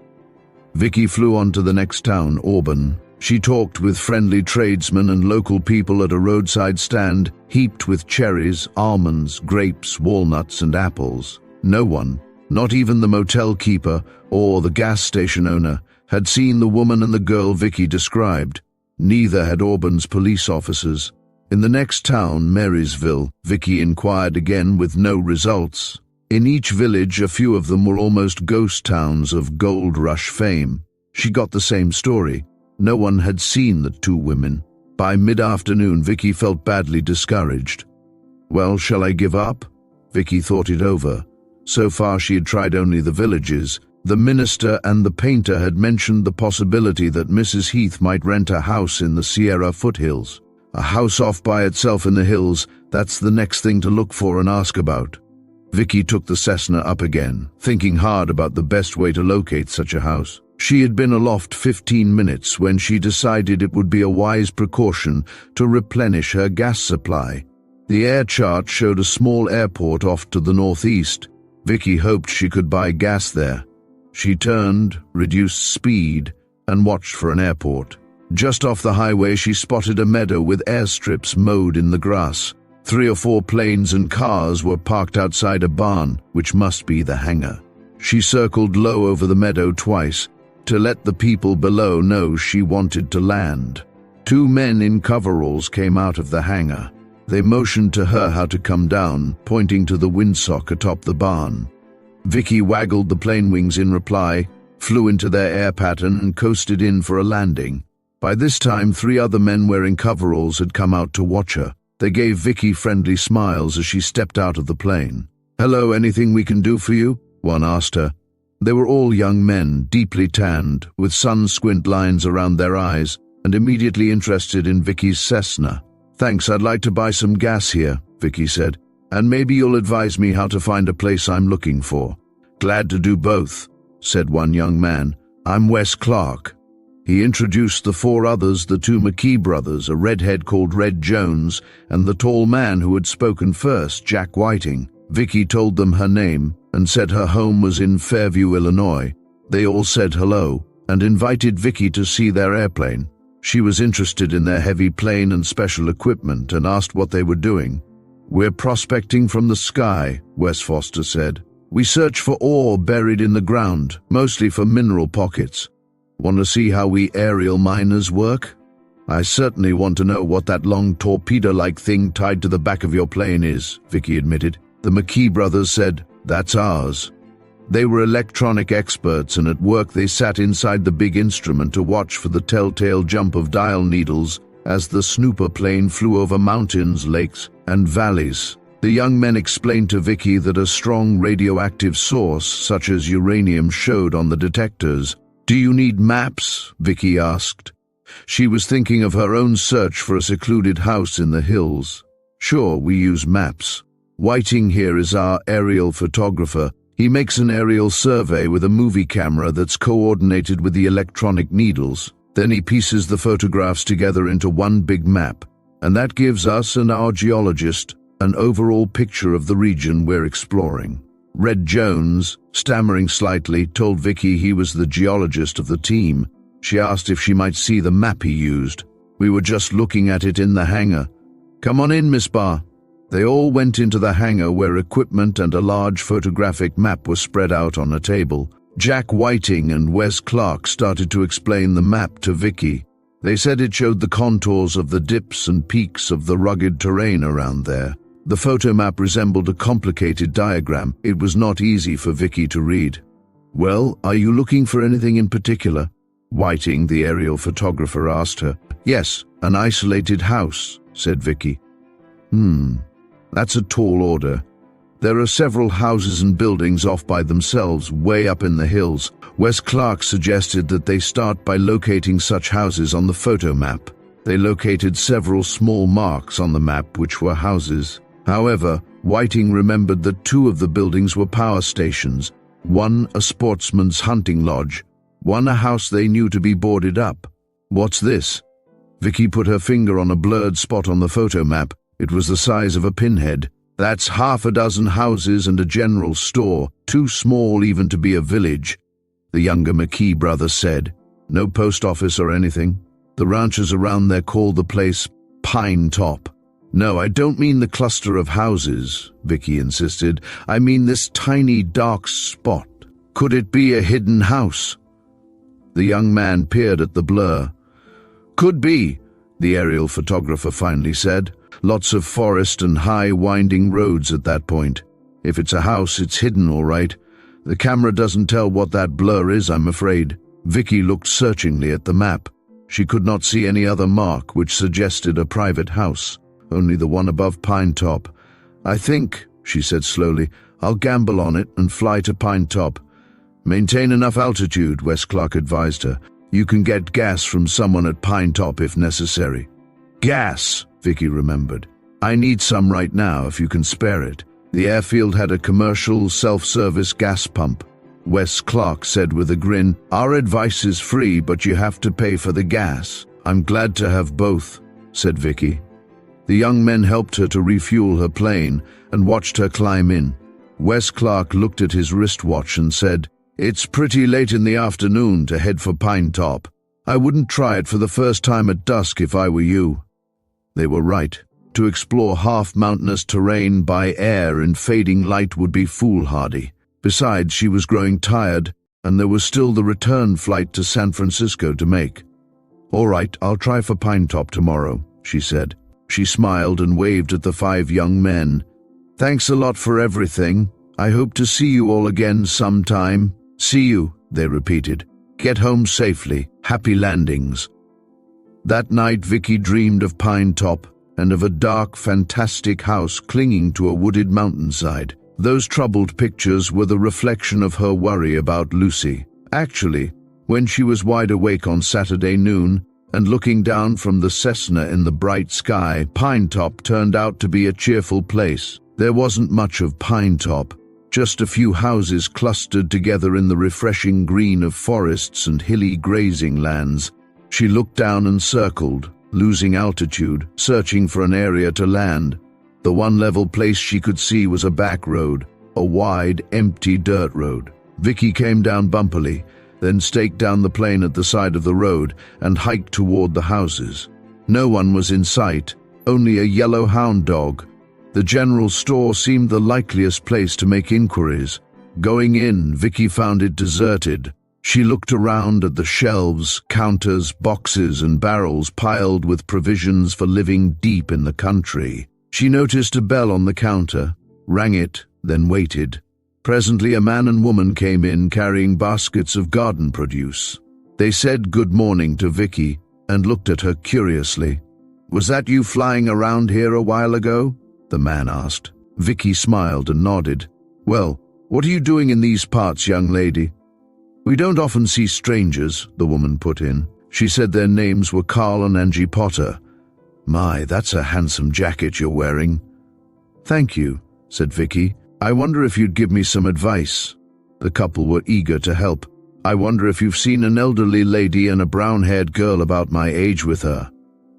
Vicki flew on to the next town, Auburn. She talked with friendly tradesmen and local people at a roadside stand heaped with cherries, almonds, grapes, walnuts and apples. No one, not even the motel keeper or the gas station owner, had seen the woman and the girl Vicki described. Neither had Auburn's police officers. In the next town, Marysville, Vicki inquired again with no results. In each village, a few of them were almost ghost towns of gold rush fame. She got the same story. No one had seen the two women. By mid-afternoon, Vicki felt badly discouraged. Well, shall I give up? Vicki thought it over. So far she had tried only the villages. The minister and the painter had mentioned the possibility that Mrs. Heath might rent a house in the Sierra foothills. A house off by itself in the hills, that's the next thing to look for and ask about. Vicki took the Cessna up again, thinking hard about the best way to locate such a house. She had been aloft 15 minutes when she decided it would be a wise precaution to replenish her gas supply. The air chart showed a small airport off to the northeast. Vicki hoped she could buy gas there. She turned, reduced speed, and watched for an airport. Just off the highway, she spotted a meadow with airstrips mowed in the grass. 3 or 4 planes and cars were parked outside a barn, which must be the hangar. She circled low over the meadow twice to let the people below know she wanted to land. 2 men in coveralls came out of the hangar. They motioned to her how to come down, pointing to the windsock atop the barn. Vicki waggled the plane wings in reply, flew into their air pattern and coasted in for a landing. By this time, 3 other men wearing coveralls had come out to watch her. They gave Vicki friendly smiles as she stepped out of the plane. "Hello, anything we can do for you?" one asked her. They were all young men, deeply tanned, with sun-squint lines around their eyes, and immediately interested in Vicki's Cessna. "Thanks, I'd like to buy some gas here," Vicki said, "and maybe you'll advise me how to find a place I'm looking for." "Glad to do both," said one young man. "I'm Wes Clark." He introduced the 4 others, the 2 McKee brothers, a redhead called Red Jones, and the tall man who had spoken first, Jack Whiting. Vicki told them her name and said her home was in Fairview, Illinois. They all said hello and invited Vicki to see their airplane. She was interested in their heavy plane and special equipment and asked what they were doing. "We're prospecting from the sky," Wes Foster said. "We search for ore buried in the ground, mostly for mineral pockets. Want to see how we aerial miners work?" "I certainly want to know what that long torpedo-like thing tied to the back of your plane is," Vicki admitted. The McKee brothers said, "That's ours." They were electronic experts, and at work they sat inside the big instrument to watch for the telltale jump of dial needles as the snooper plane flew over mountains, lakes, and valleys. The young men explained to Vicki that a strong radioactive source, such as uranium, showed on the detectors. "Do you need maps?" Vicki asked. She was thinking of her own search for a secluded house in the hills. "Sure, we use maps. Whiting here is our aerial photographer. He makes an aerial survey with a movie camera that's coordinated with the electronic needles. Then he pieces the photographs together into one big map, and that gives us and our geologist an overall picture of the region we're exploring." Red Jones, stammering slightly, told Vicki he was the geologist of the team. She asked if she might see the map he used. "We were just looking at it in the hangar." "Come on in, Miss Barr." They all went into the hangar where equipment and a large photographic map were spread out on a table. Jack Whiting and Wes Clark started to explain the map to Vicki. They said it showed the contours of the dips and peaks of the rugged terrain around there. The photo map resembled a complicated diagram. It was not easy for Vicki to read. "Well, are you looking for anything in particular?" Whiting, the aerial photographer, asked her. "Yes, an isolated house," said Vicki. That's a tall order. There are several houses and buildings off by themselves, way up in the hills. Wes Clark suggested that they start by locating such houses on the photo map. They located several small marks on the map which were houses. However, Whiting remembered that 2 of the buildings were power stations, one a sportsman's hunting lodge, one a house they knew to be boarded up. "What's this?" Vicki put her finger on a blurred spot on the photo map. It was the size of a pinhead. "That's 6 houses and a general store, too small even to be a village," the younger McKee brother said. "No post office or anything. The ranchers around there call the place Pine Top." "No, I don't mean the cluster of houses," Vicki insisted. "I mean this tiny dark spot. Could it be a hidden house?" The young man peered at the blur. "Could be," the aerial photographer finally said. "Lots of forest and high winding roads at that point. If it's a house, it's hidden all right. The camera doesn't tell what that blur is, I'm afraid." Vicki looked searchingly at the map. She could not see any other mark which suggested a private house, only the one above Pine Top. "I think," she said slowly, "I'll gamble on it and fly to Pine Top." "Maintain enough altitude," Wes Clark advised her. "You can get gas from someone at Pine Top if necessary." "Gas," Vicki remembered. "I need some right now if you can spare it." The airfield had a commercial self-service gas pump. Wes Clark said with a grin, "Our advice is free, but you have to pay for the gas." "I'm glad to have both," said Vicki. The young men helped her to refuel her plane and watched her climb in. Wes Clark looked at his wristwatch and said, "It's pretty late in the afternoon to head for Pine Top. I wouldn't try it for the first time at dusk if I were you." They were right. To explore half-mountainous terrain by air in fading light would be foolhardy. Besides, she was growing tired, and there was still the return flight to San Francisco to make. "All right, I'll try for Pine Top tomorrow," she said. She smiled and waved at the 5 young men. "Thanks a lot for everything. I hope to see you all again sometime." "See you," they repeated. "Get home safely. Happy landings." That night Vicki dreamed of Pine Top and of a dark, fantastic house clinging to a wooded mountainside. Those troubled pictures were the reflection of her worry about Lucy. Actually, when she was wide awake on Saturday noon and looking down from the Cessna in the bright sky, Pine Top turned out to be a cheerful place. There wasn't much of Pine Top, just a few houses clustered together in the refreshing green of forests and hilly grazing lands. She looked down and circled, losing altitude, searching for an area to land. The one level place she could see was a back road, a wide, empty dirt road. Vicki came down bumpily, then staked down the plane at the side of the road and hiked toward the houses. No one was in sight, only a yellow hound dog. The general store seemed the likeliest place to make inquiries. Going in, Vicki found it deserted. She looked around at the shelves, counters, boxes, and barrels piled with provisions for living deep in the country. She noticed a bell on the counter, rang it, then waited. Presently a man and woman came in carrying baskets of garden produce. They said good morning to Vicki and looked at her curiously. "Was that you flying around here a while ago?" the man asked. Vicki smiled and nodded. "Well, what are you doing in these parts, young lady?" "We don't often see strangers," the woman put in. She said their names were Carl and Angie Potter. "My, that's a handsome jacket you're wearing." "Thank you," said Vicki. "I wonder if you'd give me some advice." The couple were eager to help. "I wonder if you've seen an elderly lady and a brown-haired girl about my age with her."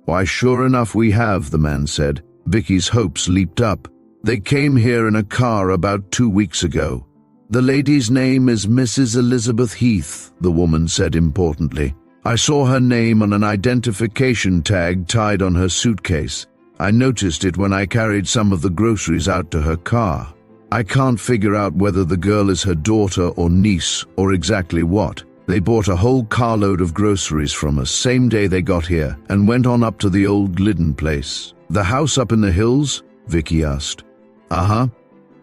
"Why, sure enough we have," the man said. Vicki's hopes leaped up. "They came here in a car about 2 weeks ago." "The lady's name is Mrs. Elizabeth Heath," the woman said importantly. "I saw her name on an identification tag tied on her suitcase. I noticed it when I carried some of the groceries out to her car. I can't figure out whether the girl is her daughter or niece or exactly what. They bought a whole carload of groceries from us same day they got here and went on up to the old Glidden place." "The house up in the hills?" Vicki asked. "Uh-huh.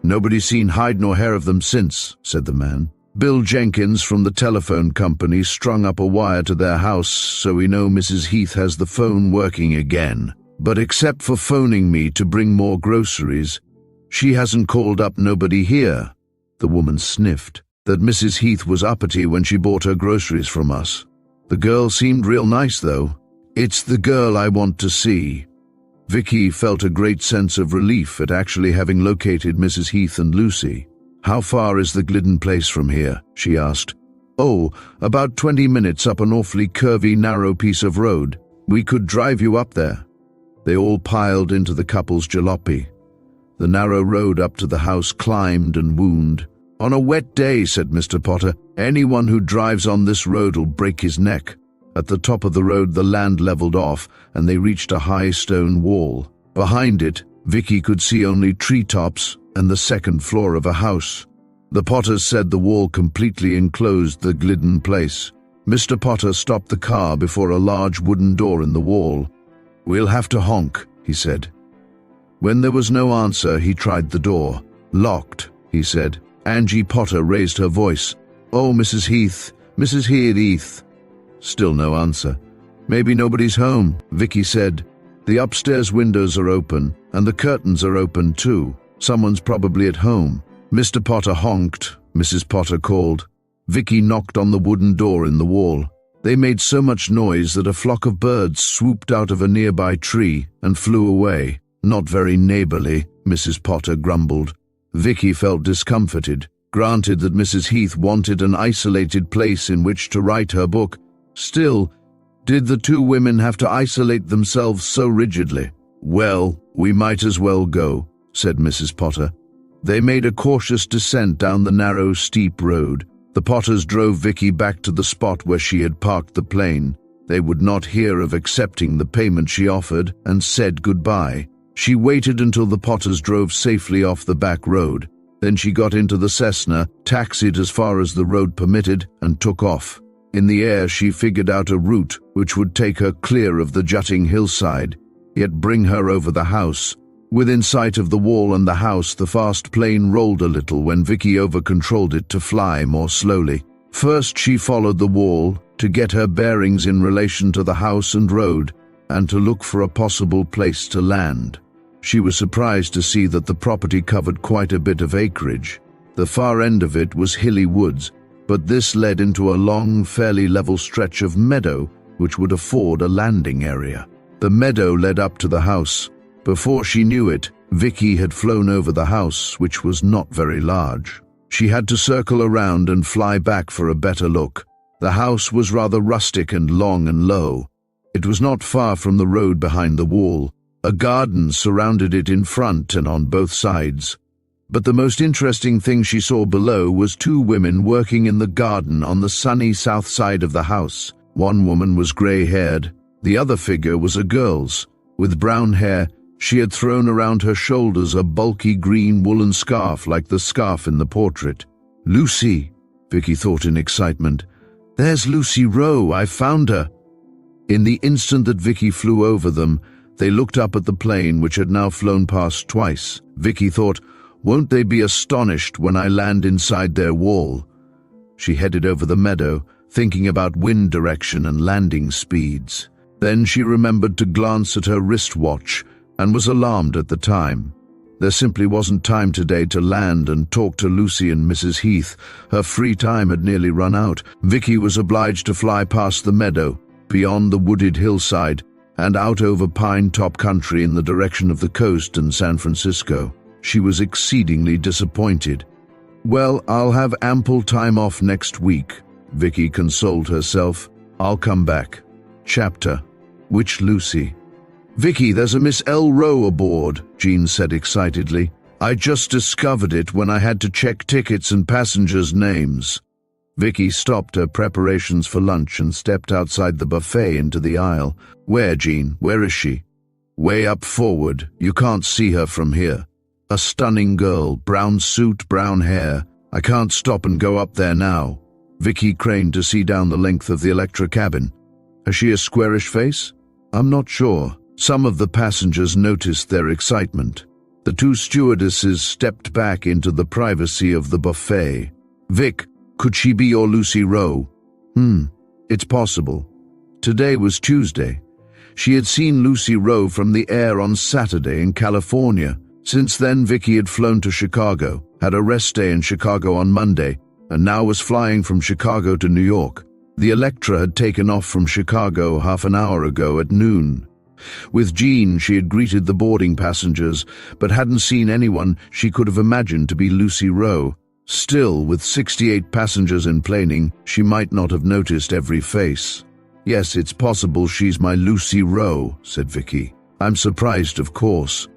Nobody's seen hide nor hair of them since," said the man. "Bill Jenkins from the telephone company strung up a wire to their house, so we know Mrs. Heath has the phone working again. But except for phoning me to bring more groceries, she hasn't called up nobody here." The woman sniffed. "That Mrs. Heath was uppity when she bought her groceries from us. The girl seemed real nice, though. It's the girl I want to see." Vicki felt a great sense of relief at actually having located Mrs. Heath and Lucy. "How far is the Glidden place from here?" she asked. "Oh, about 20 minutes up an awfully curvy, narrow piece of road. We could drive you up there." They all piled into the couple's jalopy. The narrow road up to the house climbed and wound. "On a wet day," said Mr. Potter, "anyone who drives on this road'll break his neck." At the top of the road the land leveled off, and they reached a high stone wall. Behind it, Vicki could see only treetops and the second floor of a house. The Potters said the wall completely enclosed the Glidden place. Mr. Potter stopped the car before a large wooden door in the wall. "We'll have to honk," he said. When there was no answer, he tried the door. "Locked," he said. Angie Potter raised her voice. "Oh, Mrs. Heath, Mrs. Heath." Still no answer. "Maybe nobody's home," Vicki said. "The upstairs windows are open, and the curtains are open too. Someone's probably at home." Mr. Potter honked, Mrs. Potter called. Vicki knocked on the wooden door in the wall. They made so much noise that a flock of birds swooped out of a nearby tree and flew away. "Not very neighborly," Mrs. Potter grumbled. Vicki felt discomforted. Granted that Mrs. Heath wanted an isolated place in which to write her book, still, did the two women have to isolate themselves so rigidly? "Well, we might as well go," said Mrs. Potter. They made a cautious descent down the narrow, steep road. The Potters drove Vicki back to the spot where she had parked the plane. They would not hear of accepting the payment she offered and said goodbye. She waited until the Potters drove safely off the back road. Then she got into the Cessna, taxied as far as the road permitted, and took off. In the air she figured out a route which would take her clear of the jutting hillside. yet bring her over the house. Within sight of the wall and the house, the fast plane rolled a little when Vicki over-controlled it to fly more slowly. First, she followed the wall to get her bearings in relation to the house and road, and to look for a possible place to land. She was surprised to see that the property covered quite a bit of acreage. The far end of it was hilly woods, but this led into a long, fairly level stretch of meadow which would afford a landing area. The meadow led up to the house. Before she knew it, Vicki had flown over the house, which was not very large. She had to circle around and fly back for a better look. The house was rather rustic and long and low. It was not far from the road behind the wall. A garden surrounded it in front and on both sides. But the most interesting thing she saw below was two women working in the garden on the sunny south side of the house. One woman was grey-haired. The other figure was a girl's. With brown hair, she had thrown around her shoulders a bulky green woolen scarf like the scarf in the portrait. "Lucy," Vicki thought in excitement. "There's Lucy Rowe, I found her." In the instant that Vicki flew over them, they looked up at the plane, which had now flown past twice. Vicki thought, "Won't they be astonished when I land inside their wall?" She headed over the meadow, thinking about wind direction and landing speeds. Then she remembered to glance at her wristwatch and was alarmed at the time. There simply wasn't time today to land and talk to Lucy and Mrs. Heath. Her free time had nearly run out. Vicki was obliged to fly past the meadow, beyond the wooded hillside, and out over pine-top country in the direction of the coast and San Francisco. She was exceedingly disappointed. "Well, I'll have ample time off next week," Vicki consoled herself. "I'll come back." Chapter: Which Lucy? "Vicki, there's a Miss L. Rowe aboard," Jean said excitedly. "I just discovered it when I had to check tickets and passengers' names." Vicki stopped her preparations for lunch and stepped outside the buffet into the aisle. "Where, Jean? Where is she?" "Way up forward. You can't see her from here. A stunning girl, brown suit, brown hair. I can't stop and go up there now." Vicki craned to see down the length of the Electra cabin. "Has she a squarish face?" "I'm not sure." Some of the passengers noticed their excitement. The two stewardesses stepped back into the privacy of the buffet. "Vic, could she be your Lucy Rowe?" It's possible." Today was Tuesday. She had seen Lucy Rowe from the air on Saturday in California. Since then, Vicki had flown to Chicago, had a rest day in Chicago on Monday, and now was flying from Chicago to New York. The Electra had taken off from Chicago half an hour ago at noon. With Jean, she had greeted the boarding passengers, but hadn't seen anyone she could have imagined to be Lucy Rowe. Still, with 68 passengers in planing, she might not have noticed every face. "Yes, it's possible she's my Lucy Rowe," said Vicki. "I'm surprised, of course.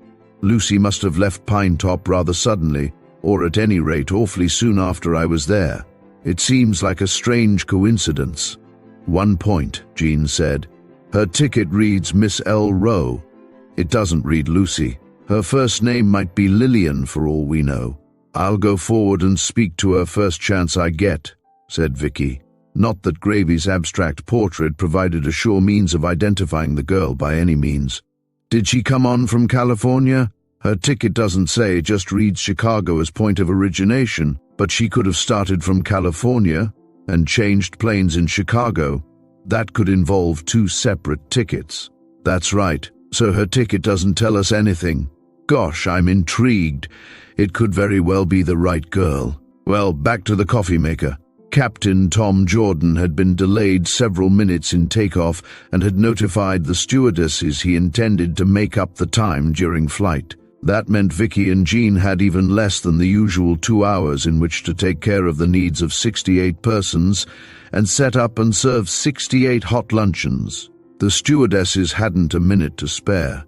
Lucy must have left Pine Top rather suddenly, or at any rate awfully soon after I was there. It seems like a strange coincidence." "One point," Jean said. "Her ticket reads Miss L. Rowe. It doesn't read Lucy. Her first name might be Lillian for all we know." "I'll go forward and speak to her first chance I get," said Vicki. Not that Gravy's abstract portrait provided a sure means of identifying the girl by any means. "Did she come on from California?" "Her ticket doesn't say, it just reads Chicago as point of origination, but she could have started from California and changed planes in Chicago. That could involve two separate tickets." "That's right. So her ticket doesn't tell us anything. Gosh, I'm intrigued. It could very well be the right girl." Well, back to the coffee maker. Captain Tom Jordan had been delayed several minutes in takeoff and had notified the stewardesses he intended to make up the time during flight. That meant Vicki and Jean had even less than the usual 2 hours in which to take care of the needs of 68 persons and set up and serve 68 hot luncheons. The stewardesses hadn't a minute to spare.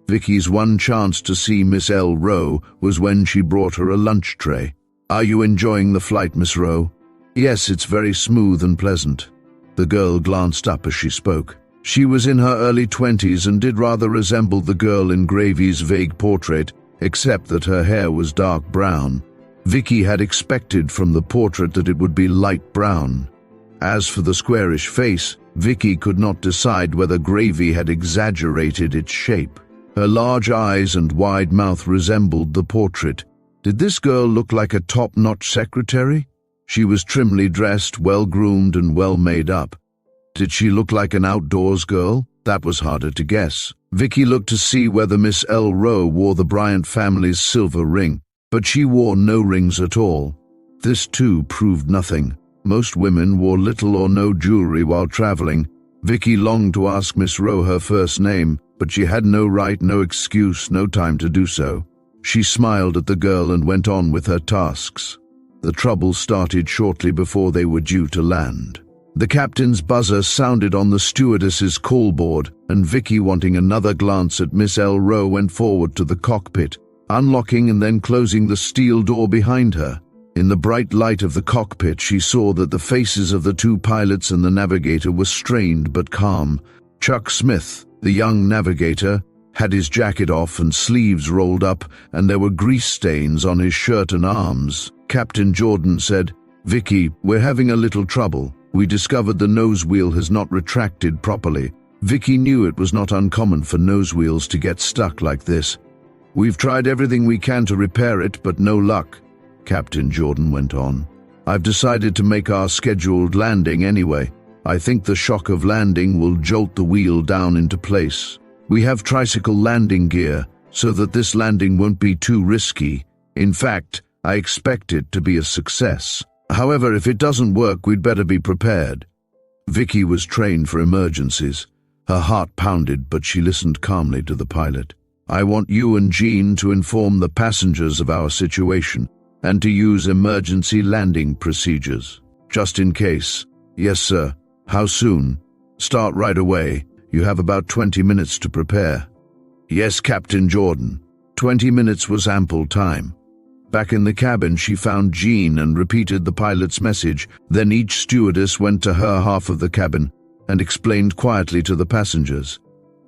Vicki's one chance to see Miss L. Rowe was when she brought her a lunch tray. "Are you enjoying the flight, Miss Rowe?" "Yes, it's very smooth and pleasant." The girl glanced up as she spoke. She was in her early 20s and did rather resemble the girl in Gravy's vague portrait, except that her hair was dark brown. Vicki had expected from the portrait that it would be light brown. As for the squarish face, Vicki could not decide whether gravy had exaggerated its shape. Her large eyes and wide mouth resembled the portrait. Did this girl look like a top-notch secretary? She was trimly dressed, well-groomed and well-made up. Did she look like an outdoors girl? That was harder to guess. Vicki looked to see whether Miss L. Rowe wore the Bryant family's silver ring, but she wore no rings at all. This too proved nothing. Most women wore little or no jewelry while traveling. Vicki longed to ask Miss Rowe her first name, but she had no right, no excuse, no time to do so. She smiled at the girl and went on with her tasks. The trouble started shortly before they were due to land. The captain's buzzer sounded on the stewardess's call board, and Vicki, wanting another glance at Miss L. Rowe, went forward to the cockpit, unlocking and then closing the steel door behind her. In the bright light of the cockpit, she saw that the faces of the two pilots and the navigator were strained but calm. Chuck Smith, the young navigator, had his jacket off and sleeves rolled up, and there were grease stains on his shirt and arms. Captain Jordan said, "Vicki, we're having a little trouble. We discovered the nose wheel has not retracted properly." Vicki knew it was not uncommon for nose wheels to get stuck like this. "We've tried everything we can to repair it, but no luck," Captain Jordan went on. "I've decided to make our scheduled landing anyway. I think the shock of landing will jolt the wheel down into place. We have tricycle landing gear, so that this landing won't be too risky. In fact, I expect it to be a success. However, if it doesn't work, we'd better be prepared." Vicki was trained for emergencies. Her heart pounded, but she listened calmly to the pilot. "I want you and Jean to inform the passengers of our situation and to use emergency landing procedures, just in case." "Yes, sir." "How soon?" "Start right away. You have about 20 minutes to prepare." "Yes, Captain Jordan." 20 minutes was ample time. Back in the cabin, she found Jean and repeated the pilot's message. Then each stewardess went to her half of the cabin and explained quietly to the passengers.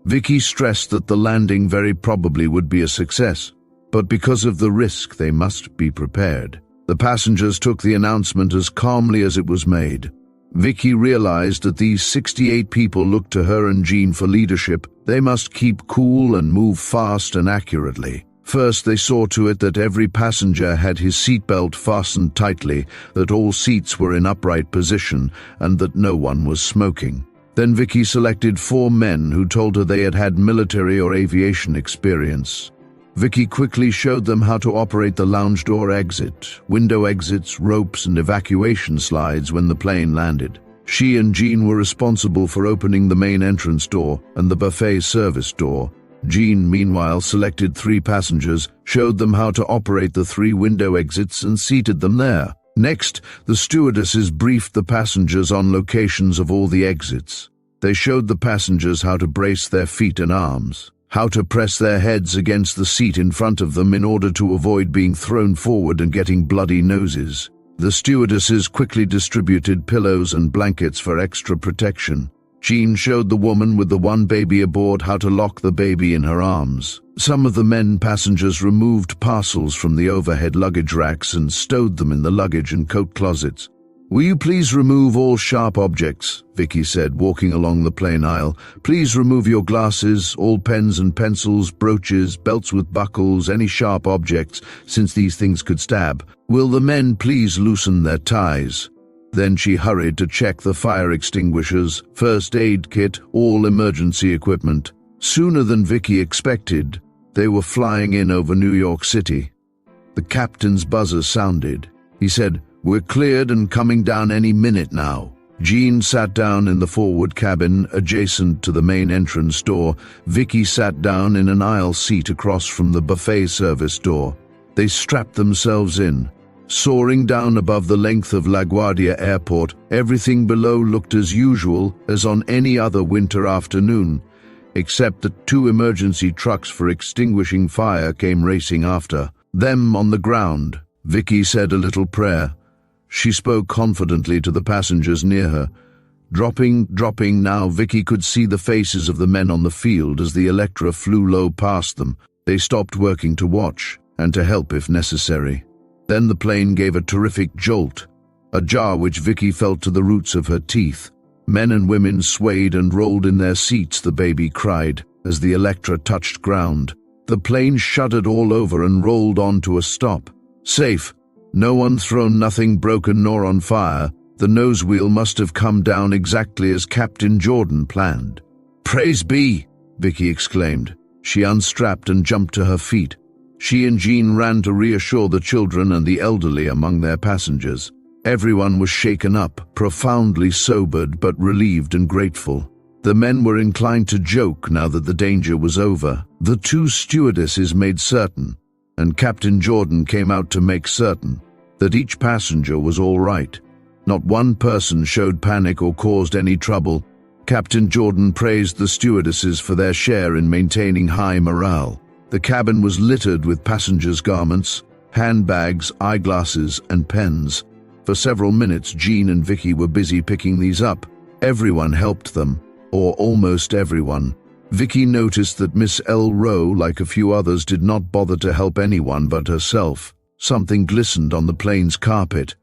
Vicki stressed that the landing very probably would be a success, but because of the risk, they must be prepared. The passengers took the announcement as calmly as it was made. Vicki realized that these 68 people looked to her and Jean for leadership. They must keep cool and move fast and accurately. First, they saw to it that every passenger had his seatbelt fastened tightly, that all seats were in upright position, and that no one was smoking. Then Vicki selected 4 men who told her they had had military or aviation experience. Vicki quickly showed them how to operate the lounge door exit, window exits, ropes, and evacuation slides when the plane landed. She and Jean were responsible for opening the main entrance door and the buffet service door. Jean, meanwhile, selected 3 passengers, showed them how to operate the 3 window exits, and seated them there. Next, the stewardesses briefed the passengers on locations of all the exits. They showed the passengers how to brace their feet and arms, how to press their heads against the seat in front of them in order to avoid being thrown forward and getting bloody noses. The stewardesses quickly distributed pillows and blankets for extra protection. Jean showed the woman with the 1 baby aboard how to lock the baby in her arms. Some of the men passengers removed parcels from the overhead luggage racks and stowed them in the luggage and coat closets. "Will you please remove all sharp objects?" Vicki said, walking along the plane aisle. "Please remove your glasses, all pens and pencils, brooches, belts with buckles, any sharp objects, since these things could stab. Will the men please loosen their ties?" Then she hurried to check the fire extinguishers, first aid kit, all emergency equipment. Sooner than Vicki expected, they were flying in over New York City. The captain's buzzer sounded. He said, "We're cleared and coming down any minute now." Jean sat down in the forward cabin, adjacent to the main entrance door. Vicki sat down in an aisle seat across from the buffet service door. They strapped themselves in. Soaring down above the length of LaGuardia Airport, everything below looked as usual as on any other winter afternoon, except that 2 emergency trucks for extinguishing fire came racing after them. On the ground, Vicki said a little prayer. She spoke confidently to the passengers near her. Dropping. Now Vicki could see the faces of the men on the field as the Electra flew low past them. They stopped working to watch and to help if necessary. Then the plane gave a terrific jolt. a jar which Vicki felt to the roots of her teeth. Men and women swayed and rolled in their seats, the baby cried, as the Electra touched ground. The plane shuddered all over and rolled on to a stop. Safe. No one thrown, nothing broken nor on fire. The nose wheel must have come down exactly as Captain Jordan planned. "Praise be!" Vicki exclaimed. She unstrapped and jumped to her feet. She and Jean ran to reassure the children and the elderly among their passengers. Everyone was shaken up, profoundly sobered but relieved and grateful. The men were inclined to joke now that the danger was over. The two stewardesses made certain, and Captain Jordan came out to make certain, that each passenger was all right. Not one person showed panic or caused any trouble. Captain Jordan praised the stewardesses for their share in maintaining high morale. The cabin was littered with passengers' garments, handbags, eyeglasses, and pens. For several minutes, Jean and Vicki were busy picking these up. Everyone helped them, or almost everyone. Vicki noticed that Miss L. Rowe, like a few others, did not bother to help anyone but herself. Something glistened on the plane's carpet.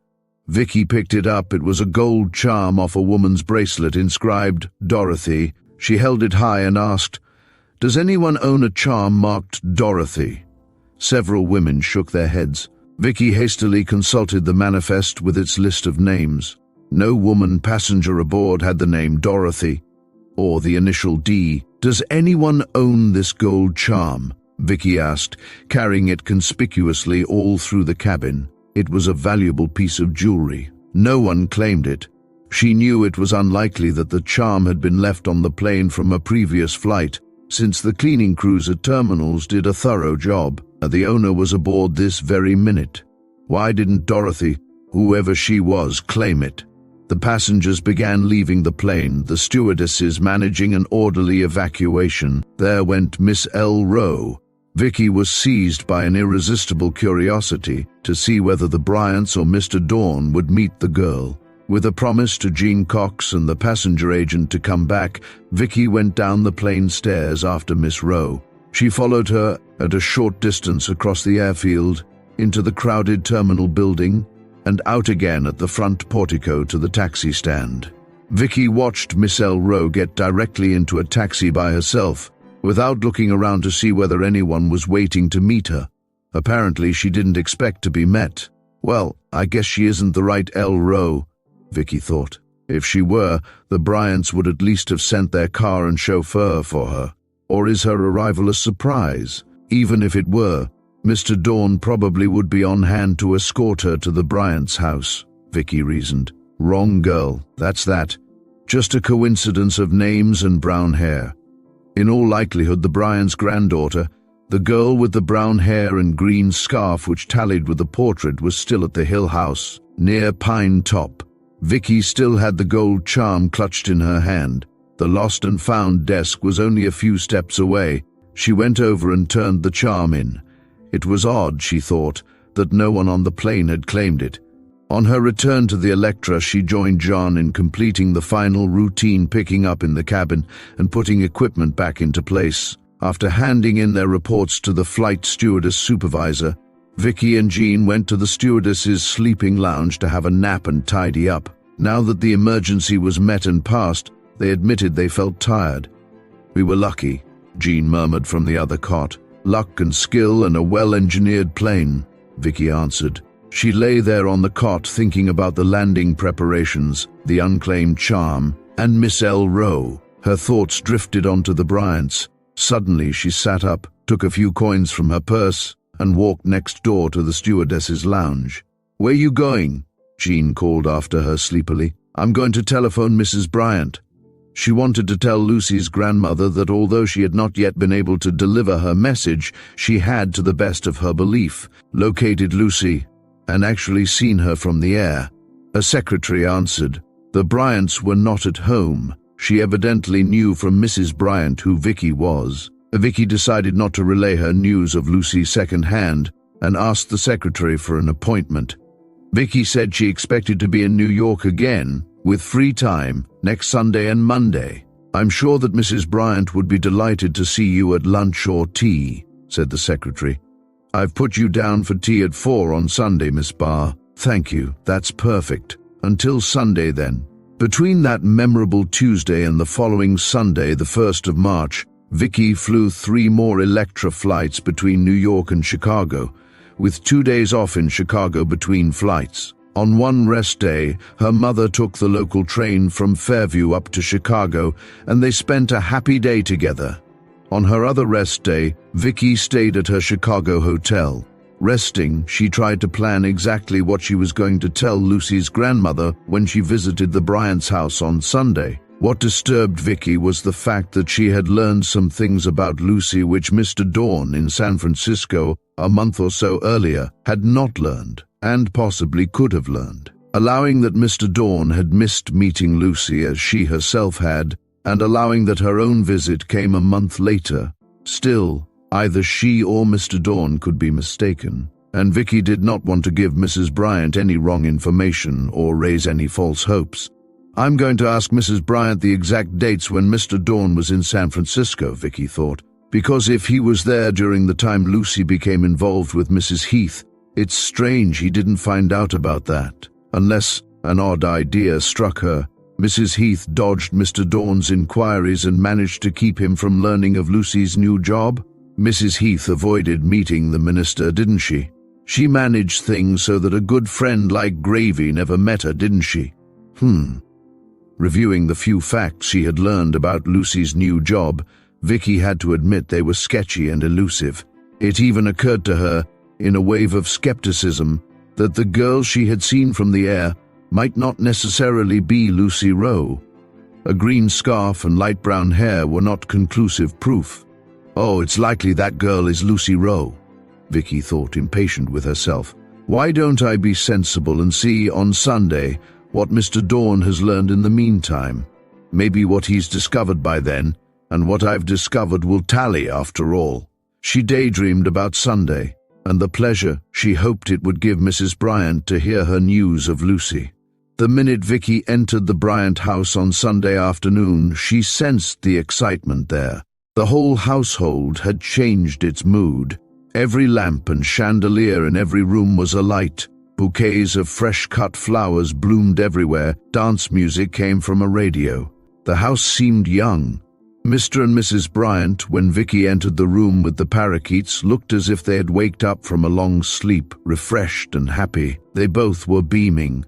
Vicki picked it up. It was a gold charm off a woman's bracelet inscribed Dorothy. She held it high and asked, "Does anyone own a charm marked Dorothy?" Several women shook their heads. Vicki hastily consulted the manifest with its list of names. No woman passenger aboard had the name Dorothy, or the initial D. "Does anyone own this gold charm?" Vicki asked, carrying it conspicuously all through the cabin. It was a valuable piece of jewelry. No one claimed it. She knew it was unlikely that the charm had been left on the plane from a previous flight, since the cleaning crews at terminals did a thorough job. The owner was aboard this very minute. Why didn't Dorothy, whoever she was, claim it? The passengers began leaving the plane, the stewardesses managing an orderly evacuation. There went Miss L. Rowe. Vicki was seized by an irresistible curiosity to see whether the Bryants or Mr. Dawn would meet the girl. With a promise to Jean Cox and the passenger agent to come back, Vicki went down the plane stairs after Miss Rowe. She followed her at a short distance across the airfield, into the crowded terminal building, and out again at the front portico to the taxi stand. Vicki watched Miss L. Rowe get directly into a taxi by herself, without looking around to see whether anyone was waiting to meet her. Apparently she didn't expect to be met. Well, I guess she isn't the right L. Rowe, Vicki thought. If she were, the Bryants would at least have sent their car and chauffeur for her. Or is her arrival a surprise? Even if it were, Mr. Dawn probably would be on hand to escort her to the Bryants' house, Vicki reasoned. Wrong girl, that's that. Just a coincidence of names and brown hair. In all likelihood, the Bryants' granddaughter, the girl with the brown hair and green scarf which tallied with the portrait, was still at the Hill House, near Pine Top. Vicki still had the gold charm clutched in her hand. The lost and found desk was only a few steps away. She went over and turned the charm in. It was odd, she thought, that no one on the plane had claimed it. On her return to the Electra, she joined John in completing the final routine picking up in the cabin and putting equipment back into place. After handing in their reports to the flight stewardess supervisor, Vicki and Jean went to the stewardess's sleeping lounge to have a nap and tidy up. Now that the emergency was met and passed, they admitted they felt tired. "We were lucky," Jean murmured from the other cot. "Luck and skill and a well-engineered plane," Vicki answered. She lay there on the cot thinking about the landing preparations, the unclaimed charm, and Miss L. Rowe. Her thoughts drifted onto the Bryants. Suddenly she sat up, took a few coins from her purse, and walked next door to the stewardess's lounge. "Where you going?" Jean called after her sleepily. "I'm going to telephone Mrs. Bryant." She wanted to tell Lucy's grandmother that although she had not yet been able to deliver her message, she had, to the best of her belief, located Lucy and actually seen her from the air. A secretary answered. The Bryants were not at home. She evidently knew from Mrs. Bryant who Vicki was. Vicki decided not to relay her news of Lucy second-hand and asked the secretary for an appointment. Vicki said she expected to be in New York again, with free time, next Sunday and Monday. "I'm sure that Mrs. Bryant would be delighted to see you at lunch or tea," said the secretary. "I've put you down for tea at 4 on Sunday, Miss Barr." "Thank you, that's perfect." Until Sunday then. Between that memorable Tuesday and the following Sunday, the 1st of March, Vicki flew 3 more Electra flights between New York and Chicago, with 2 days off in Chicago between flights. On one rest day, her mother took the local train from Fairview up to Chicago, and they spent a happy day together. On her other rest day, Vicki stayed at her Chicago hotel. Resting, she tried to plan exactly what she was going to tell Lucy's grandmother when she visited the Bryants' house on Sunday. What disturbed Vicki was the fact that she had learned some things about Lucy which Mr. Dawn in San Francisco, a month or so earlier, had not learned, and possibly could have learned. Allowing that Mr. Dawn had missed meeting Lucy as she herself had, and allowing that her own visit came a month later, still, either she or Mr. Dawn could be mistaken, and Vicki did not want to give Mrs. Bryant any wrong information or raise any false hopes. I'm going to ask Mrs. Bryant the exact dates when Mr. Dawn was in San Francisco, Vicki thought, because if he was there during the time Lucy became involved with Mrs. Heath, it's strange he didn't find out about that. Unless an odd idea struck her, Mrs. Heath dodged Mr. Dawn's inquiries and managed to keep him from learning of Lucy's new job. Mrs. Heath avoided meeting the minister, didn't she? She managed things so that a good friend like Gravy never met her, didn't she? Reviewing the few facts she had learned about Lucy's new job, Vicki had to admit they were sketchy and elusive. It even occurred to her, in a wave of skepticism, that the girl she had seen from the air might not necessarily be Lucy Rowe. A green scarf and light brown hair were not conclusive proof. Oh, it's likely that girl is Lucy Rowe, Vicki thought, impatient with herself. Why don't I be sensible and see on Sunday what Mr. Dawn has learned in the meantime? Maybe what he's discovered by then, and what I've discovered will tally after all. She daydreamed about Sunday, and the pleasure she hoped it would give Mrs. Bryant to hear her news of Lucy. The minute Vicki entered the Bryant house on Sunday afternoon, she sensed the excitement there. The whole household had changed its mood. Every lamp and chandelier in every room was alight. Bouquets of fresh-cut flowers bloomed everywhere. Dance music came from a radio. The house seemed young. Mr. and Mrs. Bryant, when Vicki entered the room with the parakeets, looked as if they had waked up from a long sleep, refreshed and happy. They both were beaming.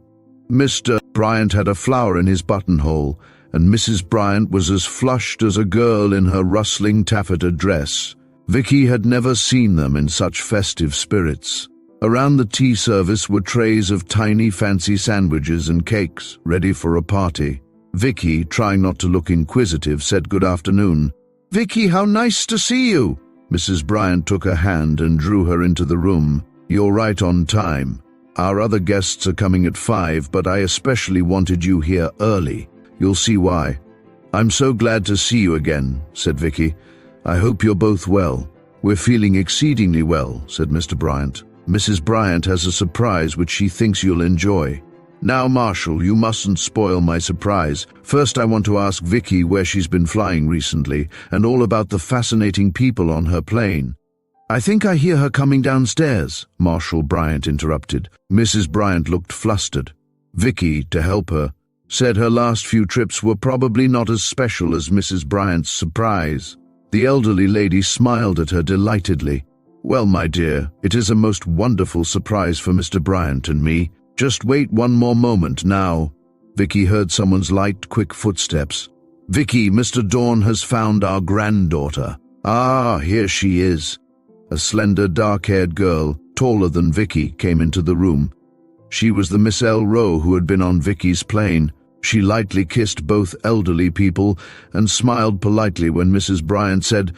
Mr. Bryant had a flower in his buttonhole, and Mrs. Bryant was as flushed as a girl in her rustling taffeta dress. Vicki had never seen them in such festive spirits. Around the tea service were trays of tiny fancy sandwiches and cakes, ready for a party. Vicki, trying not to look inquisitive, said good afternoon. "Vicki, how nice to see you." Mrs. Bryant took her hand and drew her into the room. "You're right on time. Our other guests are coming at 5, but I especially wanted you here early. You'll see why." "I'm so glad to see you again," said Vicki. "I hope you're both well." "We're feeling exceedingly well," said Mr. Bryant. "Mrs. Bryant has a surprise which she thinks you'll enjoy." "Now, Marshall, you mustn't spoil my surprise. First, I want to ask Vicki where she's been flying recently, and all about the fascinating people on her plane." "I think I hear her coming downstairs," Marshall Bryant interrupted. Mrs. Bryant looked flustered. Vicki, to help her, said her last few trips were probably not as special as Mrs. Bryant's surprise. The elderly lady smiled at her delightedly. "Well, my dear, it is a most wonderful surprise for Mr. Bryant and me. Just wait one more moment now." Vicki heard someone's light, quick footsteps. "Vicki, Mr. Dawn has found our granddaughter." "Ah, here she is." A slender, dark-haired girl, taller than Vicki, came into the room. She was the Miss L. Rowe who had been on Vicki's plane. She lightly kissed both elderly people and smiled politely when Mrs. Bryant said,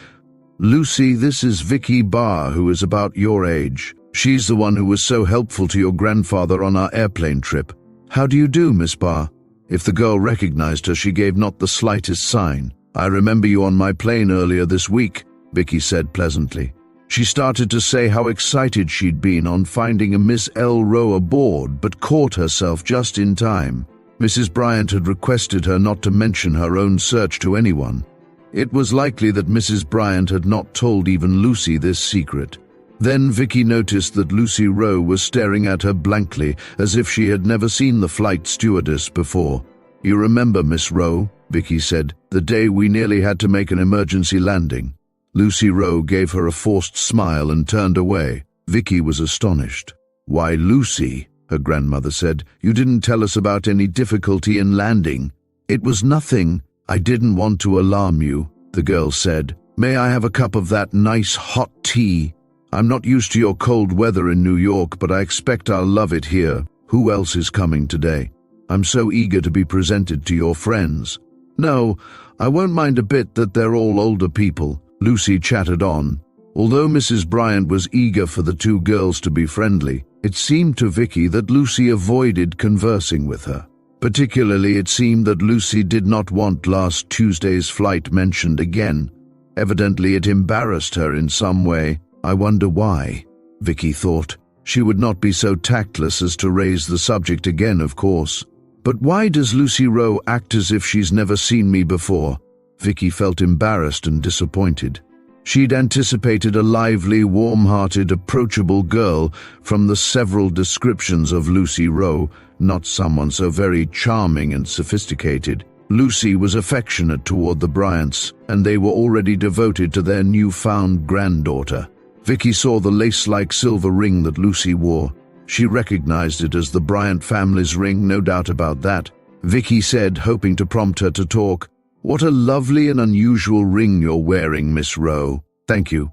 "Lucy, this is Vicki Barr, who is about your age. She's the one who was so helpful to your grandfather on our airplane trip. How do you do, Miss Barr?" If the girl recognized her, she gave not the slightest sign. "I remember you on my plane earlier this week," Vicki said pleasantly. She started to say how excited she'd been on finding a Miss L. Rowe aboard, but caught herself just in time. Mrs. Bryant had requested her not to mention her own search to anyone. It was likely that Mrs. Bryant had not told even Lucy this secret. Then Vicki noticed that Lucy Rowe was staring at her blankly, as if she had never seen the flight stewardess before. "You remember, Miss Rowe," Vicki said, "the day we nearly had to make an emergency landing?" Lucy Rowe gave her a forced smile and turned away. Vicki was astonished. "Why, Lucy," her grandmother said, "you didn't tell us about any difficulty in landing." "It was nothing. I didn't want to alarm you," the girl said. "May I have a cup of that nice hot tea? I'm not used to your cold weather in New York, but I expect I'll love it here. Who else is coming today? I'm so eager to be presented to your friends." "No, I won't mind a bit that they're all older people," Lucy chattered on. Although Mrs. Bryant was eager for the two girls to be friendly, it seemed to Vicki that Lucy avoided conversing with her. Particularly, it seemed that Lucy did not want last Tuesday's flight mentioned again. Evidently, it embarrassed her in some way. "I wonder why," Vicki thought. She would not be so tactless as to raise the subject again, of course. "But why does Lucy Rowe act as if she's never seen me before?" Vicki felt embarrassed and disappointed. She'd anticipated a lively, warm-hearted, approachable girl from the several descriptions of Lucy Rowe, not someone so very charming and sophisticated. Lucy was affectionate toward the Bryants, and they were already devoted to their newfound granddaughter. Vicki saw the lace-like silver ring that Lucy wore. She recognized it as the Bryant family's ring, no doubt about that. Vicki said, hoping to prompt her to talk, "What a lovely and unusual ring you're wearing, Miss Rowe." "Thank you."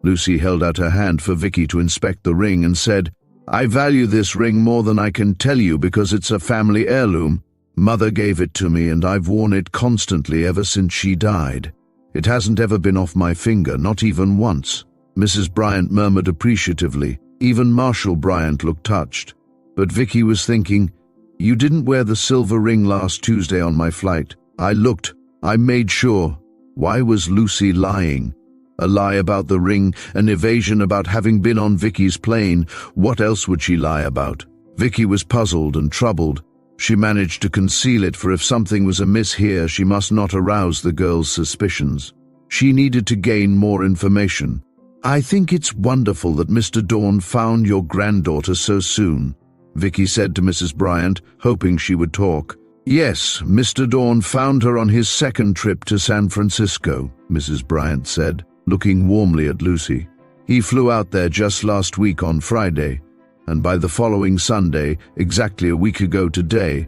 Lucy held out her hand for Vicki to inspect the ring and said, "I value this ring more than I can tell you because it's a family heirloom. Mother gave it to me and I've worn it constantly ever since she died. It hasn't ever been off my finger, not even once." Mrs. Bryant murmured appreciatively. Even Marshall Bryant looked touched. But Vicki was thinking, "You didn't wear the silver ring last Tuesday on my flight. I looked. I made sure." Why was Lucy lying? A lie about the ring, an evasion about having been on Vicki's plane. What else would she lie about? Vicki was puzzled and troubled. She managed to conceal it, for if something was amiss here, she must not arouse the girl's suspicions. She needed to gain more information. "I think it's wonderful that Mr. Dawn found your granddaughter so soon," Vicki said to Mrs. Bryant, hoping she would talk. "Yes, Mr. Dawn found her on his second trip to San Francisco," Mrs. Bryant said, looking warmly at Lucy. "He flew out there just last week on Friday, and by the following Sunday, exactly a week ago today,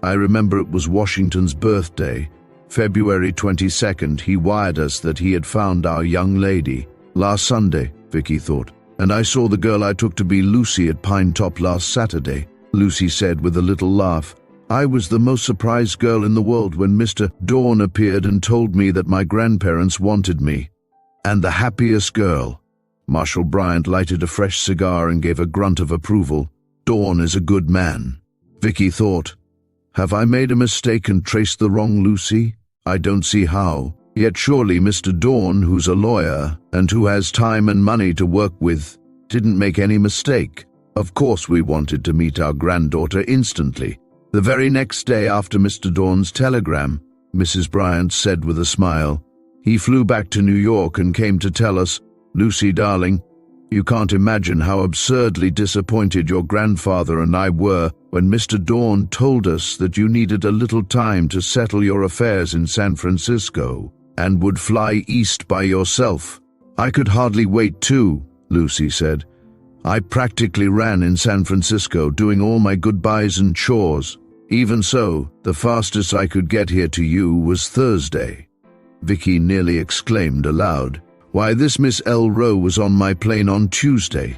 I remember it was Washington's birthday, February 22nd, he wired us that he had found our young lady. Last Sunday," Vicki thought, "and I saw the girl I took to be Lucy at Pine Top last Saturday," Lucy said with a little laugh. "I was the most surprised girl in the world when Mr. Dawn appeared and told me that my grandparents wanted me. And the happiest girl." Marshall Bryant lighted a fresh cigar and gave a grunt of approval. "Dawn is a good man." Vicki thought, "Have I made a mistake and traced the wrong Lucy? I don't see how. Yet surely Mr. Dawn, who's a lawyer and who has time and money to work with, didn't make any mistake. Of course we wanted to meet our granddaughter instantly. The very next day after Mr. Dawn's telegram," Mrs. Bryant said with a smile. "He flew back to New York and came to tell us, 'Lucy, darling, you can't imagine how absurdly disappointed your grandfather and I were when Mr. Dawn told us that you needed a little time to settle your affairs in San Francisco and would fly east by yourself.' I could hardly wait too," Lucy said. "I practically ran in San Francisco doing all my goodbyes and chores. Even so, the fastest I could get here to you was Thursday." Vicki nearly exclaimed aloud. "Why, this Miss L. Rowe was on my plane on Tuesday.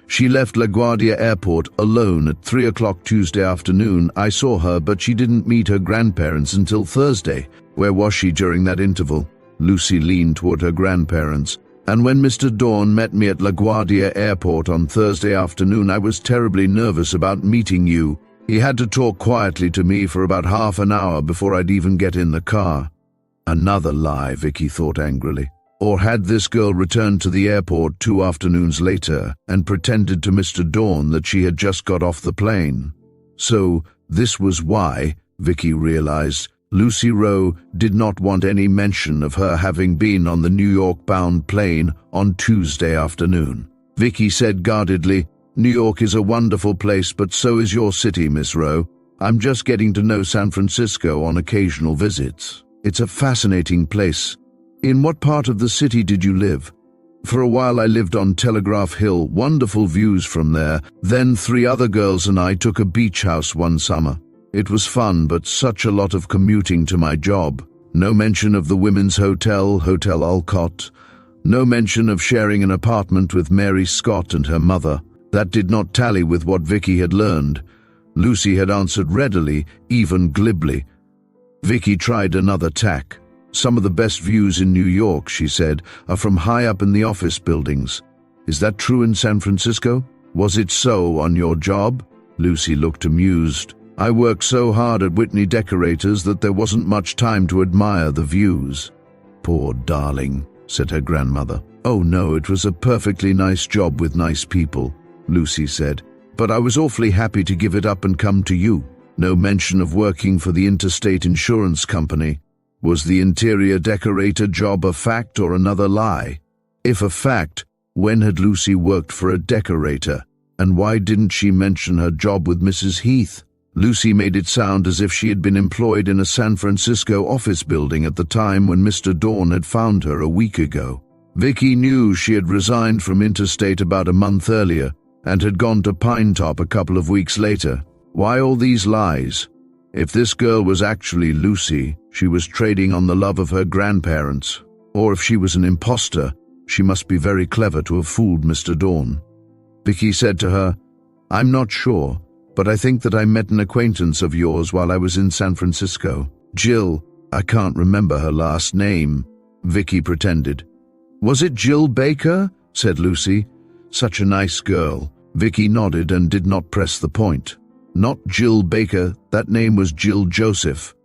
She left LaGuardia Airport alone at 3 o'clock Tuesday afternoon. I saw her, but she didn't meet her grandparents until Thursday. Where was she during that interval?" Lucy leaned toward her grandparents. "And when Mr. Dawn met me at LaGuardia Airport on Thursday afternoon, I was terribly nervous about meeting you. He had to talk quietly to me for about half an hour before I'd even get in the car." Another lie, Vicki thought angrily. Or had this girl returned to the airport 2 afternoons later and pretended to Mr. Dawn that she had just got off the plane? So this was why, Vicki realized, Lucy Rowe did not want any mention of her having been on the New York-bound plane on Tuesday afternoon. Vicki said guardedly, "New York is a wonderful place, but so is your city, Miss Rowe. I'm just getting to know San Francisco on occasional visits. It's a fascinating place. In what part of the city did you live?" "For a while I lived on Telegraph Hill, wonderful views from there. Then 3 other girls and I took a beach house one summer. It was fun, but such a lot of commuting to my job. No mention of the women's hotel, Hotel Olcott. No mention of sharing an apartment with Mary Scott and her mother. That did not tally with what Vicki had learned." Lucy had answered readily, even glibly. Vicki tried another tack. "Some of the best views in New York," she said, "are from high up in the office buildings. Is that true in San Francisco? Was it so on your job?" Lucy looked amused. "I worked so hard at Whitney Decorators that there wasn't much time to admire the views." "Poor darling," said her grandmother. "Oh no, it was a perfectly nice job with nice people," Lucy said. "But I was awfully happy to give it up and come to you." No mention of working for the Interstate Insurance Company. Was the interior decorator job a fact or another lie? If a fact, when had Lucy worked for a decorator? And why didn't she mention her job with Mrs. Heath? Lucy made it sound as if she had been employed in a San Francisco office building at the time when Mr. Dawn had found her a week ago. Vicki knew she had resigned from Interstate about a month earlier and had gone to Pinetop a couple of weeks later. Why all these lies? If this girl was actually Lucy, she was trading on the love of her grandparents. Or if she was an impostor, she must be very clever to have fooled Mr. Dawn. Vicki said to her, "I'm not sure, but I think that I met an acquaintance of yours while I was in San Francisco. Jill, I can't remember her last name," Vicki pretended. "Was it Jill Baker?" said Lucy. "Such a nice girl." Vicki nodded and did not press the point. Not Jill Baker, that name was Jill Joseph.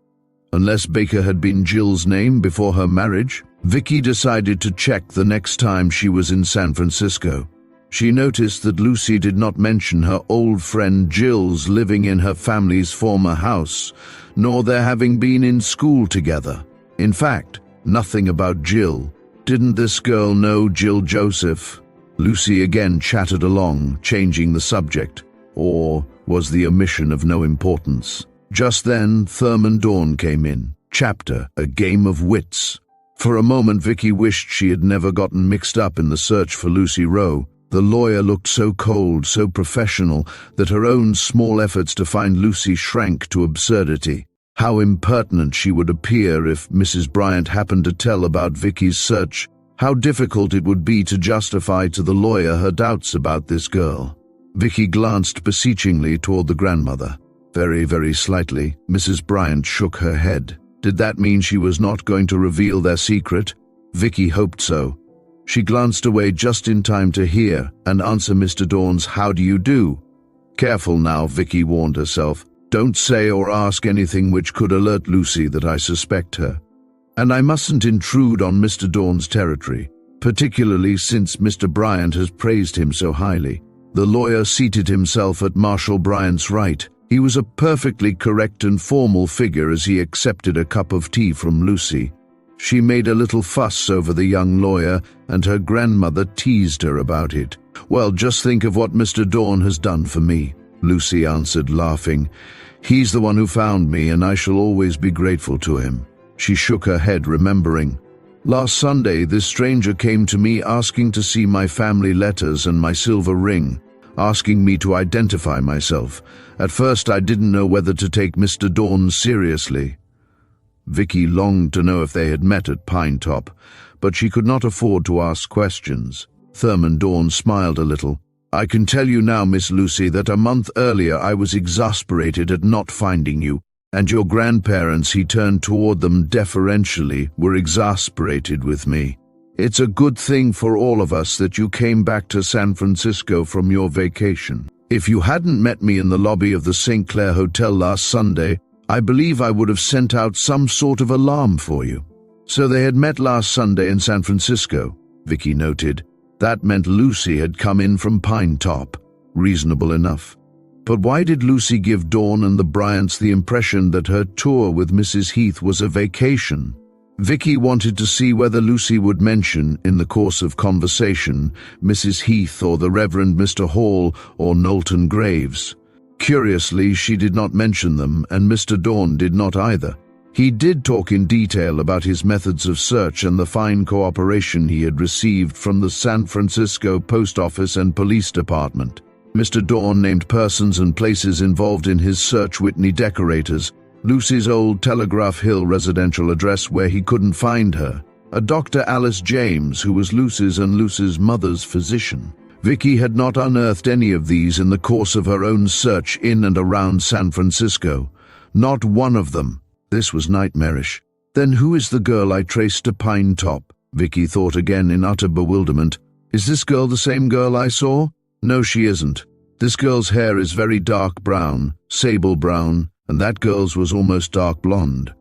Unless Baker had been Jill's name before her marriage, Vicki decided to check the next time she was in San Francisco. She noticed that Lucy did not mention her old friend Jill's living in her family's former house, nor their having been in school together. In fact, nothing about Jill. Didn't this girl know Jill Joseph? Lucy again chattered along, changing the subject. Or was the omission of no importance? Just then, Thurman Dawn came in. Chapter, A Game of Wits. For a moment, Vicki wished she had never gotten mixed up in the search for Lucy Rowe. The lawyer looked so cold, so professional, that her own small efforts to find Lucy shrank to absurdity. How impertinent she would appear if Mrs. Bryant happened to tell about Vicki's search. How difficult it would be to justify to the lawyer her doubts about this girl. Vicki glanced beseechingly toward the grandmother. Very, very slightly, Mrs. Bryant shook her head. Did that mean she was not going to reveal their secret? Vicki hoped so. She glanced away just in time to hear and answer Mr. Dawn's "How do you do?" "Careful now," Vicki warned herself. "Don't say or ask anything which could alert Lucy that I suspect her. And I mustn't intrude on Mr. Dawn's territory, particularly since Mr. Bryant has praised him so highly." The lawyer seated himself at Marshal Bryant's right. He was a perfectly correct and formal figure as he accepted a cup of tea from Lucy. She made a little fuss over the young lawyer, and her grandmother teased her about it. "Well, just think of what Mr. Dawn has done for me," Lucy answered, laughing. "He's the one who found me, and I shall always be grateful to him." She shook her head, remembering. "Last Sunday, this stranger came to me asking to see my family letters and my silver ring, asking me to identify myself. At first I didn't know whether to take Mr. Dawn seriously." Vicki longed to know if they had met at Pinetop, but she could not afford to ask questions. Thurman Dawn smiled a little. "I can tell you now, Miss Lucy, that a month earlier I was exasperated at not finding you, and your grandparents," he turned toward them deferentially, "were exasperated with me. It's a good thing for all of us that you came back to San Francisco from your vacation. If you hadn't met me in the lobby of the St. Clair Hotel last Sunday, I believe I would have sent out some sort of alarm for you." So they had met last Sunday in San Francisco, Vicki noted. That meant Lucy had come in from Pinetop. Reasonable enough. But why did Lucy give Dawn and the Bryants the impression that her tour with Mrs. Heath was a vacation? Vicki wanted to see whether Lucy would mention, in the course of conversation, Mrs. Heath or the Reverend Mr. Hall or Knowlton Graves. Curiously, she did not mention them, and Mr. Dawn did not either. He did talk in detail about his methods of search and the fine cooperation he had received from the San Francisco Post Office and Police Department. Mr. Dawn named persons and places involved in his search: Whitney Decorators, Lucy's old Telegraph Hill residential address where he couldn't find her, a Dr. Alice James who was Lucy's and Lucy's mother's physician. Vicki had not unearthed any of these in the course of her own search in and around San Francisco. Not one of them. This was nightmarish. Then who is the girl I traced to Pine Top? Vicki thought again in utter bewilderment. Is this girl the same girl I saw? No, she isn't. This girl's hair is very dark brown, sable brown, and that girl's was almost dark blonde.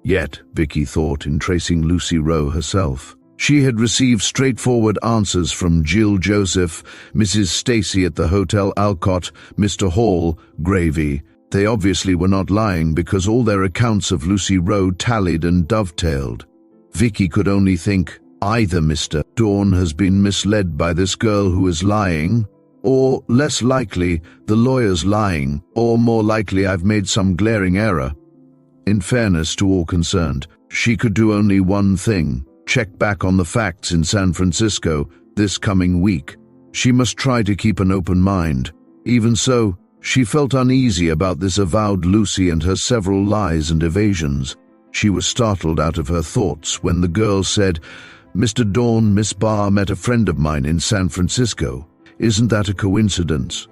Yet, Vicki thought in tracing Lucy Rowe herself, she had received straightforward answers from Jill Joseph, Mrs. Stacy at the Hotel Alcott, Mr. Hall, Gravy. They obviously were not lying because all their accounts of Lucy Rowe tallied and dovetailed. Vicki could only think, either Mr. Dawn has been misled by this girl who is lying, or, less likely, the lawyer's lying, or more likely I've made some glaring error. In fairness to all concerned, she could do only one thing: check back on the facts in San Francisco this coming week. She must try to keep an open mind. Even so, she felt uneasy about this avowed Lucy and her several lies and evasions. She was startled out of her thoughts when the girl said, "Mr. Dawn, Miss Barr met a friend of mine in San Francisco. Isn't that a coincidence?"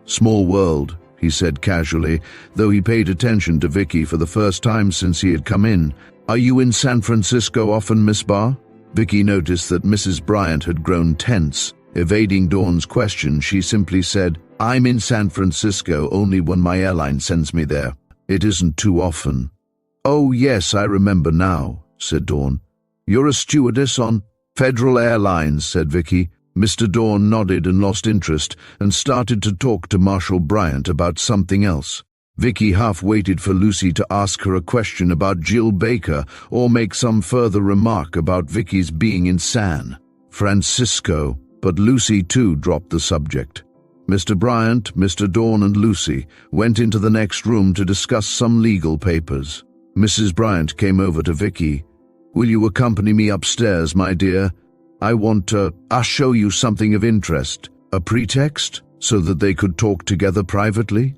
"Small world," he said casually, though he paid attention to Vicki for the first time since he had come in. "Are you in San Francisco often, Miss Barr?" Vicki noticed that Mrs. Bryant had grown tense. Evading Dawn's question, she simply said, "I'm in San Francisco only when my airline sends me there. It isn't too often." "Oh yes, I remember now," said Dawn. "You're a stewardess on Federal Airlines," said Vicki. Mr. Dawn nodded and lost interest and started to talk to Marshal Bryant about something else. Vicki half waited for Lucy to ask her a question about Jill Baker or make some further remark about Vicki's being in San Francisco, but Lucy too dropped the subject. Mr. Bryant, Mr. Dawn and Lucy went into the next room to discuss some legal papers. Mrs. Bryant came over to Vicki. "Will you accompany me upstairs, my dear? I want to show you something of interest." A pretext? So that they could talk together privately?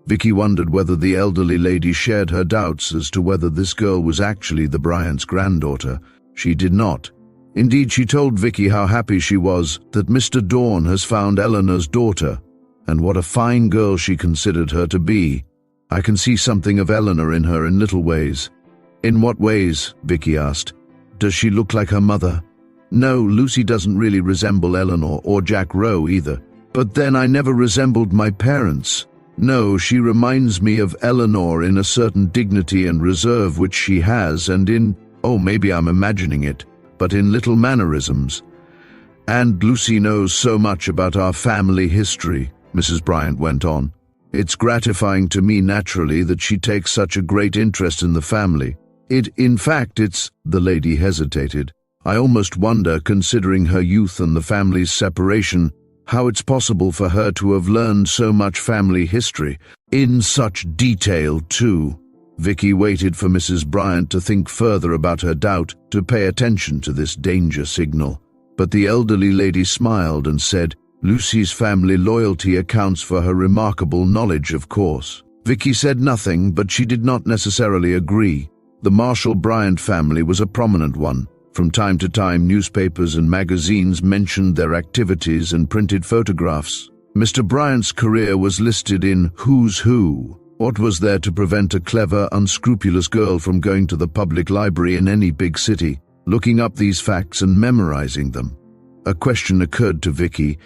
Vicki wondered whether the elderly lady shared her doubts as to whether this girl was actually the Bryants' granddaughter. She did not. Indeed, she told Vicki how happy she was that Mr. Dawn has found Eleanor's daughter, and what a fine girl she considered her to be. "I can see something of Eleanor in her in little ways." "In what ways?" Vicki asked. "Does she look like her mother?" "No, Lucy doesn't really resemble Eleanor or Jack Rowe either. But then I never resembled my parents. No, she reminds me of Eleanor in a certain dignity and reserve which she has, and in, maybe I'm imagining it, but in little mannerisms. And Lucy knows so much about our family history," Mrs. Bryant went on. "It's gratifying to me naturally that she takes such a great interest in the family. In fact, it's," the lady hesitated. "I almost wonder, considering her youth and the family's separation, how it's possible for her to have learned so much family history, in such detail too." Vicki waited for Mrs. Bryant to think further about her doubt, to pay attention to this danger signal. But the elderly lady smiled and said, "Lucy's family loyalty accounts for her remarkable knowledge, of course." Vicki said nothing, but she did not necessarily agree. The Marshall Bryant family was a prominent one. From time to time, newspapers and magazines mentioned their activities and printed photographs. Mr. Bryant's career was listed in Who's Who. What was there to prevent a clever, unscrupulous girl from going to the public library in any big city, looking up these facts and memorizing them? A question occurred to Vicki.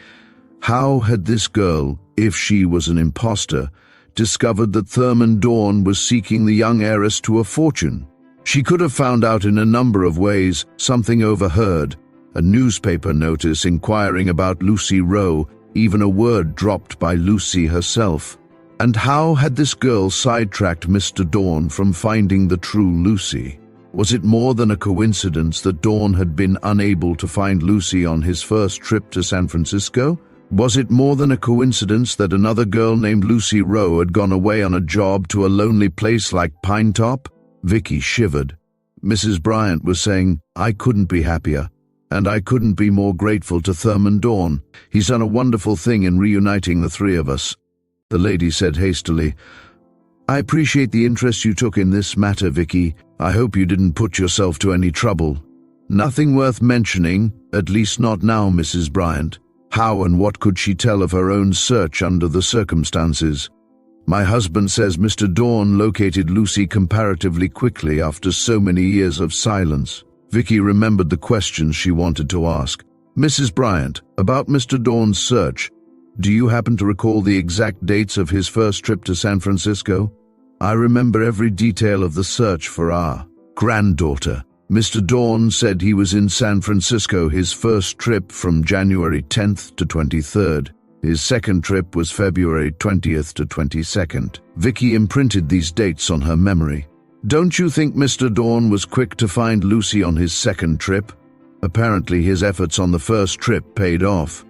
How had this girl, if she was an impostor, discovered that Thurman Dawn was seeking the young heiress to a fortune? She could have found out in a number of ways: something overheard, a newspaper notice inquiring about Lucy Rowe, even a word dropped by Lucy herself. And how had this girl sidetracked Mr. Dawn from finding the true Lucy? Was it more than a coincidence that Dawn had been unable to find Lucy on his first trip to San Francisco? Was it more than a coincidence that another girl named Lucy Rowe had gone away on a job to a lonely place like Pine Top? Vicki shivered. Mrs. Bryant was saying, "I couldn't be happier, and I couldn't be more grateful to Thurman Dawn. He's done a wonderful thing in reuniting the three of us." The lady said hastily, "I appreciate the interest you took in this matter, Vicki. I hope you didn't put yourself to any trouble." "Nothing worth mentioning, at least not now, Mrs. Bryant." How and what could she tell of her own search under the circumstances? "My husband says Mr. Dawn located Lucy comparatively quickly after so many years of silence." Vicki remembered the questions she wanted to ask. "Mrs. Bryant, about Mr. Dawn's search, do you happen to recall the exact dates of his first trip to San Francisco?" "I remember every detail of the search for our granddaughter. Mr. Dawn said he was in San Francisco his first trip from January 10th to 23rd. His second trip was February 20th to 22nd. Vicki imprinted these dates on her memory. "Don't you think Mr. Dawn was quick to find Lucy on his second trip? Apparently his efforts on the first trip paid off."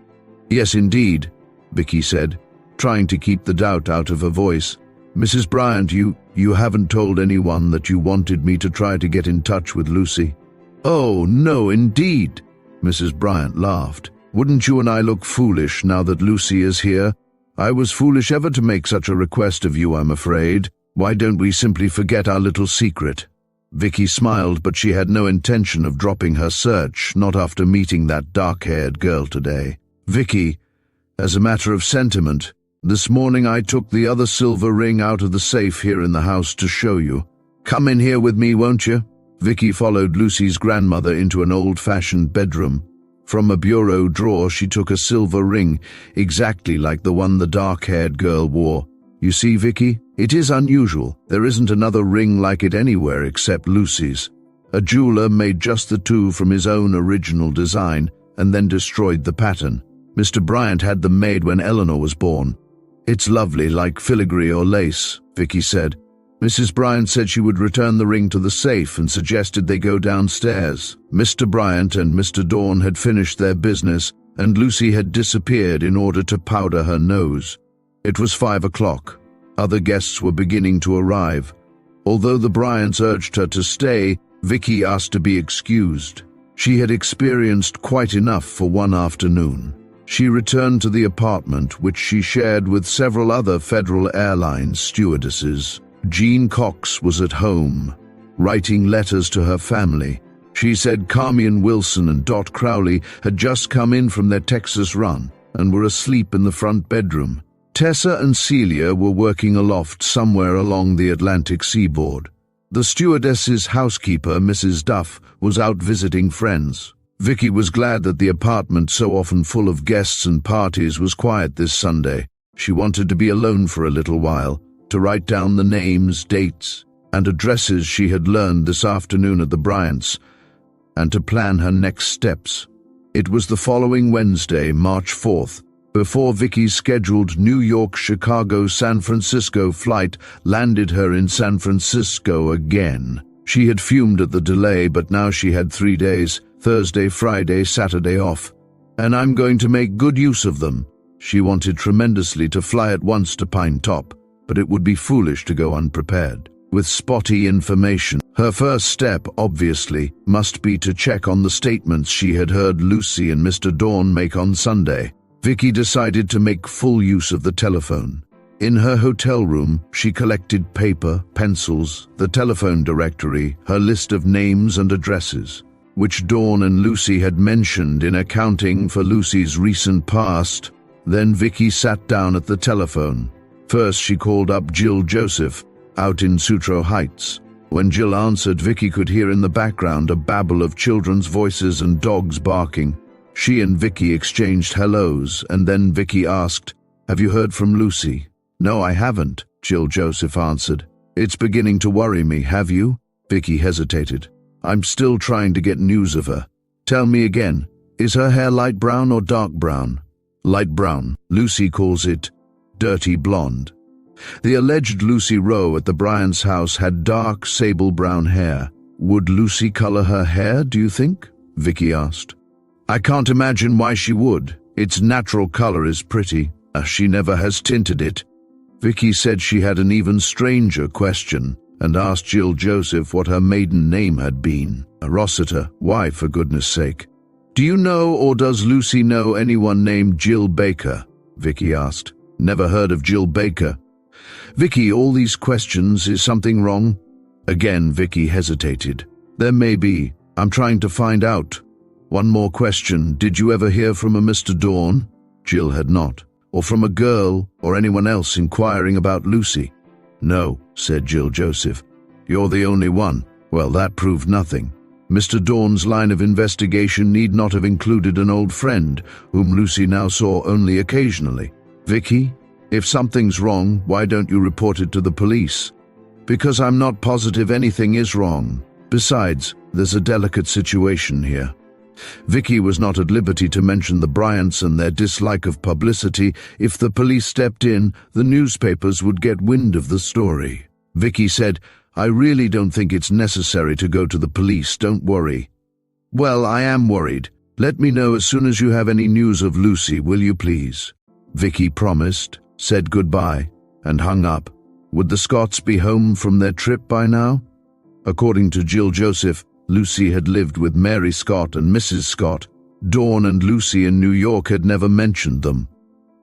"Yes, indeed," Vicki said, trying to keep the doubt out of her voice. "Mrs. Bryant, you haven't told anyone that you wanted me to try to get in touch with Lucy?" "Oh, no, indeed," Mrs. Bryant laughed. "Wouldn't you and I look foolish now that Lucy is here? I was foolish ever to make such a request of you, I'm afraid. Why don't we simply forget our little secret?" Vicki smiled, but she had no intention of dropping her search, not after meeting that dark-haired girl today. "Vicki, as a matter of sentiment, this morning I took the other silver ring out of the safe here in the house to show you. Come in here with me, won't you?" Vicki followed Lucy's grandmother into an old-fashioned bedroom. From a bureau drawer she took a silver ring, exactly like the one the dark-haired girl wore. "You see, Vicki, it is unusual. There isn't another ring like it anywhere except Lucy's. A jeweler made just the two from his own original design and then destroyed the pattern. Mr. Bryant had them made when Eleanor was born. It's lovely, like filigree or lace," Vicki said. Mrs. Bryant said she would return the ring to the safe and suggested they go downstairs. Mr. Bryant and Mr. Dawn had finished their business, and Lucy had disappeared in order to powder her nose. It was 5 o'clock. Other guests were beginning to arrive. Although the Bryants urged her to stay, Vicki asked to be excused. She had experienced quite enough for one afternoon. She returned to the apartment, which she shared with several other Federal Airlines stewardesses. Jean Cox was at home, writing letters to her family. She said Carmian Wilson and Dot Crowley had just come in from their Texas run and were asleep in the front bedroom. Tessa and Celia were working aloft somewhere along the Atlantic seaboard. The stewardess's housekeeper, Mrs. Duff, was out visiting friends. Vicki was glad that the apartment, so often full of guests and parties, was quiet this Sunday. She wanted to be alone for a little while, to write down the names, dates, and addresses she had learned this afternoon at the Bryants, and to plan her next steps. It was the following Wednesday, March 4th, before Vicki's scheduled New York-Chicago-San Francisco flight landed her in San Francisco again. She had fumed at the delay, but now she had 3 days, Thursday, Friday, Saturday off. "And I'm going to make good use of them." She wanted tremendously to fly at once to Pine Top, but it would be foolish to go unprepared, with spotty information. Her first step, obviously, must be to check on the statements she had heard Lucy and Mr. Dawn make on Sunday. Vicki decided to make full use of the telephone. In her hotel room, she collected paper, pencils, the telephone directory, her list of names and addresses, which Dawn and Lucy had mentioned in accounting for Lucy's recent past. Then Vicki sat down at the telephone. First, she called up Jill Joseph, out in Sutro Heights. When Jill answered, Vicki could hear in the background a babble of children's voices and dogs barking. She and Vicki exchanged hellos, and then Vicki asked, "Have you heard from Lucy?" "No, I haven't," Jill Joseph answered. "It's beginning to worry me, have you?" Vicki hesitated. "I'm still trying to get news of her." "Tell me again, is her hair light brown or dark brown?" "Light brown. Lucy calls it dirty blonde." The alleged Lucy Rowe at the Bryants' house had dark sable brown hair. Would Lucy color her hair, do you think? Vicki asked. I can't imagine why she would. Its natural color is pretty. She never has tinted it. Vicki said she had an even stranger question and asked Jill Joseph what her maiden name had been. Rossiter, why, for goodness sake? Do you know, or does Lucy know anyone named Jill Baker? Vicki asked. Never heard of Jill Baker. Vicki, all these questions, is something wrong? Again, Vicki hesitated. There may be. I'm trying to find out. One more question. Did you ever hear from a Mr. Dawn? Jill had not. Or from a girl or anyone else inquiring about Lucy? No, said Jill Joseph. You're the only one. Well, that proved nothing. Mr. Dawn's line of investigation need not have included an old friend, whom Lucy now saw only occasionally. Vicki, if something's wrong, why don't you report it to the police? Because I'm not positive anything is wrong. Besides, there's a delicate situation here. Vicki was not at liberty to mention the Bryants and their dislike of publicity. If the police stepped in, the newspapers would get wind of the story. Vicki said, I really don't think it's necessary to go to the police, don't worry. Well, I am worried. Let me know as soon as you have any news of Lucy, will you please? Vicki promised, said goodbye, and hung up. Would the Scotts be home from their trip by now? According to Jill Joseph, Lucy had lived with Mary Scott and Mrs. Scott. Dawn and Lucy in New York had never mentioned them.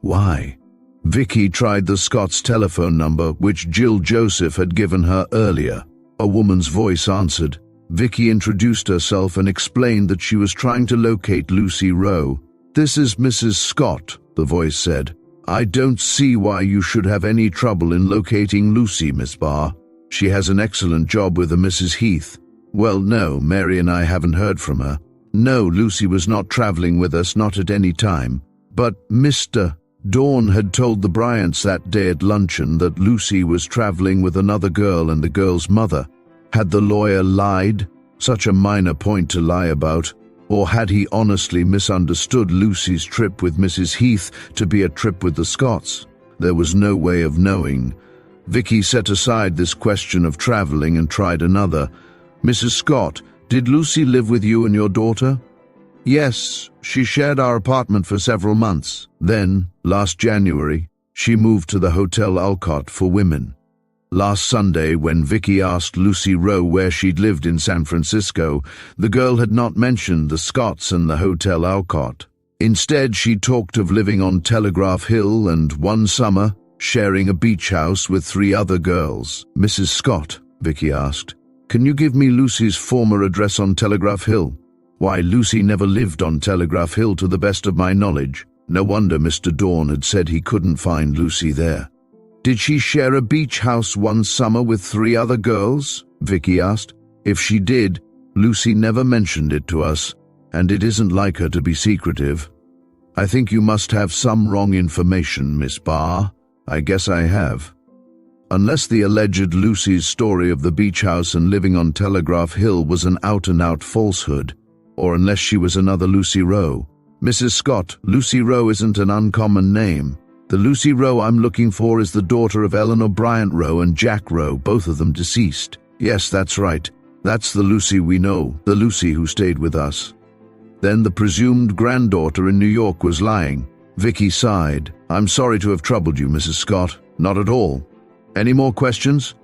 Why? Vicki tried the Scotts' telephone number, which Jill Joseph had given her earlier. A woman's voice answered. Vicki introduced herself and explained that she was trying to locate Lucy Rowe. This is Mrs. Scott, the voice said. I don't see why you should have any trouble in locating Lucy, Miss Barr. She has an excellent job with a Mrs. Heath. Well, no, Mary and I haven't heard from her. No, Lucy was not traveling with us, not at any time. But Mr. Dawn had told the Bryants that day at luncheon that Lucy was traveling with another girl and the girl's mother. Had the lawyer lied? Such a minor point to lie about. Or had he honestly misunderstood Lucy's trip with Mrs. Heath to be a trip with the Scotts? There was no way of knowing. Vicki set aside this question of traveling and tried another. Mrs. Scott, did Lucy live with you and your daughter? Yes, she shared our apartment for several months. Then, last January, she moved to the Hotel Alcott for women. Last Sunday, when Vicki asked Lucy Rowe where she'd lived in San Francisco, the girl had not mentioned the Scotts and the Hotel Alcott. Instead, she talked of living on Telegraph Hill and, one summer, sharing a beach house with 3 other girls. Mrs. Scott, Vicki asked, can you give me Lucy's former address on Telegraph Hill? Why, Lucy never lived on Telegraph Hill to the best of my knowledge. No wonder Mr. Dawn had said he couldn't find Lucy there. Did she share a beach house one summer with 3 other girls? Vicki asked. If she did, Lucy never mentioned it to us, and it isn't like her to be secretive. I think you must have some wrong information, Miss Barr. I guess I have. Unless the alleged Lucy's story of the beach house and living on Telegraph Hill was an out-and-out falsehood, or unless she was another Lucy Rowe. Mrs. Scott, Lucy Rowe isn't an uncommon name. The Lucy Rowe I'm looking for is the daughter of Eleanor Bryant Rowe and Jack Rowe, both of them deceased. Yes, that's right. That's the Lucy we know, the Lucy who stayed with us. Then the presumed granddaughter in New York was lying. Vicki sighed. I'm sorry to have troubled you, Mrs. Scott. Not at all. Any more questions?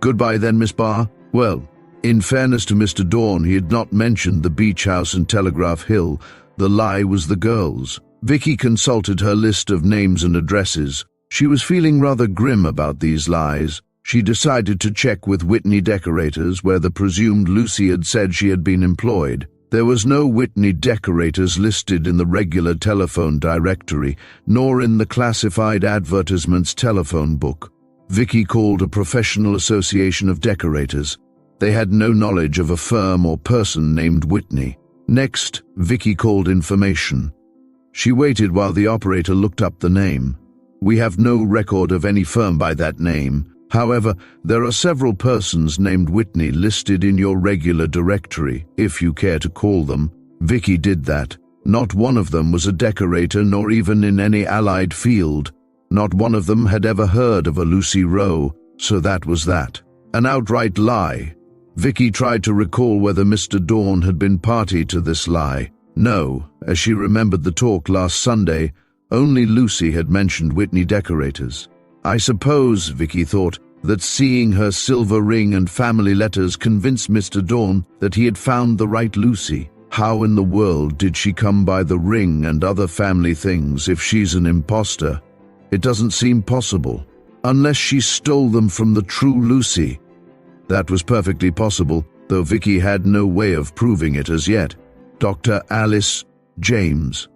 Goodbye then, Miss Barr. Well, in fairness to Mr. Dawn, he had not mentioned the beach house and Telegraph Hill. The lie was the girls. Vicki consulted her list of names and addresses. She was feeling rather grim about these lies. She decided to check with Whitney Decorators, where the presumed Lucy had said she had been employed. There was no Whitney Decorators listed in the regular telephone directory, nor in the classified advertisements telephone book. Vicki called a professional association of decorators. They had no knowledge of a firm or person named Whitney. Next, Vicki called information. She waited while the operator looked up the name. We have no record of any firm by that name. However, there are several persons named Whitney listed in your regular directory, if you care to call them. Vicki did that. Not one of them was a decorator, nor even in any allied field. Not one of them had ever heard of a Lucy Rowe, so that was that. An outright lie. Vicki tried to recall whether Mr. Dawn had been party to this lie. No, as she remembered the talk last Sunday, only Lucy had mentioned Whitney decorators. I suppose, Vicki thought, that seeing her silver ring and family letters convinced Mr. Dawn that he had found the right Lucy. How in the world did she come by the ring and other family things if she's an impostor? It doesn't seem possible. Unless she stole them from the true Lucy. That was perfectly possible, though Vicki had no way of proving it as yet. Dr. Alice James.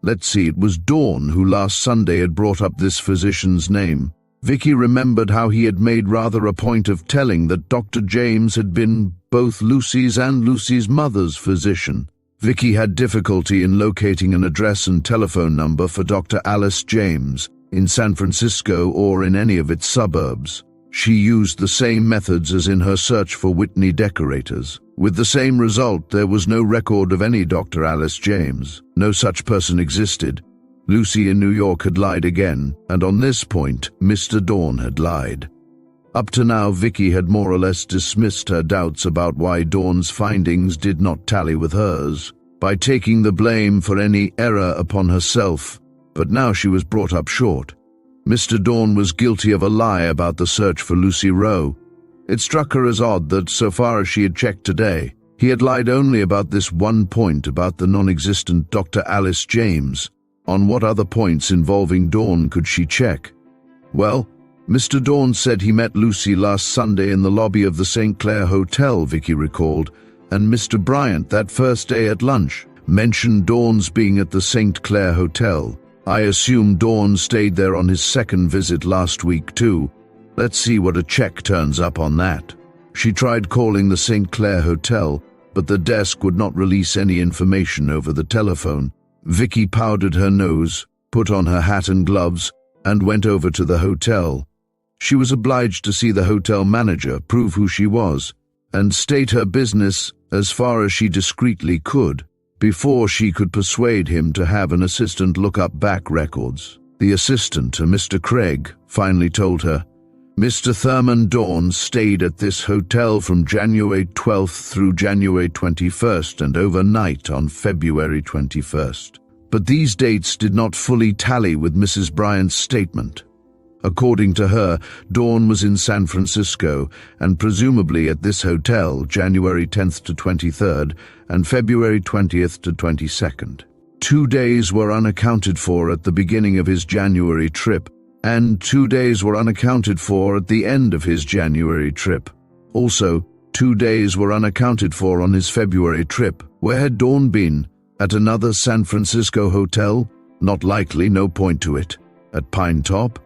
Let's see, it was Dawn who last Sunday had brought up this physician's name. Vicki remembered how he had made rather a point of telling that Dr. James had been both Lucy's and Lucy's mother's physician. Vicki had difficulty in locating an address and telephone number for Dr. Alice James in San Francisco or in any of its suburbs. She used the same methods as in her search for Whitney decorators. With the same result, there was no record of any Dr. Alice James. No such person existed. Lucy in New York had lied again, and on this point, Mr. Dawn had lied. Up to now, Vicki had more or less dismissed her doubts about why Dawn's findings did not tally with hers, by taking the blame for any error upon herself, but now she was brought up short. Mr. Dawn was guilty of a lie about the search for Lucy Rowe. It struck her as odd that, so far as she had checked today, he had lied only about this one point about the non-existent Dr. Alice James. On what other points involving Dawn could she check? Well, Mr. Dawn said he met Lucy last Sunday in the lobby of the St. Clair Hotel, Vicki recalled, and Mr. Bryant that first day at lunch mentioned Dawn's being at the St. Clair Hotel. I assume Dawn stayed there on his second visit last week too. Let's see what a check turns up on that. She tried calling the St. Clair Hotel, but the desk would not release any information over the telephone. Vicki powdered her nose, put on her hat and gloves, and went over to the hotel. She was obliged to see the hotel manager, prove who she was, and state her business as far as she discreetly could, before she could persuade him to have an assistant look up back records. The assistant, a Mr. Craig, finally told her, Mr. Thurman Dawn stayed at this hotel from January 12th through January 21st and overnight on February 21st. But these dates did not fully tally with Mrs. Bryant's statement. According to her, Dawn was in San Francisco and presumably at this hotel January 10th to 23rd and February 20th to 22nd. 2 days were unaccounted for at the beginning of his January trip, and 2 days were unaccounted for at the end of his January trip. Also, 2 days were unaccounted for on his February trip. Where had Dawn been? At another San Francisco hotel? Not likely, no point to it. At Pine Top?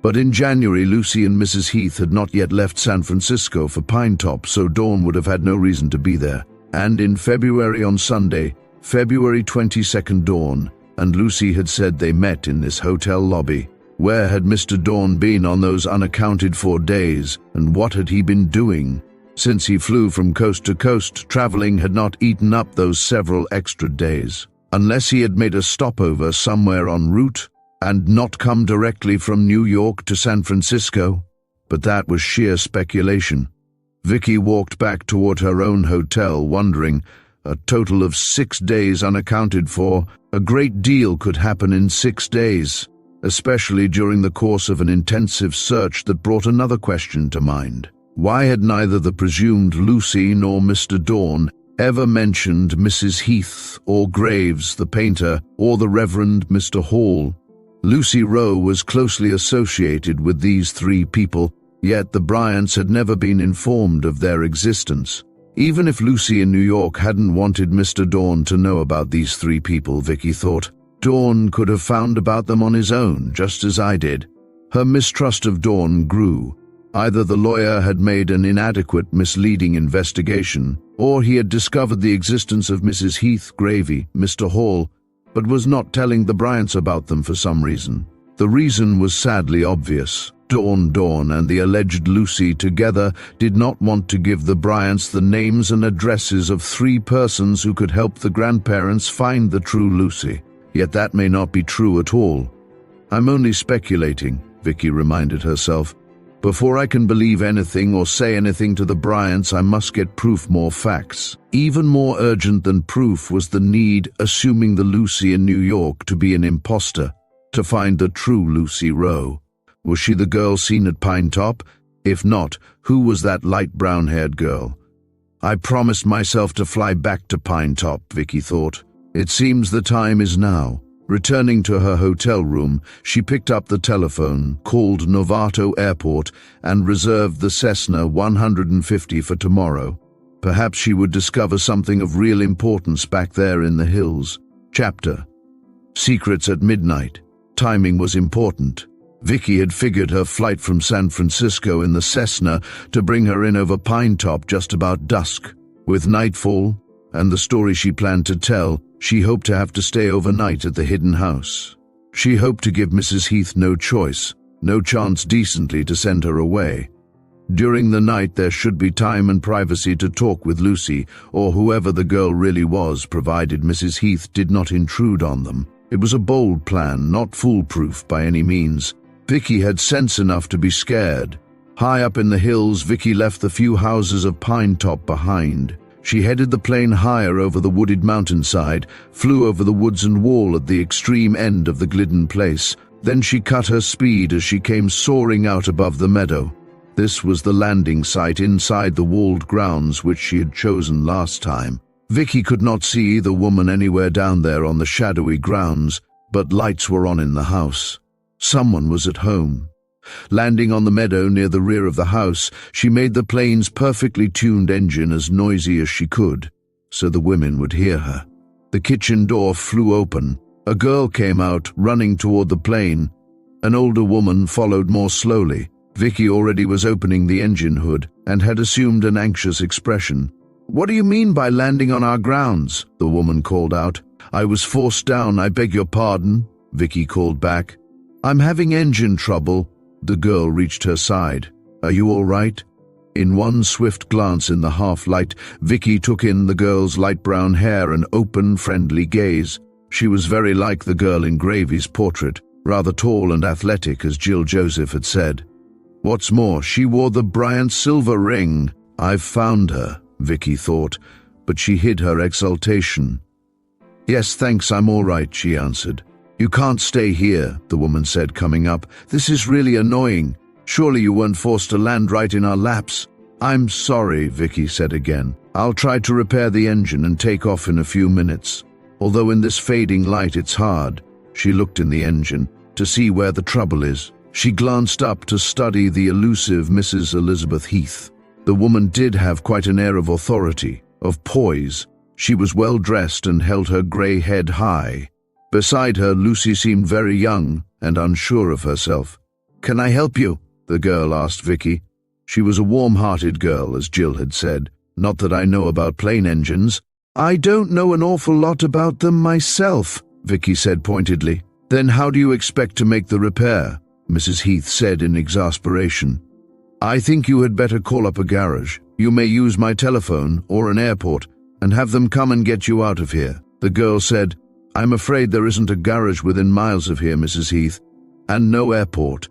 But in January, Lucy and Mrs. Heath had not yet left San Francisco for Pine Top, so Dawn would have had no reason to be there. And in February on Sunday, February 22nd, Dawn and Lucy had said they met in this hotel lobby. Where had Mr. Dawn been on those unaccounted for days, and what had he been doing? Since he flew from coast to coast, traveling had not eaten up those several extra days. Unless he had made a stopover somewhere en route, and not come directly from New York to San Francisco. But that was sheer speculation. Vicki walked back toward her own hotel, wondering, a total of 6 days unaccounted for. A great deal could happen in 6 days, especially during the course of an intensive search that brought another question to mind. Why had neither the presumed Lucy nor Mr. Dawn ever mentioned Mrs. Heath or Graves, the painter, or the Reverend Mr. Hall? Lucy Rowe was closely associated with these 3 people, yet the Bryants had never been informed of their existence. Even if Lucy in New York hadn't wanted Mr. Dawn to know about these 3 people, Vicki thought, Dawn could have found about them on his own, just as I did. Her mistrust of Dawn grew. Either the lawyer had made an inadequate, misleading investigation, or he had discovered the existence of Mrs. Heath, Gravy, Mr. Hall, but was not telling the Bryants about them for some reason. The reason was sadly obvious. Dawn and the alleged Lucy together did not want to give the Bryants the names and addresses of 3 persons who could help the grandparents find the true Lucy. Yet that may not be true at all. I'm only speculating, Vicki reminded herself. Before I can believe anything or say anything to the Bryants, I must get proof, more facts. Even more urgent than proof was the need, assuming the Lucy in New York to be an impostor, to find the true Lucy Rowe. Was she the girl seen at Pine Top? If not, who was that light brown-haired girl? I promised myself to fly back to Pine Top, Vicki thought. It seems the time is now. Returning to her hotel room, she picked up the telephone, called Novato Airport, and reserved the Cessna 150 for tomorrow. Perhaps she would discover something of real importance back there in the hills. Chapter: Secrets at Midnight. Timing was important. Vicki had figured her flight from San Francisco in the Cessna to bring her in over Pine Top just about dusk. With nightfall, and the story she planned to tell, she hoped to have to stay overnight at the hidden house. She hoped to give Mrs. Heath no choice, no chance decently to send her away. During the night there should be time and privacy to talk with Lucy, or whoever the girl really was, provided Mrs. Heath did not intrude on them. It was a bold plan, not foolproof by any means. Vicki had sense enough to be scared. High up in the hills, Vicki left the few houses of Pine Top behind. She headed the plane higher over the wooded mountainside, flew over the woods and wall at the extreme end of the Glidden place. Then she cut her speed as she came soaring out above the meadow. This was the landing site inside the walled grounds which she had chosen last time. Vicki could not see either woman anywhere down there on the shadowy grounds, but lights were on in the house. Someone was at home. Landing on the meadow near the rear of the house, she made the plane's perfectly tuned engine as noisy as she could, so the women would hear her. The kitchen door flew open. A girl came out, running toward the plane. An older woman followed more slowly. Vicki already was opening the engine hood and had assumed an anxious expression. "What do you mean by landing on our grounds?" the woman called out. "I was forced down, I beg your pardon," Vicki called back. "I'm having engine trouble." The girl reached her side. "Are you all right?" In one swift glance in the half-light, Vicki took in the girl's light brown hair and open, friendly gaze. She was very like the girl in Gravy's portrait, rather tall and athletic, as Jill Joseph had said. What's more, she wore the Bryant silver ring. "I've found her," Vicki thought, but she hid her exultation. "Yes, thanks, I'm all right," she answered. "You can't stay here," the woman said, coming up. "This is really annoying. Surely you weren't forced to land right in our laps." "I'm sorry," Vicki said again. "I'll try to repair the engine and take off in a few minutes. Although in this fading light it's hard." She looked in the engine to see where the trouble is. She glanced up to study the elusive Mrs. Elizabeth Heath. The woman did have quite an air of authority, of poise. She was well dressed and held her grey head high. Beside her, Lucy seemed very young and unsure of herself. "Can I help you?" the girl asked Vicki. She was a warm-hearted girl, as Jill had said. "Not that I know about plane engines." "I don't know an awful lot about them myself," Vicki said pointedly. "Then how do you expect to make the repair?" Mrs. Heath said in exasperation. "I think you had better call up a garage. You may use my telephone or an airport and have them come and get you out of here," the girl said. "I'm afraid there isn't a garage within miles of here, Mrs. Heath, and no airport."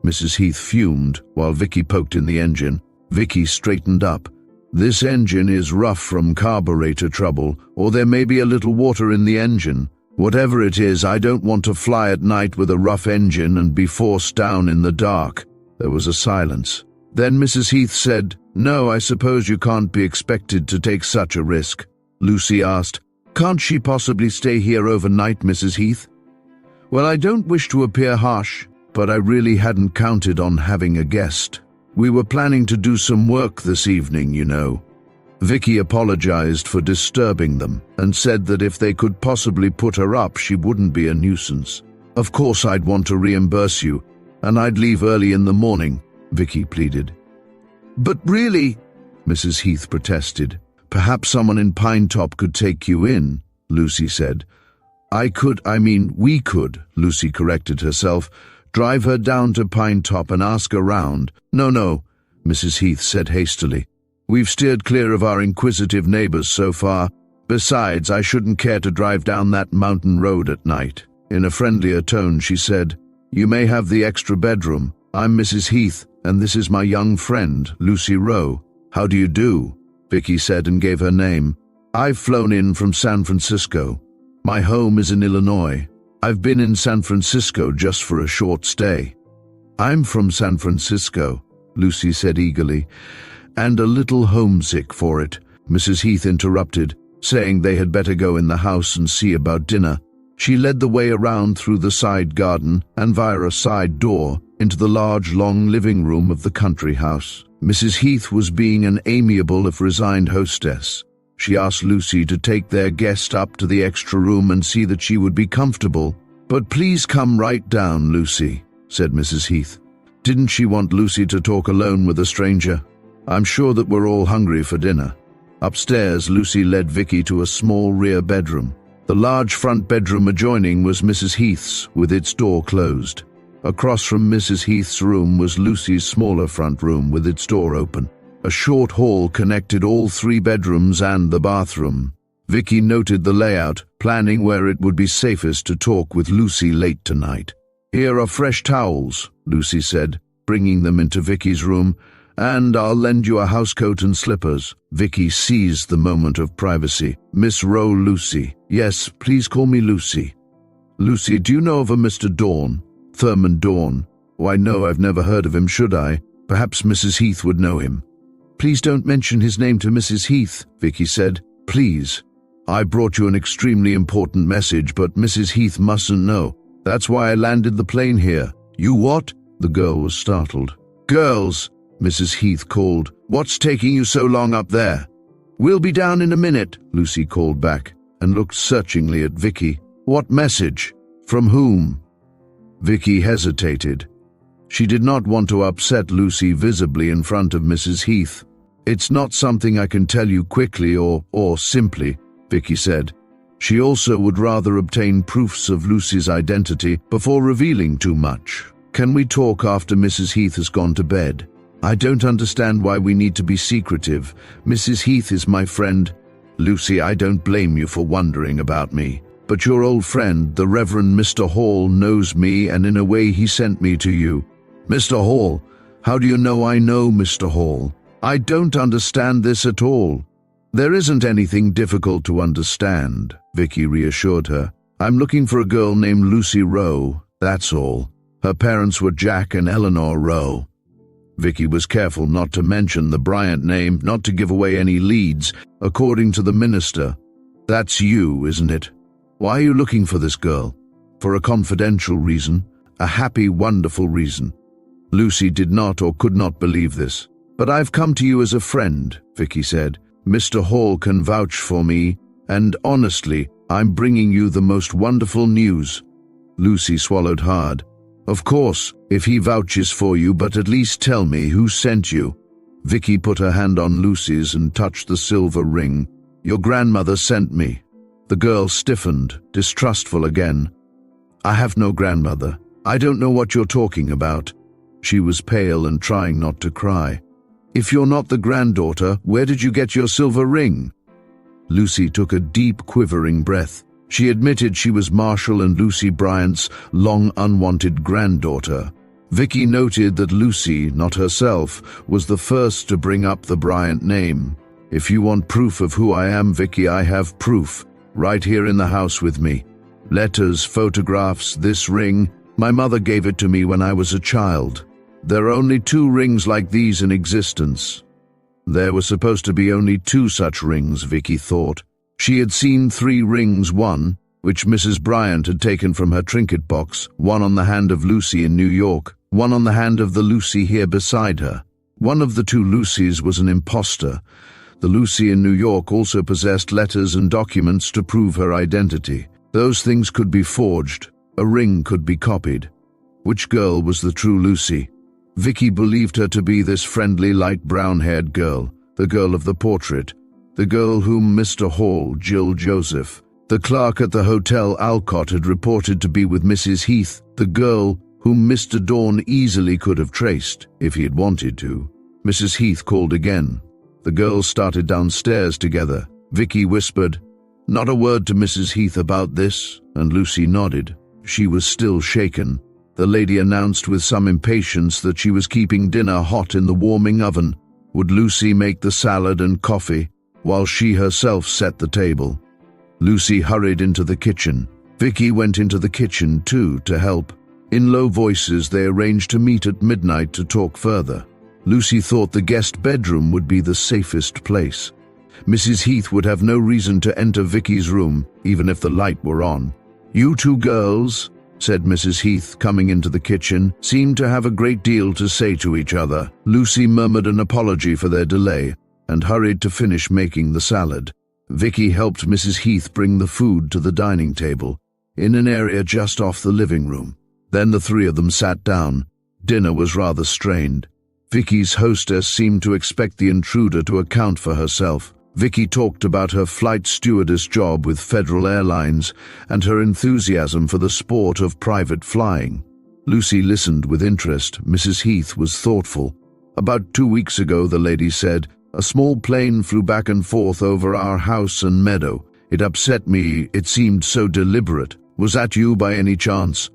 Mrs. Heath fumed while Vicki poked in the engine. Vicki straightened up. "This engine is rough from carburetor trouble, or there may be a little water in the engine. Whatever it is, I don't want to fly at night with a rough engine and be forced down in the dark." There was a silence. Then Mrs. Heath said, "No, I suppose you can't be expected to take such a risk." Lucy asked, "Can't she possibly stay here overnight, Mrs. Heath?" "Well, I don't wish to appear harsh, but I really hadn't counted on having a guest. We were planning to do some work this evening, you know." Vicki apologized for disturbing them and said that if they could possibly put her up, she wouldn't be a nuisance. "Of course I'd want to reimburse you, and I'd leave early in the morning," Vicki pleaded. "But really," Mrs. Heath protested. "Perhaps someone in Pine Top could take you in," Lucy said. We could, Lucy corrected herself. "Drive her down to Pine Top and ask around." No, Mrs. Heath said hastily. "We've steered clear of our inquisitive neighbors so far. Besides, I shouldn't care to drive down that mountain road at night." In a friendlier tone, she said, "You may have the extra bedroom. I'm Mrs. Heath, and this is my young friend, Lucy Rowe. How do you do? Vicki said and gave her name. I've flown in from San Francisco. My home is in Illinois. I've been in San Francisco just for a short stay. I'm from San Francisco, Lucy said eagerly, and a little homesick for it. Mrs. Heath interrupted, saying they had better go in the house and see about dinner. She led the way around through the side garden and via a side door into the large, long living room of the country house. Mrs. Heath was being an amiable if resigned hostess. She asked Lucy to take their guest up to the extra room and see that she would be comfortable. "But please come right down, Lucy," said Mrs. Heath. Didn't she want Lucy to talk alone with a stranger? "I'm sure that we're all hungry for dinner." Upstairs, Lucy led Vicki to a small rear bedroom. The large front bedroom adjoining was Mrs. Heath's, with its door closed. Across from Mrs. Heath's room was Lucy's smaller front room with its door open. A short hall connected all three bedrooms and the bathroom. Vicki noted the layout, planning where it would be safest to talk with Lucy late tonight. "Here are fresh towels," Lucy said, bringing them into Vicki's room, "and I'll lend you a housecoat and slippers." Vicki seized the moment of privacy. "Miss Rowe, Lucy." "Yes, please call me Lucy." "Lucy, do you know of a Mr. Dawn? Thurman Dawn?" "Why, no, I've never heard of him, should I? Perhaps Mrs. Heath would know him." "Please don't mention his name to Mrs. Heath," Vicki said. "Please. I brought you an extremely important message, but Mrs. Heath mustn't know. That's why I landed the plane here." "You what?" The girl was startled. "Girls," Mrs. Heath called, "what's taking you so long up there?" "We'll be down in a minute," Lucy called back, and looked searchingly at Vicki. "What message? From whom?" Vicki hesitated. She did not want to upset Lucy visibly in front of Mrs. Heath. "It's not something I can tell you quickly or simply," Vicki said. She also would rather obtain proofs of Lucy's identity before revealing too much. "Can we talk after Mrs. Heath has gone to bed? I don't understand why we need to be secretive. Mrs. Heath is my friend." "Lucy, I don't blame you for wondering about me. But your old friend, the Reverend Mr. Hall, knows me, and in a way he sent me to you." "Mr. Hall? How do you know I know Mr. Hall? I don't understand this at all." "There isn't anything difficult to understand," Vicki reassured her. "I'm looking for a girl named Lucy Rowe, that's all. Her parents were Jack and Eleanor Rowe." Vicki was careful not to mention the Bryant name, not to give away any leads. "According to the minister, that's you, isn't it? Why are you looking for this girl?" "For a confidential reason, a happy, wonderful reason." Lucy did not or could not believe this. "But I've come to you as a friend," Vicki said. "Mr. Hall can vouch for me, and honestly, I'm bringing you the most wonderful news." Lucy swallowed hard. "Of course, if he vouches for you, but at least tell me who sent you." Vicki put her hand on Lucy's and touched the silver ring. "Your grandmother sent me." The girl stiffened, distrustful again. "I have no grandmother. I don't know what you're talking about." She was pale and trying not to cry. "If you're not the granddaughter, where did you get your silver ring?" Lucy took a deep, quivering breath. She admitted she was Marshall and Lucy Bryant's long unwanted granddaughter. Vicki noted that Lucy, not herself, was the first to bring up the Bryant name. "If you want proof of who I am, Vicki, I have proof. Right here in the house with me. Letters, photographs, this ring. My mother gave it to me when I was a child. There are only 2 rings like these in existence." There were supposed to be only 2 such rings, Vicki thought. She had seen 3 rings, one, which Mrs. Bryant had taken from her trinket box, one on the hand of Lucy in New York, one on the hand of the Lucy here beside her. One of the 2 Lucys was an impostor. The Lucy in New York also possessed letters and documents to prove her identity. Those things could be forged. A ring could be copied. Which girl was the true Lucy? Vicki believed her to be this friendly, light brown-haired girl, the girl of the portrait, the girl whom Mr. Hall, Jill Joseph, the clerk at the Hotel Alcott, had reported to be with Mrs. Heath, the girl whom Mr. Dawn easily could have traced, if he had wanted to. Mrs. Heath called again. The girls started downstairs together. Vicki whispered, "Not a word to Mrs. Heath about this," and Lucy nodded. She was still shaken. The lady announced with some impatience that she was keeping dinner hot in the warming oven. Would Lucy make the salad and coffee, while she herself set the table? Lucy hurried into the kitchen. Vicki went into the kitchen too to help. In low voices they arranged to meet at midnight to talk further. Lucy thought the guest bedroom would be the safest place. Mrs. Heath would have no reason to enter Vicki's room, even if the light were on. "You two girls," said Mrs. Heath, coming into the kitchen, "seemed to have a great deal to say to each other." Lucy murmured an apology for their delay and hurried to finish making the salad. Vicki helped Mrs. Heath bring the food to the dining table, in an area just off the living room. Then the three of them sat down. Dinner was rather strained. Vicki's hostess seemed to expect the intruder to account for herself. Vicki talked about her flight stewardess job with Federal Airlines and her enthusiasm for the sport of private flying. Lucy listened with interest. Mrs. Heath was thoughtful. "About 2 weeks ago," the lady said, "a small plane flew back and forth over our house and meadow. It upset me. It seemed so deliberate. Was that you by any chance?"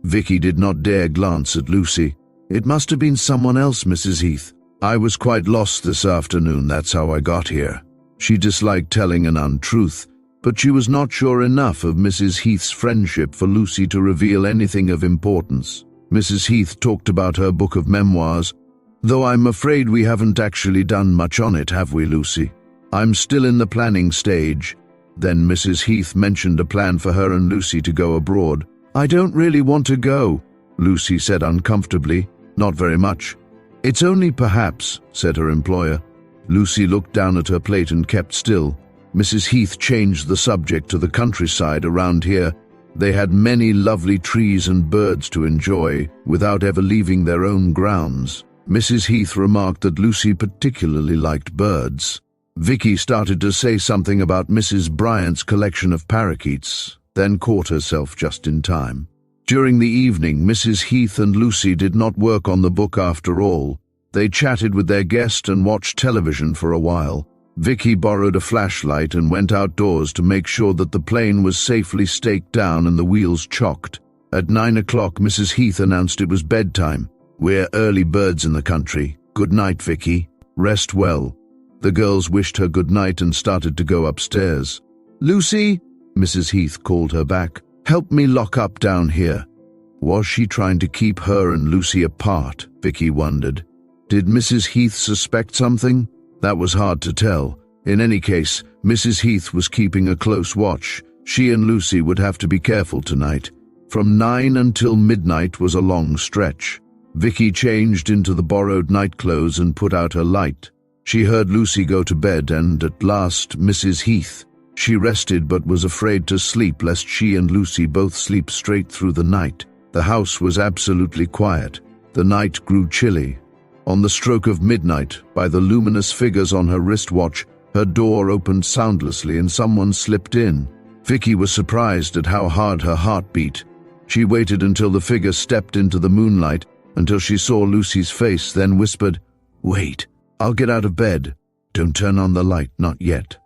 Vicki did not dare glance at Lucy. "It must have been someone else, Mrs. Heath. I was quite lost this afternoon. That's how I got here." She disliked telling an untruth, but she was not sure enough of Mrs. Heath's friendship for Lucy to reveal anything of importance. Mrs. Heath talked about her book of memoirs, "Though I'm afraid we haven't actually done much on it, have we, Lucy? I'm still in the planning stage." Then Mrs. Heath mentioned a plan for her and Lucy to go abroad. "I don't really want to go," Lucy said uncomfortably. "Not very much." "It's only perhaps," said her employer. Lucy looked down at her plate and kept still. Mrs. Heath changed the subject to the countryside around here. They had many lovely trees and birds to enjoy, without ever leaving their own grounds. Mrs. Heath remarked that Lucy particularly liked birds. Vicki started to say something about Mrs. Bryant's collection of parakeets, then caught herself just in time. During the evening, Mrs. Heath and Lucy did not work on the book after all. They chatted with their guest and watched television for a while. Vicki borrowed a flashlight and went outdoors to make sure that the plane was safely staked down and the wheels chocked. At 9 o'clock, Mrs. Heath announced it was bedtime. "We're early birds in the country. Good night, Vicki. Rest well." The girls wished her good night and started to go upstairs. "Lucy," Mrs. Heath called her back, "help me lock up down here." Was she trying to keep her and Lucy apart? Vicki wondered. Did Mrs. Heath suspect something? That was hard to tell. In any case, Mrs. Heath was keeping a close watch. She and Lucy would have to be careful tonight. From 9 until midnight was a long stretch. Vicki changed into the borrowed nightclothes and put out her light. She heard Lucy go to bed and, at last, Mrs. Heath. She rested but was afraid to sleep lest she and Lucy both sleep straight through the night. The house was absolutely quiet. The night grew chilly. On the stroke of midnight, by the luminous figures on her wristwatch, her door opened soundlessly and someone slipped in. Vicki was surprised at how hard her heart beat. She waited until the figure stepped into the moonlight, until she saw Lucy's face, then whispered, "Wait, I'll get out of bed. Don't turn on the light, not yet."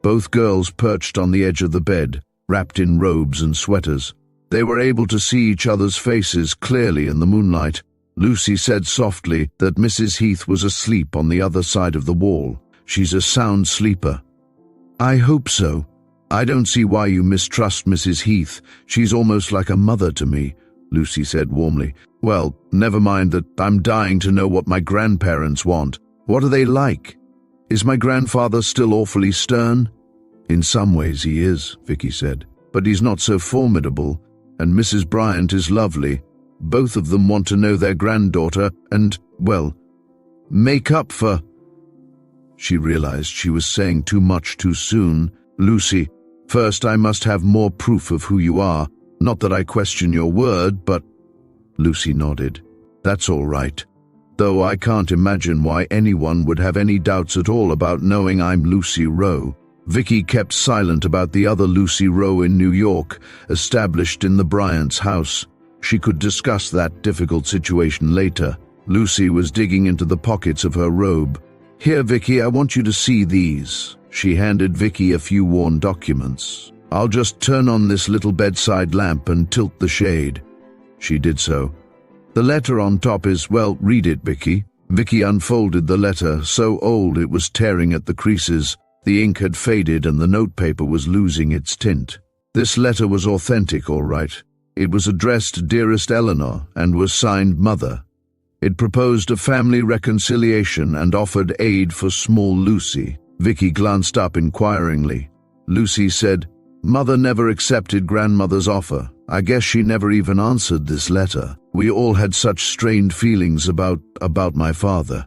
Both girls perched on the edge of the bed, wrapped in robes and sweaters. They were able to see each other's faces clearly in the moonlight. Lucy said softly that Mrs. Heath was asleep on the other side of the wall. "She's a sound sleeper." "I hope so. I don't see why you mistrust Mrs. Heath. She's almost like a mother to me," Lucy said warmly. "Well, never mind that. I'm dying to know what my grandparents want. What are they like? Is my grandfather still awfully stern?" "In some ways he is," Vicki said, "but he's not so formidable, and Mrs. Bryant is lovely. Both of them want to know their granddaughter and, well, make up for—" She realized she was saying too much too soon. "Lucy, first I must have more proof of who you are. Not that I question your word, but—" Lucy nodded. "That's all right. Though I can't imagine why anyone would have any doubts at all about knowing I'm Lucy Rowe." Vicki kept silent about the other Lucy Rowe in New York, established in the Bryants' house. She could discuss that difficult situation later. Lucy was digging into the pockets of her robe. "Here, Vicki, I want you to see these." She handed Vicki a few worn documents. "I'll just turn on this little bedside lamp and tilt the shade." She did so. "The letter on top is, well, read it, Vicki." Vicki unfolded the letter, so old it was tearing at the creases. The ink had faded and the notepaper was losing its tint. This letter was authentic, all right. It was addressed Dearest Eleanor and was signed Mother. It proposed a family reconciliation and offered aid for small Lucy. Vicki glanced up inquiringly. Lucy said, "Mother never accepted Grandmother's offer. I guess she never even answered this letter. We all had such strained feelings about my father.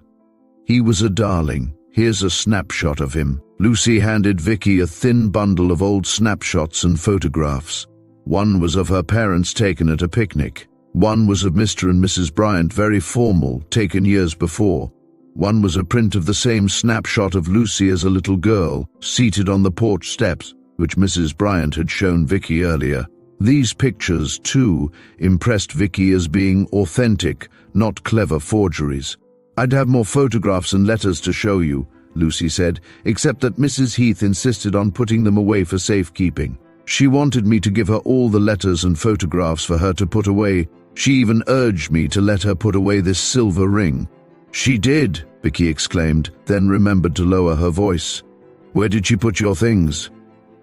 He was a darling. Here's a snapshot of him." Lucy handed Vicki a thin bundle of old snapshots and photographs. One was of her parents taken at a picnic. One was of Mr. and Mrs. Bryant, very formal, taken years before. One was a print of the same snapshot of Lucy as a little girl, seated on the porch steps, which Mrs. Bryant had shown Vicki earlier. These pictures, too, impressed Vicki as being authentic, not clever forgeries. "I'd have more photographs and letters to show you," Lucy said, "except that Mrs. Heath insisted on putting them away for safekeeping. She wanted me to give her all the letters and photographs for her to put away. She even urged me to let her put away this silver ring." "She did," Vicki exclaimed, then remembered to lower her voice. "Where did she put your things?"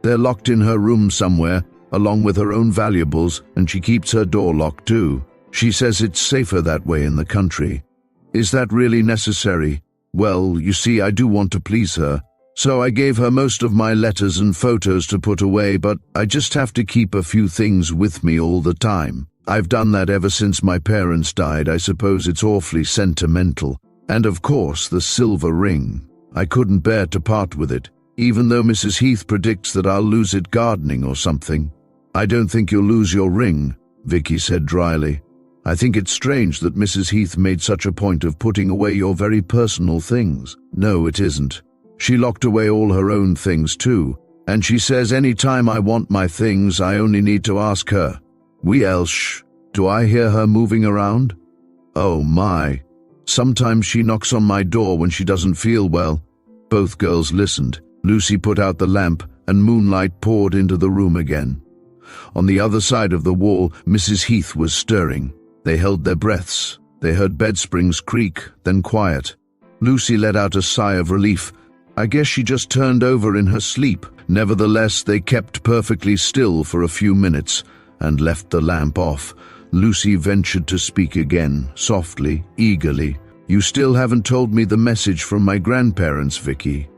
"They're locked in her room somewhere, along with her own valuables, and she keeps her door locked too. She says it's safer that way in the country." "Is that really necessary?" "Well, you see, I do want to please her. So I gave her most of my letters and photos to put away, but I just have to keep a few things with me all the time. I've done that ever since my parents died. I suppose it's awfully sentimental. And of course, the silver ring. I couldn't bear to part with it, even though Mrs. Heath predicts that I'll lose it gardening or something." "I don't think you'll lose your ring," Vicki said dryly. "I think it's strange that Mrs. Heath made such a point of putting away your very personal things." "No, it isn't. She locked away all her own things too, and she says any time I want my things, I only need to ask her." Shh. Do I hear her moving around?" "Oh my. Sometimes she knocks on my door when she doesn't feel well." Both girls listened. Lucy put out the lamp, and moonlight poured into the room again. On the other side of the wall, Mrs. Heath was stirring. They held their breaths. They heard bed springs creak, then quiet. Lucy let out a sigh of relief. I guess she just turned over in her sleep. Nevertheless, they kept perfectly still for a few minutes and left the lamp off. Lucy ventured to speak again, softly, eagerly. "You still haven't told me the message from my grandparents, Vicki."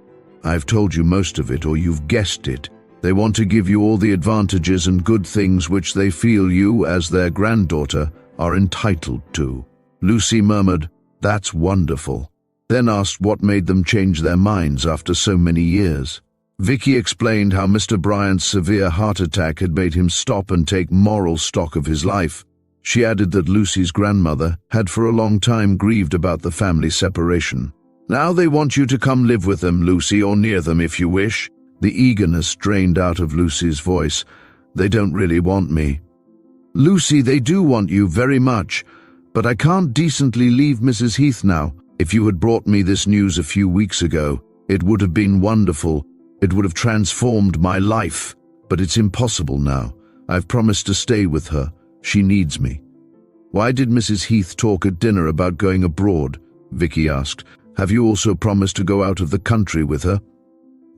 "I've told you most of it, or you've guessed it. They want to give you all the advantages and good things which they feel you, as their granddaughter, are entitled to." Lucy murmured, "That's wonderful," then asked what made them change their minds after so many years. Vicki explained how Mr. Bryant's severe heart attack had made him stop and take moral stock of his life. She added that Lucy's grandmother had for a long time grieved about the family separation. "Now they want you to come live with them, Lucy, or near them if you wish." The eagerness drained out of Lucy's voice. "They don't really want me." "Lucy, they do want you very much, but I can't decently leave Mrs. Heath now. If you had brought me this news a few weeks ago, it would have been wonderful. It would have transformed my life, but it's impossible now. I've promised to stay with her. She needs me." "Why did Mrs. Heath talk at dinner about going abroad?" Vicki asked. "Have you also promised to go out of the country with her?"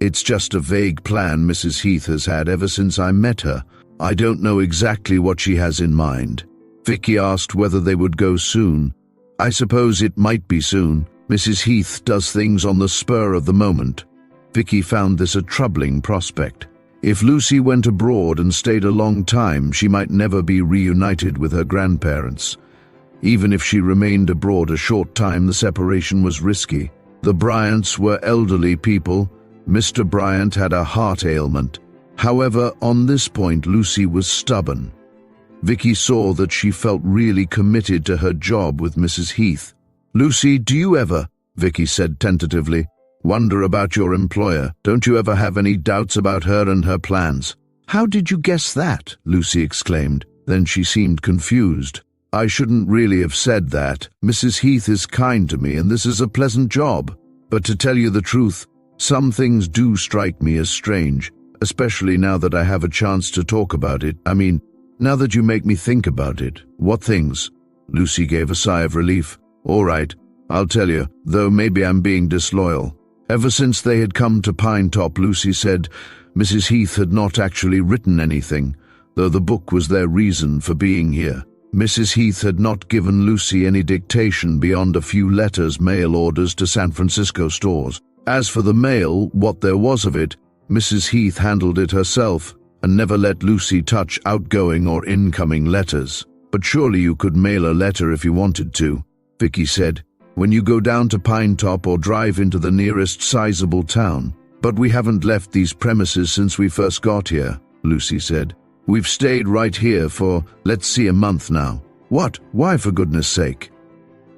"It's just a vague plan Mrs. Heath has had ever since I met her. I don't know exactly what she has in mind." Vicki asked whether they would go soon. "I suppose it might be soon. Mrs. Heath does things on the spur of the moment." Vicki found this a troubling prospect. If Lucy went abroad and stayed a long time, she might never be reunited with her grandparents. Even if she remained abroad a short time, the separation was risky. The Bryants were elderly people. Mr. Bryant had a heart ailment. However, on this point, Lucy was stubborn. Vicki saw that she felt really committed to her job with Mrs. Heath. "Lucy, do you ever," Vicki said tentatively, "wonder about your employer? Don't you ever have any doubts about her and her plans?" "How did you guess that?" Lucy exclaimed. Then she seemed confused. "I shouldn't really have said that. Mrs. Heath is kind to me, and this is a pleasant job. But to tell you the truth, some things do strike me as strange, especially now that I have a chance to talk about it. I mean, Now that you make me think about it, what things? Lucy gave a sigh of relief. All right, I'll tell you, though maybe I'm being disloyal. Ever since they had come to Pine Top, Lucy said, Mrs. Heath had not actually written anything, though the book was their reason for being here. Mrs. Heath had not given Lucy any dictation beyond a few letters, mail orders to San Francisco stores. As for the mail, what there was of it, Mrs. Heath handled it herself and never let Lucy touch outgoing or incoming letters. But surely you could mail a letter if you wanted to, Vicki said, when you go down to Pine Top or drive into the nearest sizable town. But we haven't left these premises since we first got here, Lucy said. We've stayed right here for, let's see, a month now. What? Why, for goodness sake?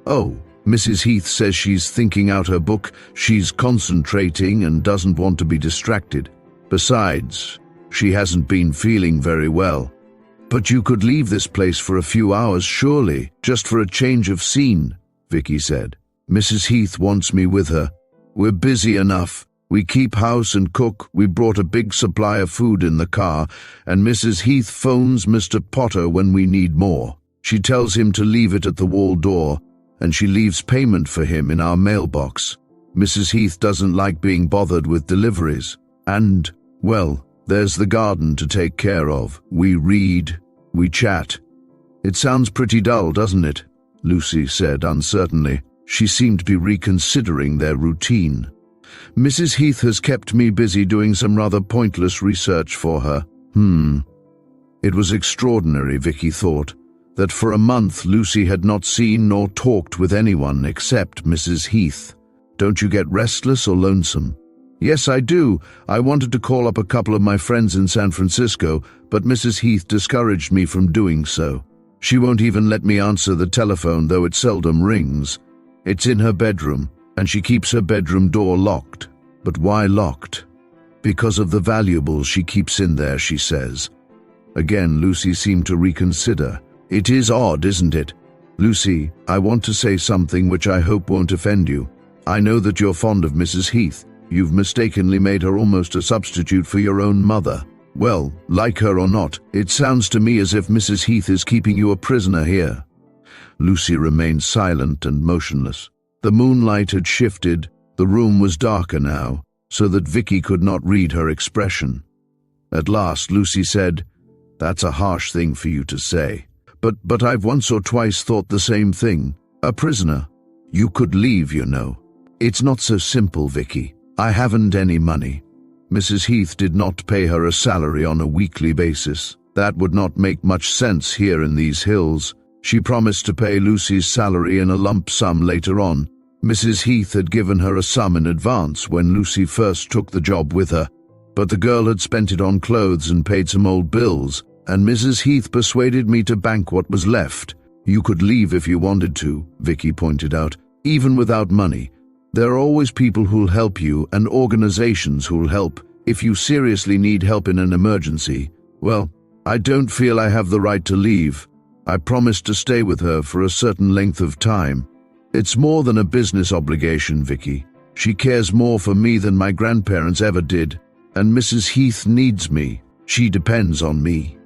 Oh, Mrs. Heath says she's thinking out her book, she's concentrating and doesn't want to be distracted. Besides, she hasn't been feeling very well. But you could leave this place for a few hours, surely, just for a change of scene, Vicki said. Mrs. Heath wants me with her. We're busy enough. We keep house and cook, we brought a big supply of food in the car, and Mrs. Heath phones Mr. Potter when we need more. She tells him to leave it at the wall door, and she leaves payment for him in our mailbox. Mrs. Heath doesn't like being bothered with deliveries. And, well, there's the garden to take care of. We read, we chat. It sounds pretty dull, doesn't it? Lucy said uncertainly. She seemed to be reconsidering their routine. Mrs. Heath has kept me busy doing some rather pointless research for her. It was extraordinary, Vicki thought, that for a month Lucy had not seen nor talked with anyone except Mrs. Heath. Don't you get restless or lonesome? Yes, I do. I wanted to call up a couple of my friends in San Francisco, but Mrs. Heath discouraged me from doing so. She won't even let me answer the telephone, though it seldom rings. It's in her bedroom, and she keeps her bedroom door locked. But why locked? Because of the valuables she keeps in there, she says. Again, Lucy seemed to reconsider. It is odd, isn't it? Lucy, I want to say something which I hope won't offend you. I know that you're fond of Mrs. Heath. You've mistakenly made her almost a substitute for your own mother. Well, like her or not, it sounds to me as if Mrs. Heath is keeping you a prisoner here. Lucy remained silent and motionless. The moonlight had shifted, the room was darker now, so that Vicki could not read her expression. At last Lucy said, That's a harsh thing for you to say. But I've once or twice thought the same thing. A prisoner. You could leave, you know. It's not so simple, Vicki. I haven't any money. Mrs. Heath did not pay her a salary on a weekly basis. That would not make much sense here in these hills. She promised to pay Lucy's salary in a lump sum later on. Mrs. Heath had given her a sum in advance when Lucy first took the job with her, but the girl had spent it on clothes and paid some old bills, and Mrs. Heath persuaded me to bank what was left. You could leave if you wanted to, Vicki pointed out, even without money. There are always people who'll help you and organizations who'll help if you seriously need help in an emergency. Well, I don't feel I have the right to leave. I promised to stay with her for a certain length of time. It's more than a business obligation, Vicki. She cares more for me than my grandparents ever did, and Mrs. Heath needs me. She depends on me.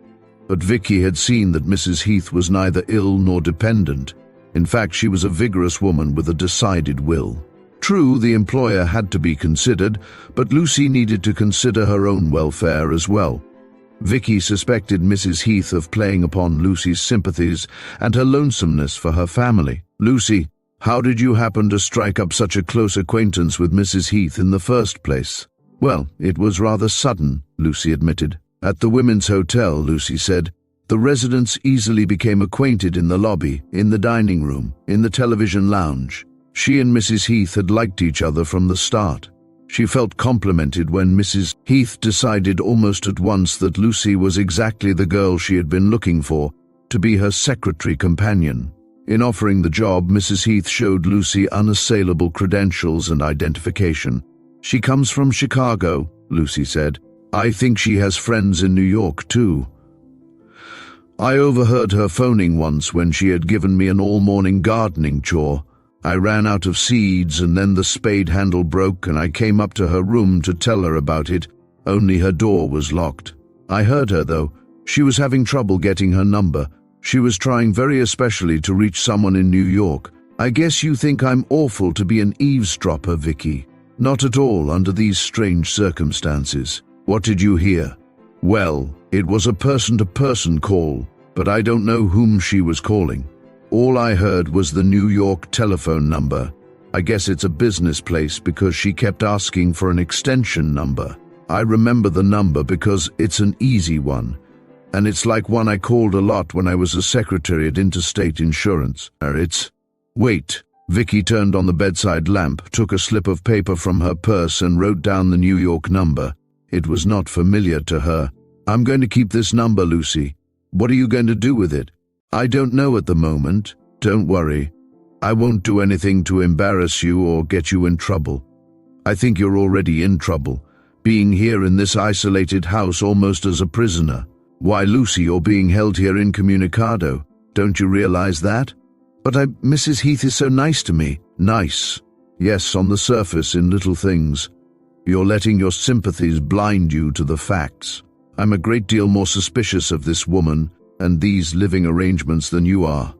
But Vicki had seen that Mrs. Heath was neither ill nor dependent. In fact, she was a vigorous woman with a decided will. True, the employer had to be considered, but Lucy needed to consider her own welfare as well. Vicki suspected Mrs. Heath of playing upon Lucy's sympathies and her lonesomeness for her family. Lucy, how did you happen to strike up such a close acquaintance with Mrs. Heath in the first place? Well, it was rather sudden, Lucy admitted. At the Women's Hotel, Lucy said, the residents easily became acquainted in the lobby, in the dining room, in the television lounge. She and Mrs. Heath had liked each other from the start. She felt complimented when Mrs. Heath decided almost at once that Lucy was exactly the girl she had been looking for, to be her secretary companion. In offering the job, Mrs. Heath showed Lucy unassailable credentials and identification. She comes from Chicago, Lucy said. I think she has friends in New York, too. I overheard her phoning once when she had given me an all-morning gardening chore. I ran out of seeds and then the spade handle broke and I came up to her room to tell her about it, only her door was locked. I heard her, though. She was having trouble getting her number. She was trying very especially to reach someone in New York. I guess you think I'm awful to be an eavesdropper, Vicki. Not at all under these strange circumstances. What did you hear? Well, it was a person-to-person call, but I don't know whom she was calling. All I heard was the New York telephone number. I guess it's a business place because she kept asking for an extension number. I remember the number because it's an easy one, and it's like one I called a lot when I was a secretary at Interstate Insurance. Wait. Vicki turned on the bedside lamp, took a slip of paper from her purse and wrote down the New York number. It was not familiar to her. I'm going to keep this number, Lucy. What are you going to do with it? I don't know at the moment. Don't worry. I won't do anything to embarrass you or get you in trouble. I think you're already in trouble, being here in this isolated house almost as a prisoner. Why, Lucy, you're being held here incommunicado. Don't you realize that? But Mrs. Heath is so nice to me. Nice. Yes, on the surface, in little things. You're letting your sympathies blind you to the facts. I'm a great deal more suspicious of this woman and these living arrangements than you are.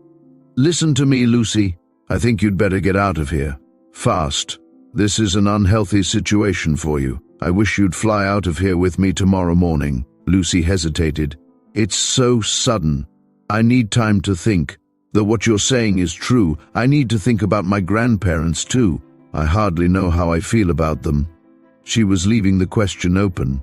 Listen to me, Lucy. I think you'd better get out of here. Fast. This is an unhealthy situation for you. I wish you'd fly out of here with me tomorrow morning. Lucy hesitated. It's so sudden. I need time to think. Though what you're saying is true, I need to think about my grandparents too. I hardly know how I feel about them. She was leaving the question open.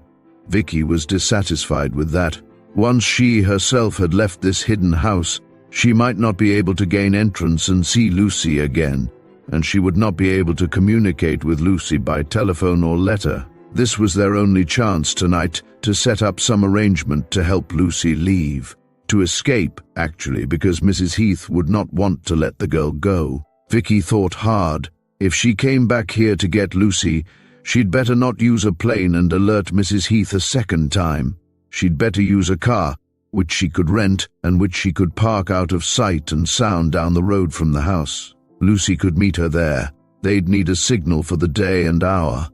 Vicki was dissatisfied with that. Once she herself had left this hidden house, she might not be able to gain entrance and see Lucy again, and she would not be able to communicate with Lucy by telephone or letter. This was their only chance tonight to set up some arrangement to help Lucy leave. To escape, actually, because Mrs. Heath would not want to let the girl go. Vicki thought hard. If she came back here to get Lucy, she'd better not use a plane and alert Mrs. Heath a second time. She'd better use a car, which she could rent and which she could park out of sight and sound down the road from the house. Lucy could meet her there. They'd need a signal for the day and hour.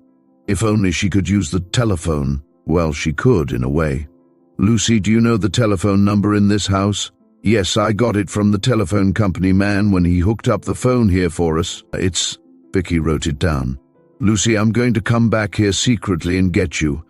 If only she could use the telephone. Well, she could, in a way. Lucy, do you know the telephone number in this house? Yes, I got it from the telephone company man when he hooked up the phone here for us. Vicki wrote it down. Lucy, I'm going to come back here secretly and get you.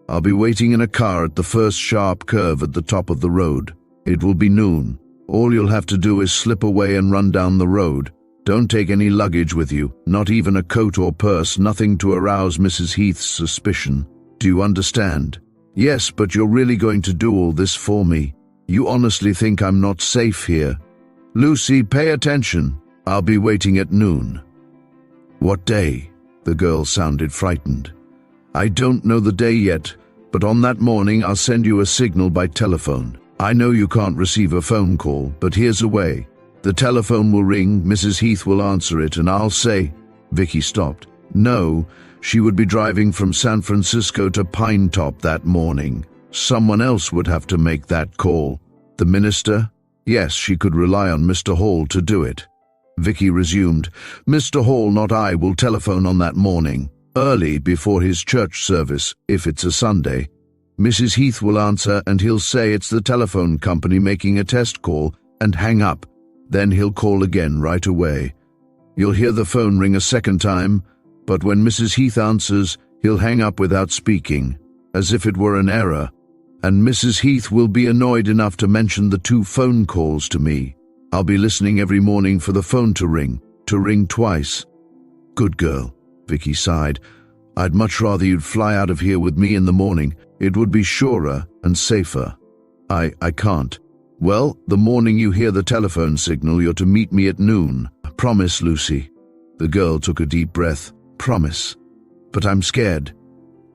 I'll be waiting in a car at the first sharp curve at the top of the road. It will be noon. All you'll have to do is slip away and run down the road. Don't take any luggage with you, not even a coat or purse, nothing to arouse Mrs. Heath's suspicion. Do you understand? Yes, but you're really going to do all this for me? You honestly think I'm not safe here? Lucy, pay attention. I'll be waiting at noon. What day? The girl sounded frightened. I don't know the day yet, but on that morning I'll send you a signal by telephone. I know you can't receive a phone call, but here's a way. The telephone will ring, Mrs. Heath will answer it, and I'll say... Vicki stopped. No, she would be driving from San Francisco to Pine Top that morning. Someone else would have to make that call. The minister? Yes, she could rely on Mr. Hall to do it. Vicki resumed. Mr. Hall, not I, will telephone on that morning, early before his church service, if it's a Sunday. Mrs. Heath will answer and he'll say it's the telephone company making a test call and hang up. Then he'll call again right away. You'll hear the phone ring a second time, but when Mrs. Heath answers, he'll hang up without speaking, as if it were an error, and Mrs. Heath will be annoyed enough to mention the 2 phone calls to me. I'll be listening every morning for the phone to ring twice. Good girl, Vicki sighed. I'd much rather you'd fly out of here with me in the morning. It would be surer and safer. I can't. Well, the morning you hear the telephone signal, you're to meet me at noon. Promise, Lucy. The girl took a deep breath. Promise. But I'm scared.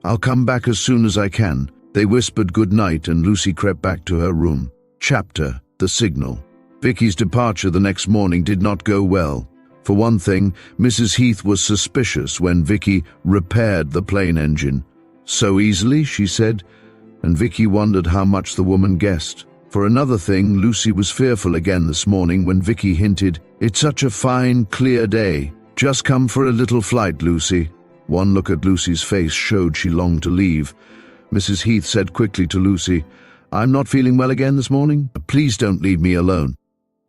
I'll come back as soon as I can. They whispered good night and Lucy crept back to her room. Chapter: The Signal. Vicki's departure the next morning did not go well. For one thing, Mrs. Heath was suspicious when Vicki repaired the plane engine. So easily, she said, and Vicki wondered how much the woman guessed. For another thing, Lucy was fearful again this morning when Vicki hinted, "It's such a fine, clear day. Just come for a little flight, Lucy." One look at Lucy's face showed she longed to leave. Mrs. Heath said quickly to Lucy, I'm not feeling well again this morning. Please don't leave me alone."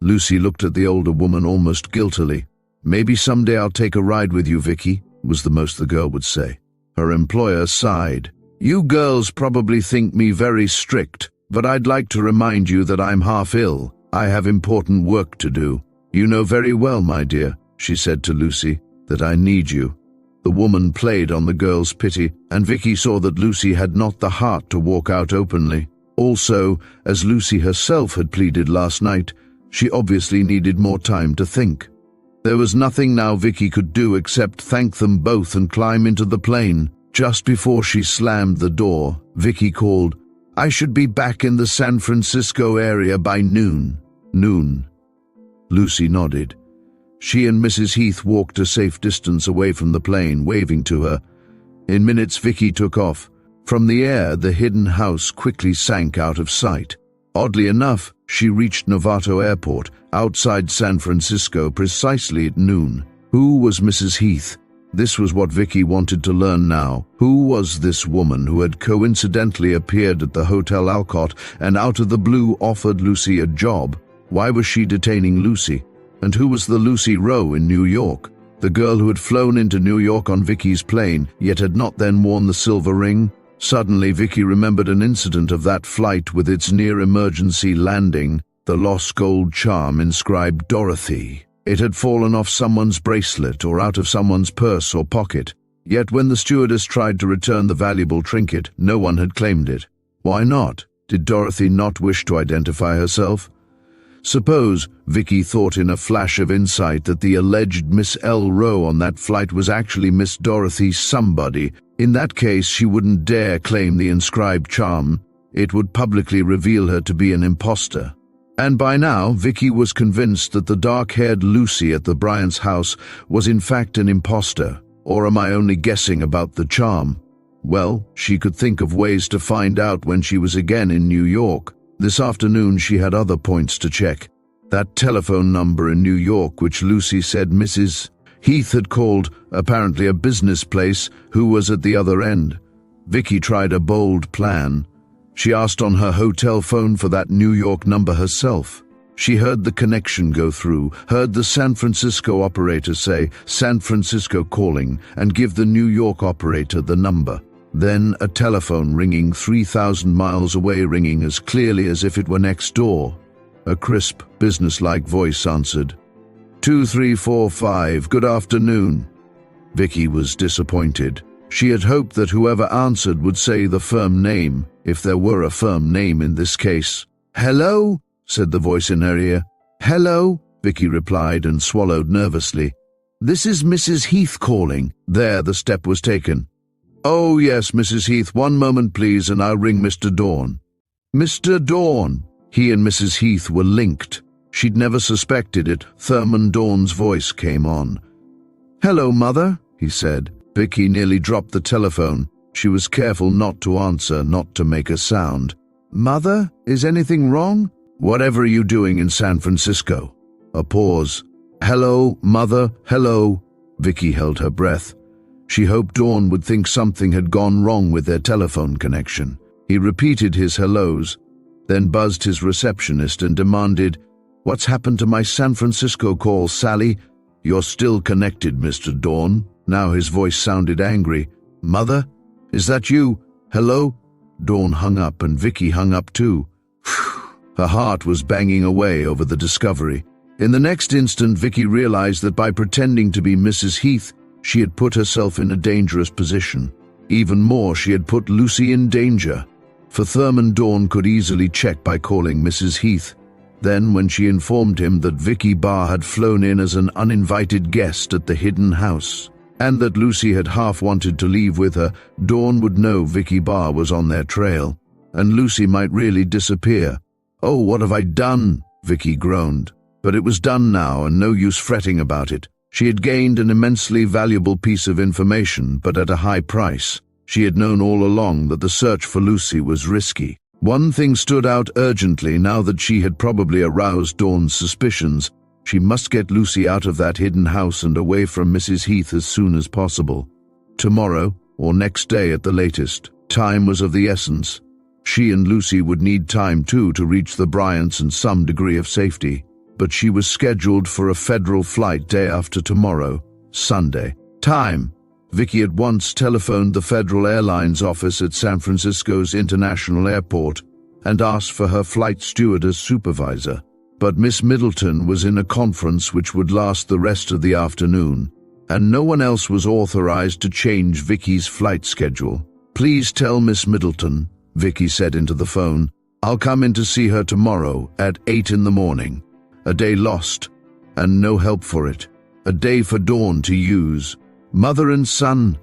Lucy looked at the older woman almost guiltily. "Maybe someday I'll take a ride with you, Vicki," was the most the girl would say. Her employer sighed. "You girls probably think me very strict, but I'd like to remind you that I'm half ill. I have important work to do. You know very well, my dear," she said to Lucy, "that I need you." The woman played on the girl's pity, and Vicki saw that Lucy had not the heart to walk out openly. Also, as Lucy herself had pleaded last night, she obviously needed more time to think. There was nothing now Vicki could do except thank them both and climb into the plane. Just before she slammed the door, Vicki called, "I should be back in the San Francisco area by noon." Noon. Lucy nodded. She and Mrs. Heath walked a safe distance away from the plane, waving to her. In minutes, Vicki took off. From the air, the hidden house quickly sank out of sight. Oddly enough, she reached Novato Airport, outside San Francisco, precisely at noon. Who was Mrs. Heath? This was what Vicki wanted to learn now. Who was this woman who had coincidentally appeared at the Hotel Alcott and out of the blue offered Lucy a job? Why was she detaining Lucy? And who was the Lucy Rowe in New York? The girl who had flown into New York on Vicki's plane, yet had not then worn the silver ring? Suddenly, Vicki remembered an incident of that flight with its near-emergency landing, the lost gold charm inscribed Dorothy. It had fallen off someone's bracelet or out of someone's purse or pocket. Yet when the stewardess tried to return the valuable trinket, no one had claimed it. Why not? Did Dorothy not wish to identify herself? Suppose, Vicki thought in a flash of insight, that the alleged Miss L. Rowe on that flight was actually Miss Dorothy somebody. In that case, she wouldn't dare claim the inscribed charm. It would publicly reveal her to be an impostor. And by now, Vicki was convinced that the dark-haired Lucy at the Bryants' house was in fact an impostor. Or am I only guessing about the charm? Well, she could think of ways to find out when she was again in New York. This afternoon she had other points to check. That telephone number in New York which Lucy said Mrs. Heath had called, apparently a business place, who was at the other end. Vicki tried a bold plan. She asked on her hotel phone for that New York number herself. She heard the connection go through, heard the San Francisco operator say, "San Francisco calling," and give the New York operator the number. Then a telephone ringing 3,000 miles away, ringing as clearly as if it were next door. A crisp, businesslike voice answered. 2345, good afternoon. Vicki was disappointed. She had hoped that whoever answered would say the firm name, if there were a firm name in this case. "Hello?" said the voice in her ear. "Hello?" Vicki replied and swallowed nervously. "This is Mrs. Heath calling." There the step was taken. "Oh, yes, Mrs. Heath, one moment, please, and I'll ring Mr. Dawn." Mr. Dawn! He and Mrs. Heath were linked. She'd never suspected it. Thurman Dawn's voice came on. "Hello, Mother," he said. Vicki nearly dropped the telephone. She was careful not to answer, not to make a sound. "Mother, is anything wrong?" "Whatever are you doing in San Francisco?" A pause. "Hello, Mother, hello." Vicki held her breath. She hoped Dawn would think something had gone wrong with their telephone connection. He repeated his hellos, then buzzed his receptionist and demanded, "What's happened to my San Francisco call, Sally?" "You're still connected, Mr. Dawn." Now his voice sounded angry. "Mother? Is that you? Hello?" Dawn hung up and Vicki hung up too. Her heart was banging away over the discovery. In the next instant, Vicki realized that by pretending to be Mrs. Heath, she had put herself in a dangerous position. Even more, she had put Lucy in danger. For Thurman Dawn could easily check by calling Mrs. Heath. Then, when she informed him that Vicki Barr had flown in as an uninvited guest at the hidden house, and that Lucy had half wanted to leave with her, Dawn would know Vicki Barr was on their trail, and Lucy might really disappear. "Oh, what have I done?" Vicki groaned. But it was done now, and no use fretting about it. She had gained an immensely valuable piece of information, but at a high price. She had known all along that the search for Lucy was risky. One thing stood out urgently now that she had probably aroused Dawn's suspicions. She must get Lucy out of that hidden house and away from Mrs. Heath as soon as possible. Tomorrow, or next day at the latest. Time was of the essence. She and Lucy would need time too to reach the Bryants and some degree of safety, but she was scheduled for a federal flight day after tomorrow, Sunday. Time. Vicki at once telephoned the Federal Airlines office at San Francisco's International Airport and asked for her flight stewardess supervisor. But Miss Middleton was in a conference which would last the rest of the afternoon, and no one else was authorized to change Vicki's flight schedule. "Please tell Miss Middleton," Vicki said into the phone, "I'll come in to see her tomorrow at 8 in the morning. A day lost, and no help for it. A day for Dawn to use. Mother and son,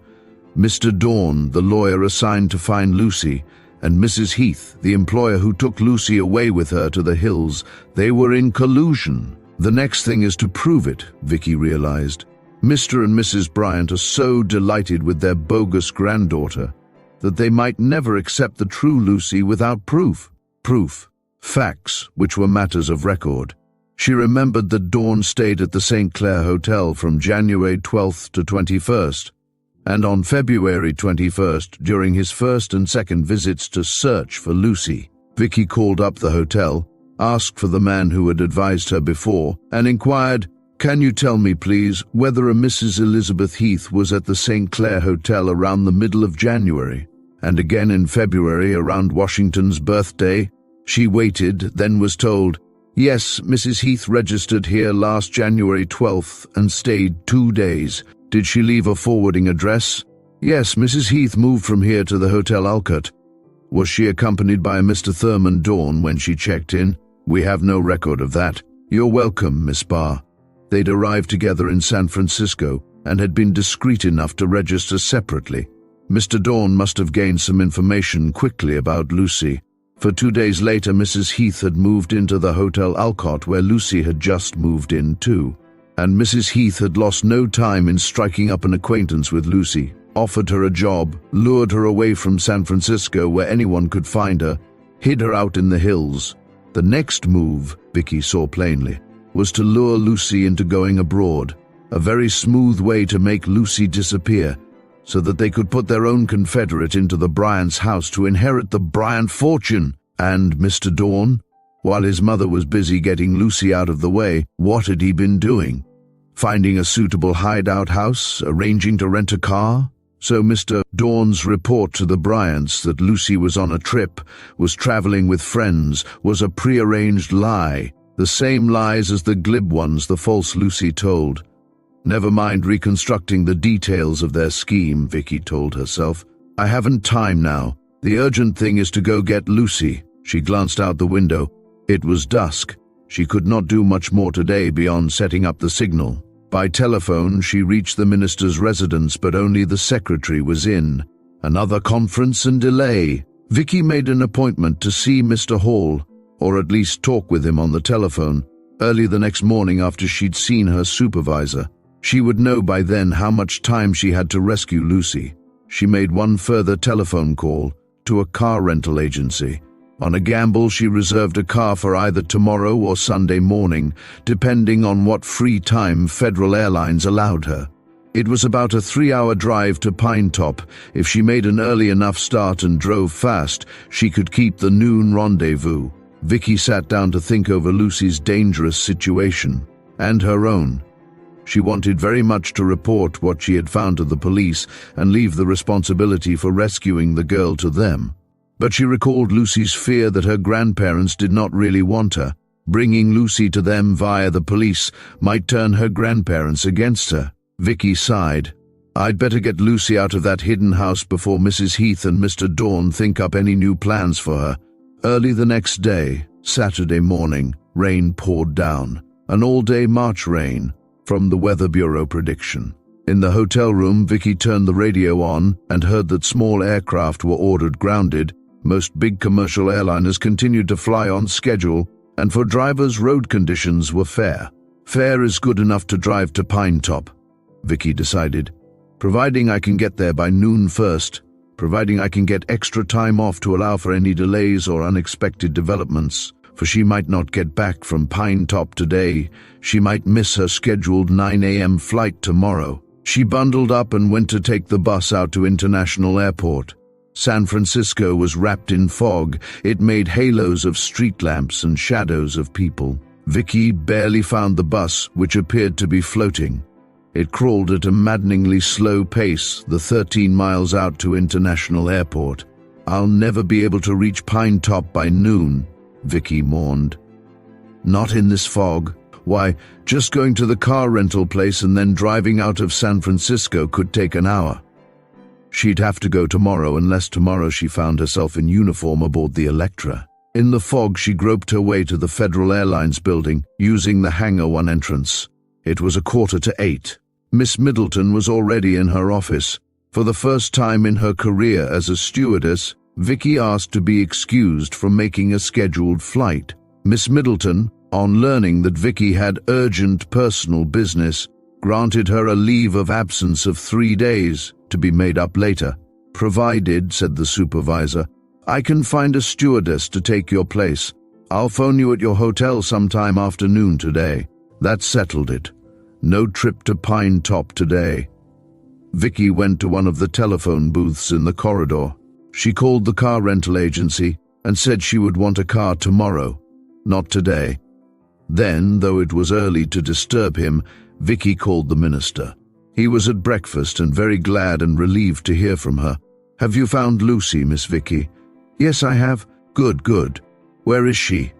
Mr. Dawn, the lawyer assigned to find Lucy, and Mrs. Heath, the employer who took Lucy away with her to the hills, they were in collusion. The next thing is to prove it," Vicki realized. Mr. and Mrs. Bryant are so delighted with their bogus granddaughter that they might never accept the true Lucy without proof. Facts, which were matters of record. She remembered that Dawn stayed at the St. Clair Hotel from January 12th to 21st, and on February 21st, during his first and second visits to search for Lucy, Vicki called up the hotel, asked for the man who had advised her before, and inquired, "Can you tell me, please, whether a Mrs. Elizabeth Heath was at the St. Clair Hotel around the middle of January, and again in February around Washington's birthday?" She waited, then was told, "Yes, Mrs. Heath registered here last January 12th and stayed 2 days. Did she leave a forwarding address?" "Yes, Mrs. Heath moved from here to the Hotel Alcott." "Was she accompanied by a Mr. Thurman Dawn when she checked in?" "We have no record of that." "You're welcome, Miss Barr." They'd arrived together in San Francisco and had been discreet enough to register separately. Mr. Dawn must have gained some information quickly about Lucy, for 2 days later Mrs. Heath had moved into the Hotel Alcott where Lucy had just moved in too. And Mrs. Heath had lost no time in striking up an acquaintance with Lucy, offered her a job, lured her away from San Francisco where anyone could find her, hid her out in the hills. The next move, Vicki saw plainly, was to lure Lucy into going abroad, a very smooth way to make Lucy disappear, so that they could put their own confederate into the Bryants' house to inherit the Bryant fortune. And Mr. Dawn, while his mother was busy getting Lucy out of the way, what had he been doing? Finding a suitable hideout house, arranging to rent a car? So Mr. Dawn's report to the Bryants that Lucy was on a trip, was traveling with friends, was a prearranged lie, the same lies as the glib ones the false Lucy told. Never mind reconstructing the details of their scheme, Vicki told herself. I haven't time now. The urgent thing is to go get Lucy. She glanced out the window. It was dusk. She could not do much more today beyond setting up the signal. By telephone, she reached the minister's residence, but only the secretary was in. Another conference and delay. Vicki made an appointment to see Mr. Hall, or at least talk with him on the telephone, early the next morning after she'd seen her supervisor. She would know by then how much time she had to rescue Lucy. She made one further telephone call to a car rental agency. On a gamble, she reserved a car for either tomorrow or Sunday morning, depending on what free time Federal Airlines allowed her. It was about a 3-hour drive to Pine Top. If she made an early enough start and drove fast, she could keep the noon rendezvous. Vicki sat down to think over Lucy's dangerous situation, and her own. She wanted very much to report what she had found to the police and leave the responsibility for rescuing the girl to them. But she recalled Lucy's fear that her grandparents did not really want her. Bringing Lucy to them via the police might turn her grandparents against her. Vicki sighed. I'd better get Lucy out of that hidden house before Mrs. Heath and Mr. Dawn think up any new plans for her. Early the next day, Saturday morning, rain poured down. An all-day March rain, from the Weather Bureau prediction. In the hotel room, Vicki turned the radio on and heard that small aircraft were ordered grounded. Most big commercial airliners continued to fly on schedule, and for drivers, road conditions were fair. Fair is good enough to drive to Pine Top, Vicki decided. Providing I can get there by noon first, providing I can get extra time off to allow for any delays or unexpected developments, for she might not get back from Pine Top today. She might miss her scheduled 9 a.m. flight tomorrow. She bundled up and went to take the bus out to International Airport. San Francisco was wrapped in fog. It made halos of street lamps and shadows of people. Vicki barely found the bus, which appeared to be floating. It crawled at a maddeningly slow pace, the 13 miles out to International Airport. "I'll never be able to reach Pine Top by noon," Vicki mourned. "Not in this fog. Why, just going to the car rental place and then driving out of San Francisco could take an hour." She'd have to go tomorrow, unless tomorrow she found herself in uniform aboard the Electra. In the fog, she groped her way to the Federal Airlines building, using the Hangar 1 entrance. It was 7:45. Miss Middleton was already in her office. For the first time in her career as a stewardess, Vicki asked to be excused from making a scheduled flight. Miss Middleton, on learning that Vicki had urgent personal business, granted her a leave of absence of 3 days, to be made up later. "Provided," said the supervisor, "I can find a stewardess to take your place. I'll phone you at your hotel sometime after noon today." That settled it. No trip to Pine Top today. Vicki went to one of the telephone booths in the corridor. She called the car rental agency and said she would want a car tomorrow, not today. Then, though it was early to disturb him, Vicki called the minister. He was at breakfast and very glad and relieved to hear from her. "Have you found Lucy, Miss Vicki?" "Yes, I have." Good, good. "Where is she?"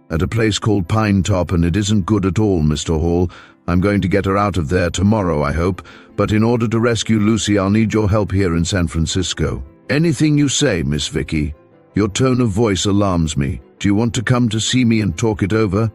"At a place called Pine Top, and it isn't good at all, Mr. Hall. I'm going to get her out of there tomorrow, I hope, but in order to rescue Lucy, I'll need your help here in San Francisco." "Anything you say, Miss Vicki. Your tone of voice alarms me. Do you want to come to see me and talk it over?"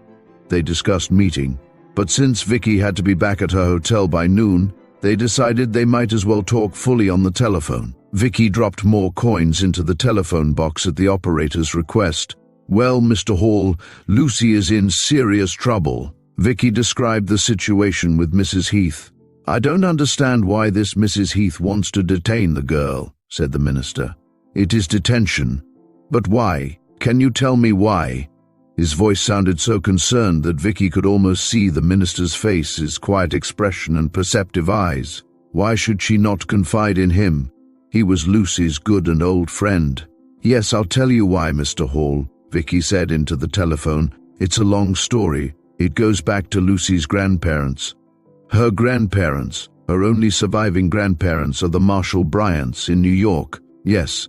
They discussed meeting, but since Vicki had to be back at her hotel by noon, they decided they might as well talk fully on the telephone. Vicki dropped more coins into the telephone box at the operator's request. "Well, Mr. Hall, Lucy is in serious trouble." Vicki described the situation with Mrs. Heath. "I don't understand why this Mrs. Heath wants to detain the girl," said the minister. "It is detention. But why? Can you tell me why?" His voice sounded so concerned that Vicki could almost see the minister's face, his quiet expression and perceptive eyes. Why should she not confide in him? He was Lucy's good and old friend. "Yes, I'll tell you why, Mr. Hall," Vicki said into the telephone. "It's a long story. It goes back to Lucy's grandparents. Her grandparents, her only surviving grandparents, are the Marshall Bryants in New York. Yes,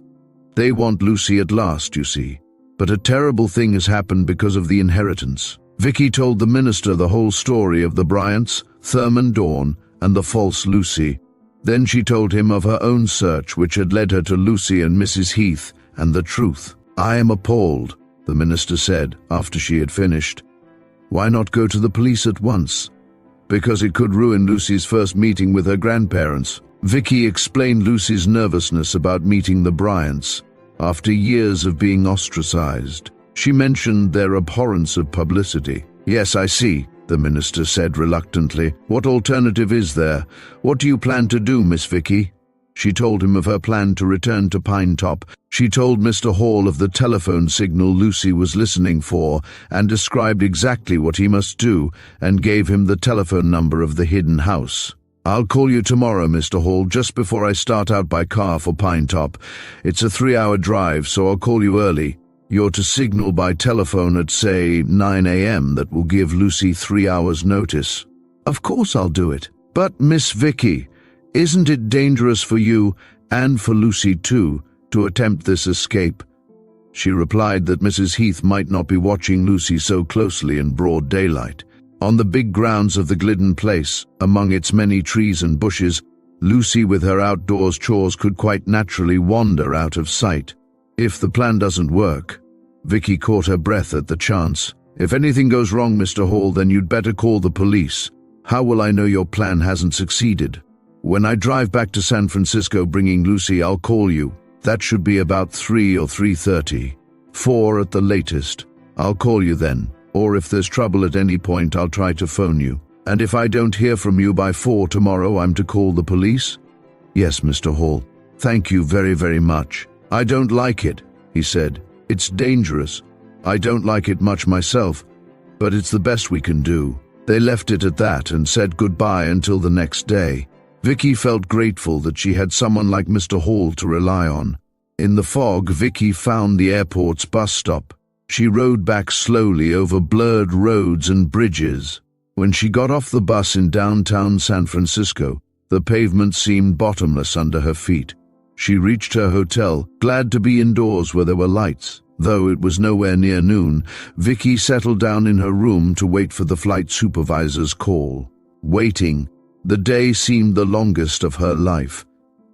they want Lucy at last, you see. But a terrible thing has happened because of the inheritance." Vicki told the minister the whole story of the Bryants, Thurman Dawn, and the false Lucy. Then she told him of her own search, which had led her to Lucy and Mrs. Heath, and the truth. "I am appalled," the minister said after she had finished. "Why not go to the police at once?" "Because it could ruin Lucy's first meeting with her grandparents." Vicki explained Lucy's nervousness about meeting the Bryants. After years of being ostracized, she mentioned their abhorrence of publicity. "Yes, I see," the minister said reluctantly. "What alternative is there? What do you plan to do, Miss Vicki?" She told him of her plan to return to Pine Top. She told Mr. Hall of the telephone signal Lucy was listening for and described exactly what he must do and gave him the telephone number of the hidden house. "I'll call you tomorrow, Mr. Hall, just before I start out by car for Pine Top. It's a 3-hour drive, so I'll call you early. You're to signal by telephone at, say, 9 a.m. That will give Lucy 3 hours' notice." "Of course I'll do it." "But, Miss Vicki, isn't it dangerous for you, and for Lucy too, to attempt this escape?" She replied that Mrs. Heath might not be watching Lucy so closely in broad daylight. On the big grounds of the Glidden place, among its many trees and bushes, Lucy with her outdoors chores could quite naturally wander out of sight. "If the plan doesn't work," Vicki caught her breath at the chance. "If anything goes wrong, Mr. Hall, then you'd better call the police. How will I know your plan hasn't succeeded?" "When I drive back to San Francisco bringing Lucy, I'll call you. That should be about 3 or 3:30. 4 at the latest. I'll call you then. Or if there's trouble at any point, I'll try to phone you. And if I don't hear from you by 4 tomorrow, I'm to call the police?" "Yes, Mr. Hall. Thank you very, very much." "I don't like it," he said. "It's dangerous. I don't like it much myself, but it's the best we can do." They left it at that and said goodbye until the next day. Vicki felt grateful that she had someone like Mr. Hall to rely on. In the fog, Vicki found the airport's bus stop. She rode back slowly over blurred roads and bridges. When she got off the bus in downtown San Francisco, the pavement seemed bottomless under her feet. She reached her hotel, glad to be indoors where there were lights. Though it was nowhere near noon, Vicki settled down in her room to wait for the flight supervisor's call. Waiting. The day seemed the longest of her life.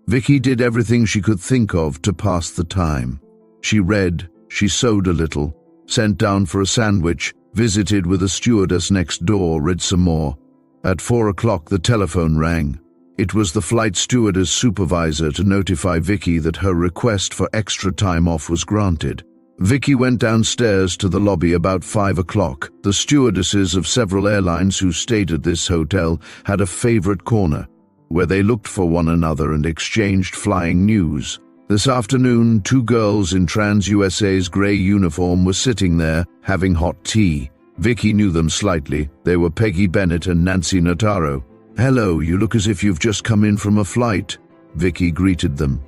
Vicki did everything she could think of to pass the time. She read, she sewed a little, sent down for a sandwich, visited with a stewardess next door, read some more. At 4 o'clock the telephone rang. It was the flight stewardess supervisor to notify Vicki that her request for extra time off was granted. Vicki went downstairs to the lobby about 5 o'clock. The stewardesses of several airlines who stayed at this hotel had a favorite corner, where they looked for one another and exchanged flying news. This afternoon, 2 girls in Trans-USA's grey uniform were sitting there, having hot tea. Vicki knew them slightly. They were Peggy Bennett and Nancy Notaro. "Hello, you look as if you've just come in from a flight," Vicki greeted them.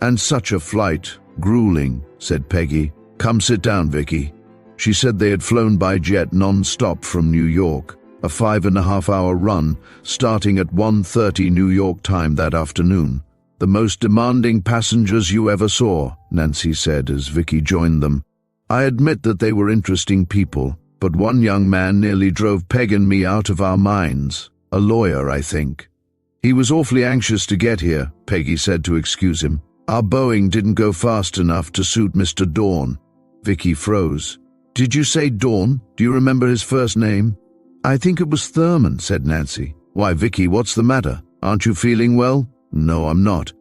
"And such a flight. Grueling," said Peggy. "Come sit down, Vicki." She said they had flown by jet non-stop from New York, a 5.5-hour run, starting at 1:30 New York time that afternoon. "The most demanding passengers you ever saw," Nancy said as Vicki joined them. "I admit that they were interesting people, but one young man nearly drove Peg and me out of our minds. A lawyer, I think. He was awfully anxious to get here," Peggy said to excuse him. "Our Boeing didn't go fast enough to suit Mr. Dawn." Vicki froze. "Did you say Dawn? Do you remember his first name?" "I think it was Thurman," said Nancy. "Why, Vicki, what's the matter? Aren't you feeling well?" "No, I'm not."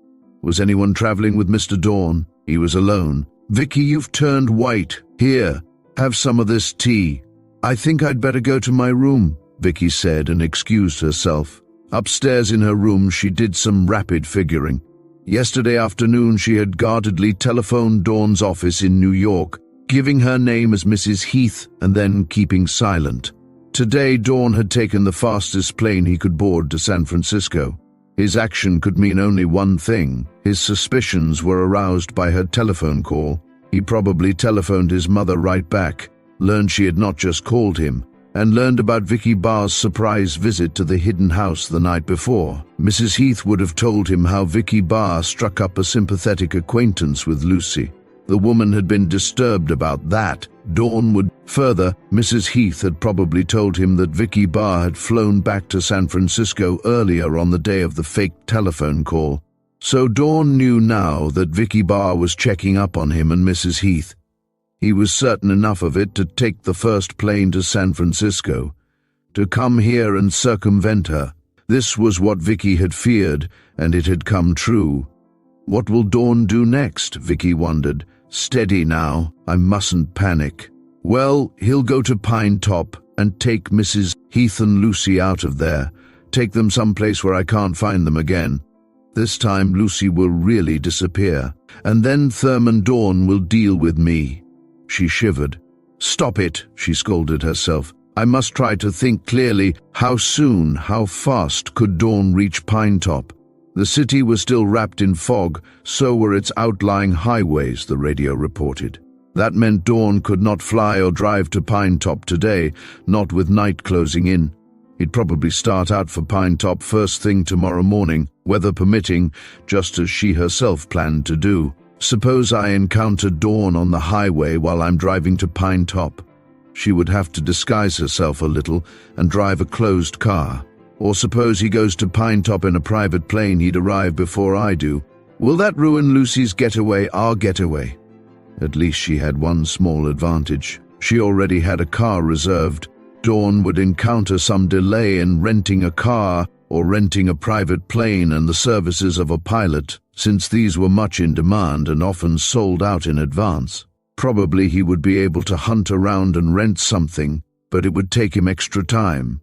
"Was anyone traveling with Mr. Dawn?" "He was alone." "Vicki, you've turned white. Here, have some of this tea." "I think I'd better go to my room," Vicki said and excused herself. Upstairs in her room, she did some rapid figuring. Yesterday afternoon, she had guardedly telephoned Dawn's office in New York, giving her name as Mrs. Heath and then keeping silent. Today, Dawn had taken the fastest plane he could board to San Francisco. His action could mean only one thing. His suspicions were aroused by her telephone call. He probably telephoned his mother right back, learned she had not just called him, and learned about Vicki Barr's surprise visit to the hidden house the night before. Mrs. Heath would have told him how Vicki Barr struck up a sympathetic acquaintance with Lucy. The woman had been disturbed about that. Dawn would. Further, Mrs. Heath had probably told him that Vicki Barr had flown back to San Francisco earlier on the day of the fake telephone call. So Dawn knew now that Vicki Barr was checking up on him and Mrs. Heath. He was certain enough of it to take the first plane to San Francisco, to come here and circumvent her. This was what Vicki had feared, and it had come true. What will Dawn do next? Vicki wondered. Steady now, I mustn't panic. Well, he'll go to Pine Top and take Mrs. Heath and Lucy out of there, take them someplace where I can't find them again. This time Lucy will really disappear, and then Thurman Dawn will deal with me. She shivered. Stop it, she scolded herself. I must try to think clearly. How soon, how fast could Dawn reach Pine Top? The city was still wrapped in fog, so were its outlying highways, the radio reported. That meant Dawn could not fly or drive to Pine Top today, not with night closing in. He'd probably start out for Pine Top first thing tomorrow morning, weather permitting, just as she herself planned to do. Suppose I encounter Dawn on the highway while I'm driving to Pine Top. She would have to disguise herself a little and drive a closed car. Or suppose he goes to Pine Top in a private plane, he'd arrive before I do. Will that ruin Lucy's getaway, our getaway? At least she had one small advantage. She already had a car reserved. Dawn would encounter some delay in renting a car or renting a private plane and the services of a pilot, since these were much in demand and often sold out in advance. Probably he would be able to hunt around and rent something, but it would take him extra time.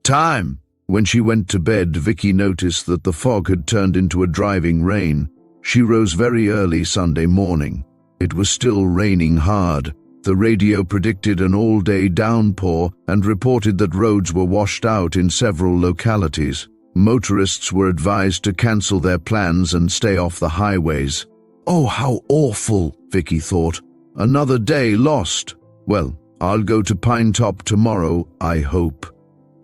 Time! When she went to bed, Vicki noticed that the fog had turned into a driving rain. She rose very early Sunday morning. It was still raining hard. The radio predicted an all-day downpour and reported that roads were washed out in several localities. Motorists were advised to cancel their plans and stay off the highways. Oh, how awful, Vicki thought. Another day lost. Well, I'll go to Pine Top tomorrow, I hope.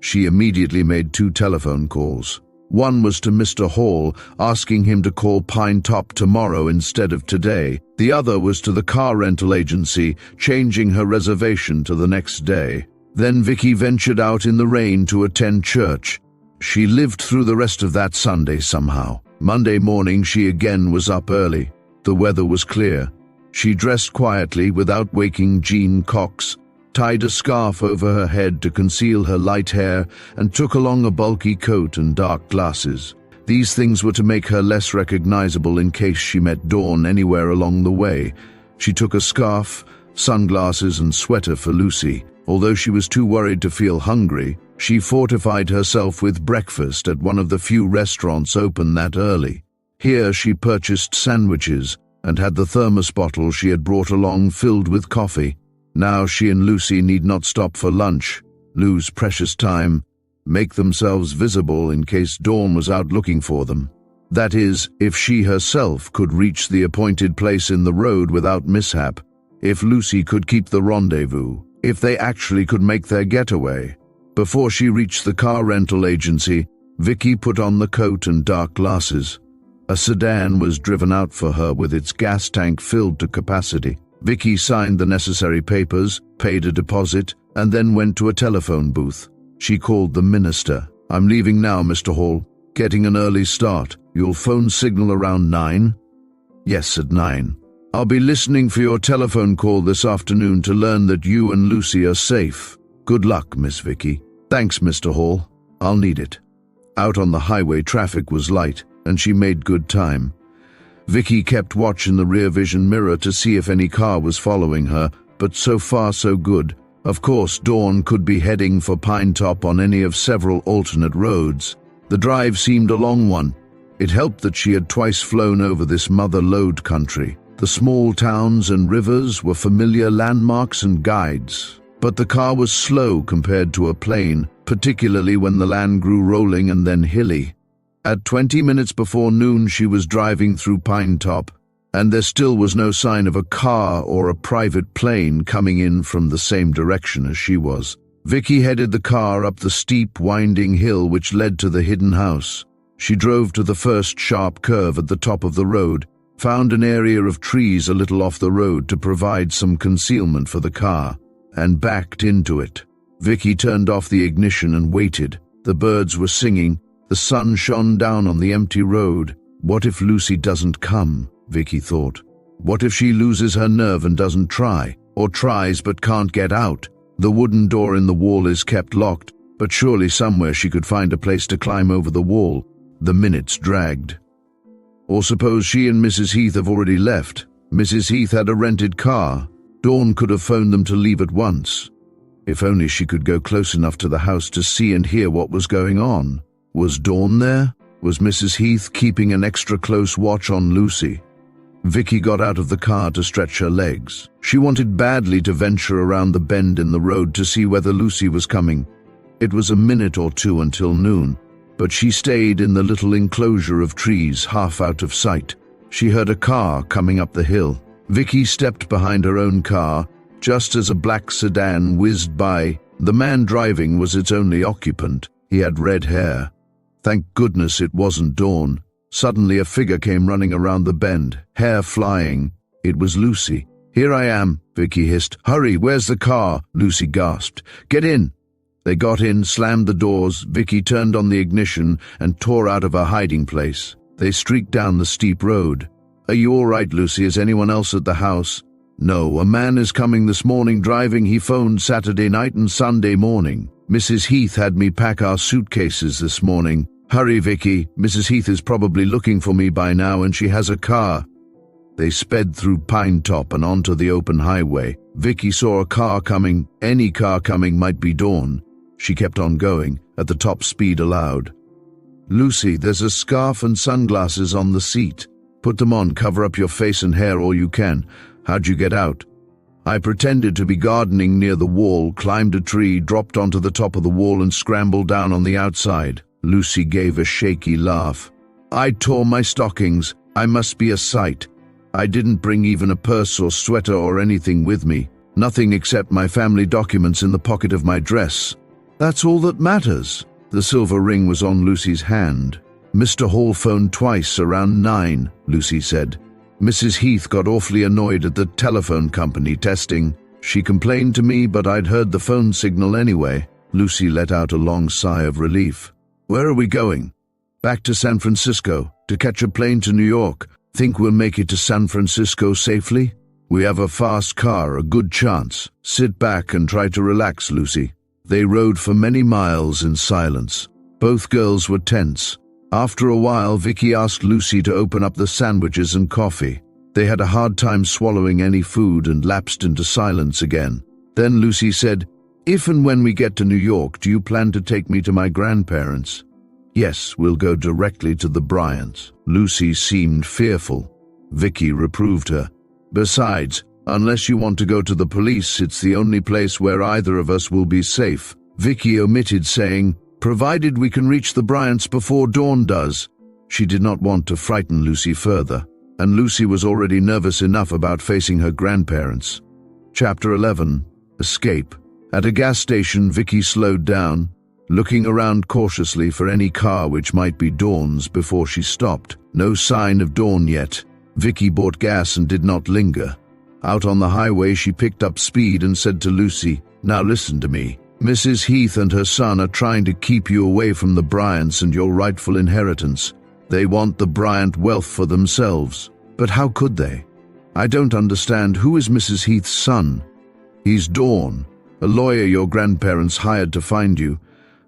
She immediately made 2 telephone calls. One was to Mr. Hall, asking him to call Pine Top tomorrow instead of today. The other was to the car rental agency, changing her reservation to the next day. Then Vicki ventured out in the rain to attend church. She lived through the rest of that Sunday somehow. Monday morning she again was up early. The weather was clear. She dressed quietly without waking Jean Cox, tied a scarf over her head to conceal her light hair, and took along a bulky coat and dark glasses. These things were to make her less recognizable in case she met Dawn anywhere along the way. She took a scarf, sunglasses, and sweater for Lucy. Although she was too worried to feel hungry, she fortified herself with breakfast at one of the few restaurants open that early. Here she purchased sandwiches and had the thermos bottle she had brought along filled with coffee. Now she and Lucy need not stop for lunch, lose precious time, make themselves visible in case Dawn was out looking for them. That is, if she herself could reach the appointed place in the road without mishap, if Lucy could keep the rendezvous, if they actually could make their getaway. Before she reached the car rental agency, Vicki put on the coat and dark glasses. A sedan was driven out for her with its gas tank filled to capacity. Vicki signed the necessary papers, paid a deposit, and then went to a telephone booth. She called the minister. "I'm leaving now, Mr. Hall. Getting an early start. You'll phone signal around 9? "Yes, at 9. I'll be listening for your telephone call this afternoon to learn that you and Lucy are safe. Good luck, Miss Vicki." "Thanks, Mr. Hall. I'll need it." Out on the highway, traffic was light, and she made good time. Vicki kept watch in the rear vision mirror to see if any car was following her, but so far so good. Of course, Dawn could be heading for Pine Top on any of several alternate roads. The drive seemed a long one. It helped that she had twice flown over this mother-lode country. The small towns and rivers were familiar landmarks and guides. But the car was slow compared to a plane, particularly when the land grew rolling and then hilly. At 20 minutes before noon she was driving through Pine Top, and there still was no sign of a car or a private plane coming in from the same direction as she was. Vicki headed the car up the steep, winding hill which led to the hidden house. She drove to the first sharp curve at the top of the road, found an area of trees a little off the road to provide some concealment for the car, and backed into it. Vicki turned off the ignition and waited. The birds were singing. The sun shone down on the empty road. What if Lucy doesn't come, Vicki thought. What if she loses her nerve and doesn't try, or tries but can't get out? The wooden door in the wall is kept locked, but surely somewhere she could find a place to climb over the wall. The minutes dragged. Or suppose she and Mrs. Heath have already left. Mrs. Heath had a rented car. Dawn could have phoned them to leave at once. If only she could go close enough to the house to see and hear what was going on. Was Dawn there? Was Mrs. Heath keeping an extra close watch on Lucy? Vicki got out of the car to stretch her legs. She wanted badly to venture around the bend in the road to see whether Lucy was coming. It was a minute or two until noon, but she stayed in the little enclosure of trees half out of sight. She heard a car coming up the hill. Vicki stepped behind her own car, just as a black sedan whizzed by. The man driving was its only occupant. He had red hair. Thank goodness it wasn't Dawn. Suddenly a figure came running around the bend, hair flying. It was Lucy. "Here I am," Vicki hissed. "Hurry, where's the car?" Lucy gasped. "Get in." They got in, slammed the doors. Vicki turned on the ignition and tore out of her hiding place. They streaked down the steep road. "Are you all right, Lucy? Is anyone else at the house?" "No, a man is coming this morning driving. He phoned Saturday night and Sunday morning. Mrs. Heath had me pack our suitcases this morning. Hurry, Vicki. Mrs. Heath is probably looking for me by now, and she has a car." They sped through Pine Top and onto the open highway. Vicki saw a car coming. Any car coming might be Dawn. She kept on going, at the top speed allowed. "Lucy, there's a scarf and sunglasses on the seat. Put them on, cover up your face and hair all you can. How'd you get out?" "I pretended to be gardening near the wall, climbed a tree, dropped onto the top of the wall and scrambled down on the outside." Lucy gave a shaky laugh. "I tore my stockings. I must be a sight. I didn't bring even a purse or sweater or anything with me. Nothing except my family documents in the pocket of my dress. That's all that matters." The silver ring was on Lucy's hand. "Mr. Hall phoned twice around 9, Lucy said. "Mrs. Heath got awfully annoyed at the telephone company testing. She complained to me, but I'd heard the phone signal anyway." Lucy let out a long sigh of relief. "Where are we going?" "Back to San Francisco, to catch a plane to New York. Think we'll make it to San Francisco safely? We have a fast car, a good chance. Sit back and try to relax, Lucy." They rode for many miles in silence. Both girls were tense. After a while, Vicki asked Lucy to open up the sandwiches and coffee. They had a hard time swallowing any food and lapsed into silence again. Then Lucy said, "If and when we get to New York, do you plan to take me to my grandparents?" "Yes, we'll go directly to the Bryants." Lucy seemed fearful. Vicki reproved her. "Besides, unless you want to go to the police, it's the only place where either of us will be safe." Vicki omitted saying, "Provided we can reach the Bryants before dawn does." She did not want to frighten Lucy further, and Lucy was already nervous enough about facing her grandparents. Chapter 11. Escape. At a gas station, Vicki slowed down, looking around cautiously for any car which might be Dawn's before she stopped. No sign of Dawn yet. Vicki bought gas and did not linger. Out on the highway, she picked up speed and said to Lucy, "Now listen to me. Mrs. Heath and her son are trying to keep you away from the Bryants and your rightful inheritance. They want the Bryant wealth for themselves. But how could they? I don't understand. Who is Mrs. Heath's son?" "He's Dawn, a lawyer your grandparents hired to find you.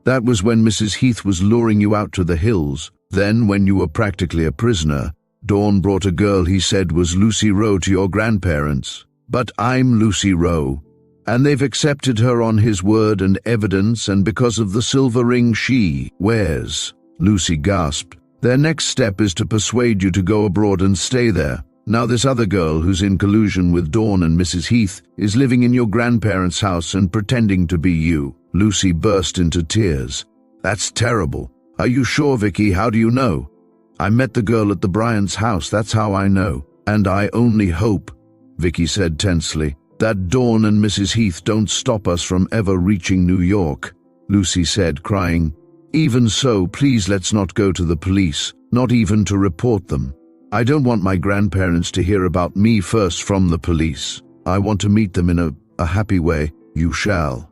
That was when Mrs. Heath was luring you out to the hills. Then, when you were practically a prisoner, Dawn brought a girl he said was Lucy Rowe to your grandparents. But I'm Lucy Rowe, and they've accepted her on his word and evidence and because of the silver ring she wears." Lucy gasped. "Their next step is to persuade you to go abroad and stay there. Now this other girl who's in collusion with Dawn and Mrs. Heath is living in your grandparents' house and pretending to be you." Lucy burst into tears. "That's terrible. Are you sure, Vicki? How do you know?" "I met the girl at the Bryant's house, that's how I know. And I only hope," Vicki said tensely, "that Dawn and Mrs. Heath don't stop us from ever reaching New York." Lucy said, crying, "Even so, please let's not go to the police, not even to report them. I don't want my grandparents to hear about me first from the police. I want to meet them in a happy way." "You shall.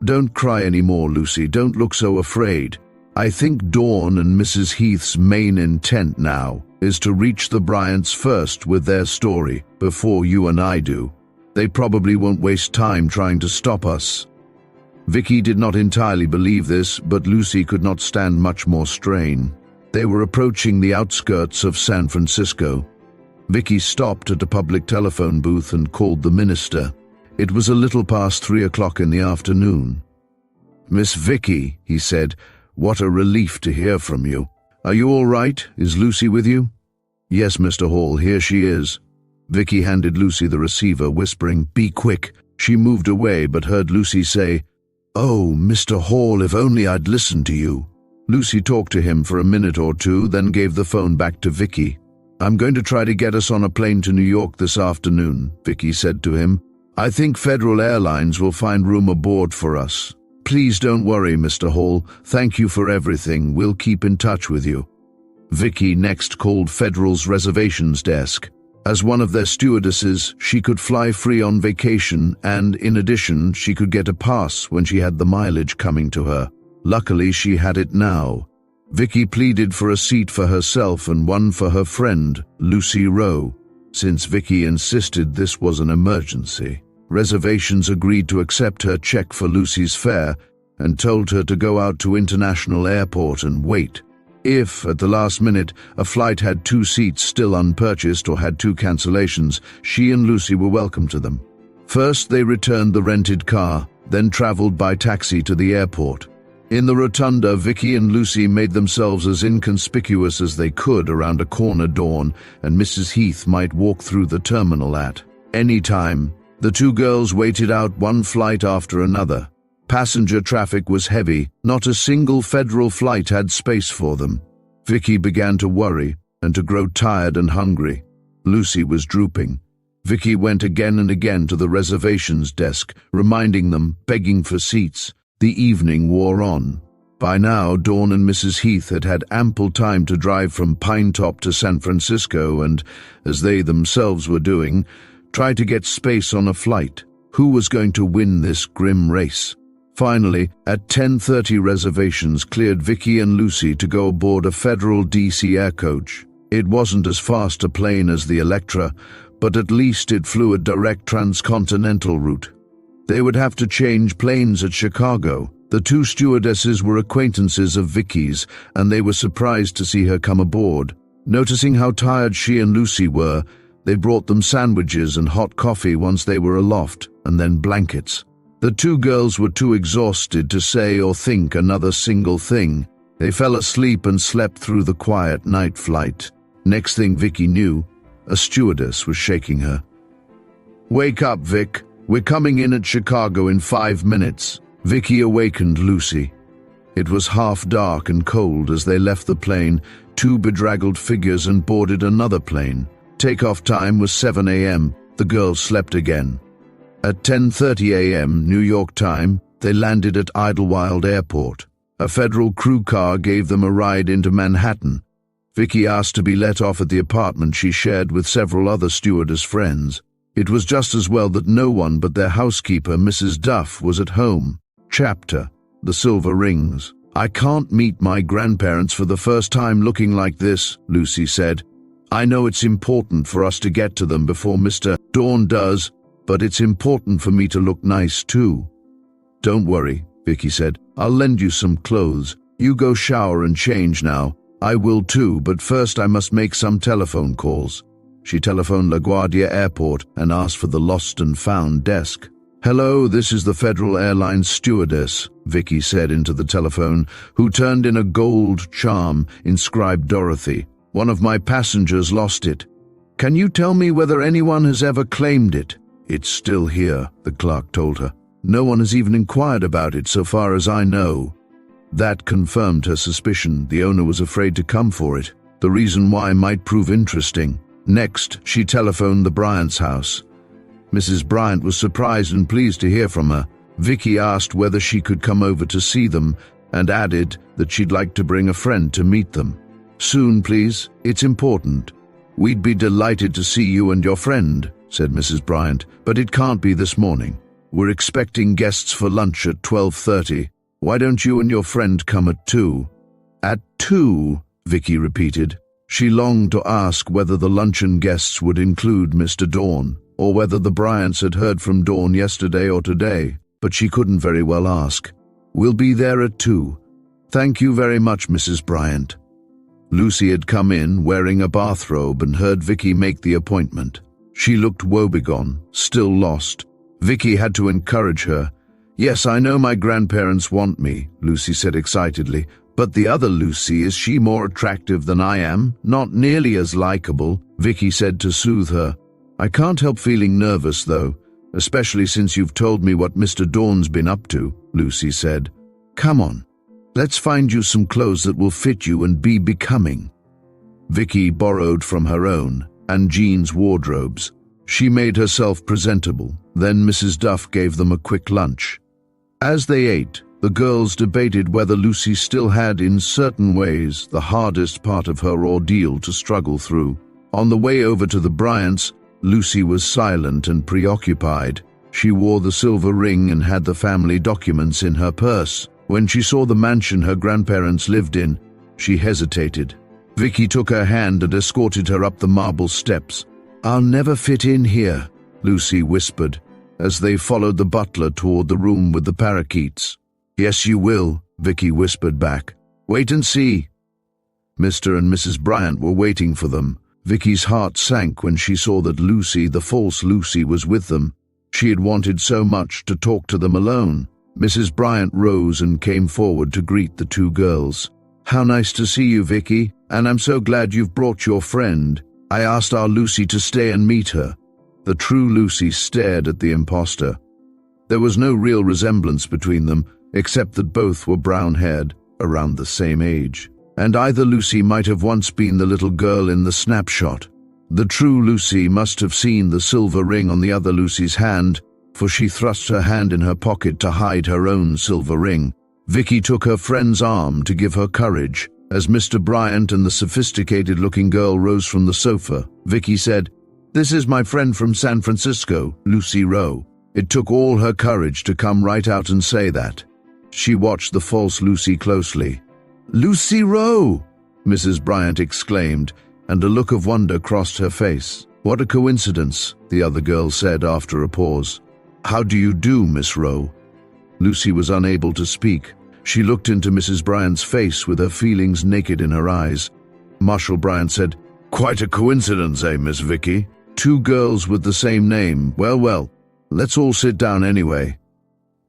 Don't cry anymore, Lucy. Don't look so afraid. I think Dawn and Mrs. Heath's main intent now is to reach the Bryants first with their story, before you and I do. They probably won't waste time trying to stop us." Vicki did not entirely believe this, but Lucy could not stand much more strain. They were approaching the outskirts of San Francisco. Vicki stopped at a public telephone booth and called the minister. It was a little past 3 o'clock in the afternoon. "Miss Vicki," he said, "what a relief to hear from you. Are you all right? Is Lucy with you?" "Yes, Mr. Hall, here she is." Vicki handed Lucy the receiver, whispering, "Be quick." She moved away, but heard Lucy say, "Oh, Mr. Hall, if only I'd listened to you." Lucy talked to him for a minute or two, then gave the phone back to Vicki. "I'm going to try to get us on a plane to New York this afternoon," Vicki said to him. "I think Federal Airlines will find room aboard for us. Please don't worry, Mr. Hall. Thank you for everything. We'll keep in touch with you." Vicki next called Federal's reservations desk. As one of their stewardesses, she could fly free on vacation, and in addition, she could get a pass when she had the mileage coming to her. Luckily, she had it now. Vicki pleaded for a seat for herself and one for her friend, Lucy Rowe. Since Vicki insisted this was an emergency, reservations agreed to accept her check for Lucy's fare and told her to go out to International Airport and wait. If, at the last minute, a flight had 2 seats still unpurchased or had 2 cancellations, she and Lucy were welcome to them. First, they returned the rented car, then traveled by taxi to the airport. In the rotunda, Vicki and Lucy made themselves as inconspicuous as they could around a corner Dawn and Mrs. Heath might walk through the terminal at any time. The 2 girls waited out one flight after another. Passenger traffic was heavy. Not a single Federal flight had space for them. Vicki began to worry and to grow tired and hungry. Lucy was drooping. Vicki went again and again to the reservations desk, reminding them, begging for seats. The evening wore on. By now, Dawn and Mrs. Heath had had ample time to drive from Pinetop to San Francisco and, as they themselves were doing, try to get space on a flight. Who was going to win this grim race? Finally, at 10:30, reservations cleared Vicki and Lucy to go aboard a federal DC air coach. It wasn't as fast a plane as the Electra, but at least it flew a direct transcontinental route. They would have to change planes at Chicago. The two stewardesses were acquaintances of Vicki's, and they were surprised to see her come aboard. Noticing how tired she and Lucy were, they brought them sandwiches and hot coffee once they were aloft, and then blankets. The two girls were too exhausted to say or think another single thing. They fell asleep and slept through the quiet night flight. Next thing Vicki knew, a stewardess was shaking her. "Wake up, Vic. We're coming in at Chicago in 5 minutes." Vicki awakened Lucy. It was half dark and cold as they left the plane, two bedraggled figures, and boarded another plane. Takeoff time was 7 a.m. The girls slept again. At 10:30 a.m. New York time, they landed at Idlewild Airport. A federal crew car gave them a ride into Manhattan. Vicki asked to be let off at the apartment she shared with several other stewardess friends. It was just as well that no one but their housekeeper, Mrs. Duff, was at home. Chapter: The Silver Rings. "I can't meet my grandparents for the first time looking like this," Lucy said. "I know it's important for us to get to them before Mr. Dawn does, but it's important for me to look nice too." "Don't worry," Vicki said. "I'll lend you some clothes. You go shower and change now. I will too, but first I must make some telephone calls." She telephoned LaGuardia Airport and asked for the lost and found desk. "Hello, this is the Federal Airlines stewardess," Vicki said into the telephone, who turned in a gold charm inscribed Dorothy. "One of my passengers lost it. Can you tell me whether anyone has ever claimed it?" "It's still here," the clerk told her. "No one has even inquired about it so far as I know." That confirmed her suspicion. The owner was afraid to come for it. The reason why might prove interesting. Next, she telephoned the Bryants' house. Mrs. Bryant was surprised and pleased to hear from her. Vicki asked whether she could come over to see them and added that she'd like to bring a friend to meet them. "Soon, please. It's important." "We'd be delighted to see you and your friend," said Mrs. Bryant, "but it can't be this morning. We're expecting guests for lunch at 12:30. Why don't you and your friend come at 2? "At 2, Vicki repeated. She longed to ask whether the luncheon guests would include Mr. Dawn, or whether the Bryants had heard from Dawn yesterday or today, but she couldn't very well ask. "We'll be there at 2. "Thank you very much, Mrs. Bryant." Lucy had come in wearing a bathrobe and heard Vicki make the appointment. She looked woebegone, still lost. Vicki had to encourage her. "Yes, I know my grandparents want me," Lucy said excitedly, "but the other Lucy, is she more attractive than I am? Not nearly as likable," Vicki said to soothe her. "I can't help feeling nervous, though, especially since you've told me what Mr. Dawn's been up to," Lucy said. "Come on, let's find you some clothes that will fit you and be becoming." Vicki borrowed from her own and Jean's wardrobes. She made herself presentable. Then Mrs. Duff gave them a quick lunch. As they ate, the girls debated whether Lucy still had, in certain ways, the hardest part of her ordeal to struggle through. On the way over to the Bryants, Lucy was silent and preoccupied. She wore the silver ring and had the family documents in her purse. When she saw the mansion her grandparents lived in, she hesitated. Vicki took her hand and escorted her up the marble steps. "I'll never fit in here," Lucy whispered, as they followed the butler toward the room with the parakeets. "Yes, you will," Vicki whispered back. "Wait and see." Mr. and Mrs. Bryant were waiting for them. Vicki's heart sank when she saw that Lucy, the false Lucy, was with them. She had wanted so much to talk to them alone. Mrs. Bryant rose and came forward to greet the two girls. "How nice to see you, Vicki, and I'm so glad you've brought your friend. I asked our Lucy to stay and meet her." The true Lucy stared at the impostor. There was no real resemblance between them, except that both were brown-haired, around the same age. And either Lucy might have once been the little girl in the snapshot. The true Lucy must have seen the silver ring on the other Lucy's hand, for she thrust her hand in her pocket to hide her own silver ring. Vicki took her friend's arm to give her courage. As Mr. Bryant and the sophisticated-looking girl rose from the sofa, Vicki said, "This is my friend from San Francisco, Lucy Rowe." It took all her courage to come right out and say that. She watched the false Lucy closely. "Lucy Rowe!" Mrs. Bryant exclaimed, and a look of wonder crossed her face. "What a coincidence," the other girl said after a pause. "How do you do, Miss Rowe?" Lucy was unable to speak. She looked into Mrs. Bryant's face with her feelings naked in her eyes. Marshal Bryant said, "Quite a coincidence, eh, Miss Vicki? Two girls with the same name. Well, let's all sit down anyway."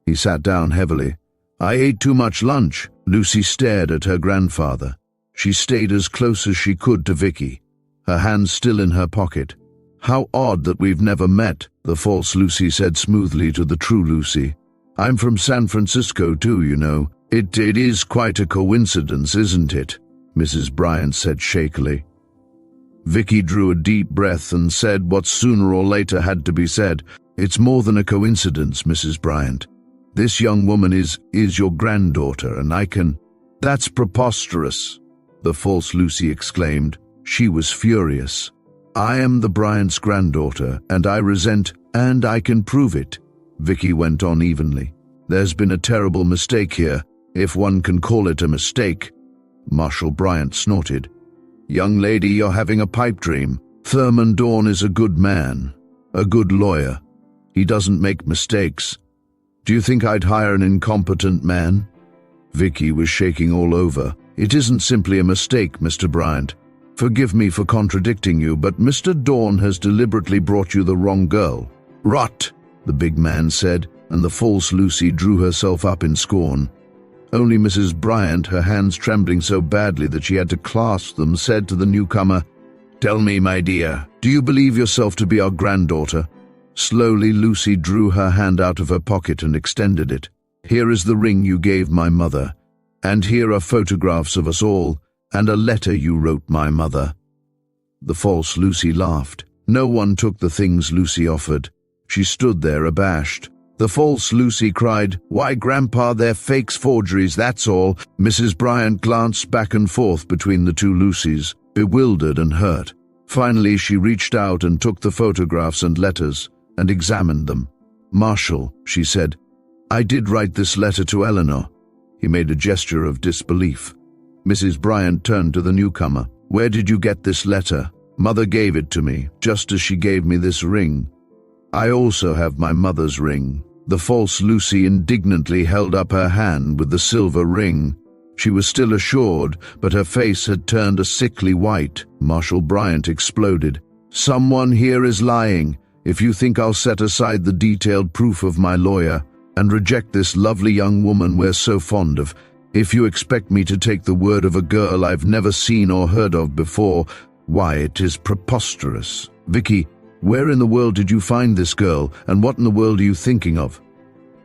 He sat down heavily. "I ate too much lunch." Lucy stared at her grandfather. She stayed as close as she could to Vicki, her hand still in her pocket. "How odd that we've never met," the false Lucy said smoothly to the true Lucy. "I'm from San Francisco too, you know. It is quite a coincidence, isn't it?" Mrs. Bryant said shakily. Vicki drew a deep breath and said what sooner or later had to be said. "It's more than a coincidence, Mrs. Bryant. This young woman is your granddaughter, and I can—" "That's preposterous," the false Lucy exclaimed. She was furious. "I am the Bryant's granddaughter, and I resent, and I can prove it," Vicki went on evenly. "There's been a terrible mistake here, if one can call it a mistake." Marshal Bryant snorted. "Young lady, you're having a pipe dream. Thurman Dawn is a good man, a good lawyer. He doesn't make mistakes. Do you think I'd hire an incompetent man?" Vicki was shaking all over. "It isn't simply a mistake, Mr. Bryant. Forgive me for contradicting you, but Mr. Dawn has deliberately brought you the wrong girl." "Rot," the big man said, and the false Lucy drew herself up in scorn. Only Mrs. Bryant, her hands trembling so badly that she had to clasp them, said to the newcomer, "Tell me, my dear, do you believe yourself to be our granddaughter?" Slowly, Lucy drew her hand out of her pocket and extended it. "Here is the ring you gave my mother, and here are photographs of us all, and a letter you wrote my mother." The false Lucy laughed. No one took the things Lucy offered. She stood there abashed. The false Lucy cried, "Why, Grandpa, they're fakes, forgeries, that's all." Mrs. Bryant glanced back and forth between the two Lucys, bewildered and hurt. Finally, she reached out and took the photographs and letters and examined them. "Marshal," she said, "I did write this letter to Eleanor." He made a gesture of disbelief. Mrs. Bryant turned to the newcomer. "Where did you get this letter?" "Mother gave it to me, just as she gave me this ring." "I also have my mother's ring." The false Lucy indignantly held up her hand with the silver ring. She was still assured, but her face had turned a sickly white. Marshal Bryant exploded. "Someone here is lying. If you think I'll set aside the detailed proof of my lawyer and reject this lovely young woman we're so fond of, if you expect me to take the word of a girl I've never seen or heard of before, why, it is preposterous. Vicki, where in the world did you find this girl, and what in the world are you thinking of?"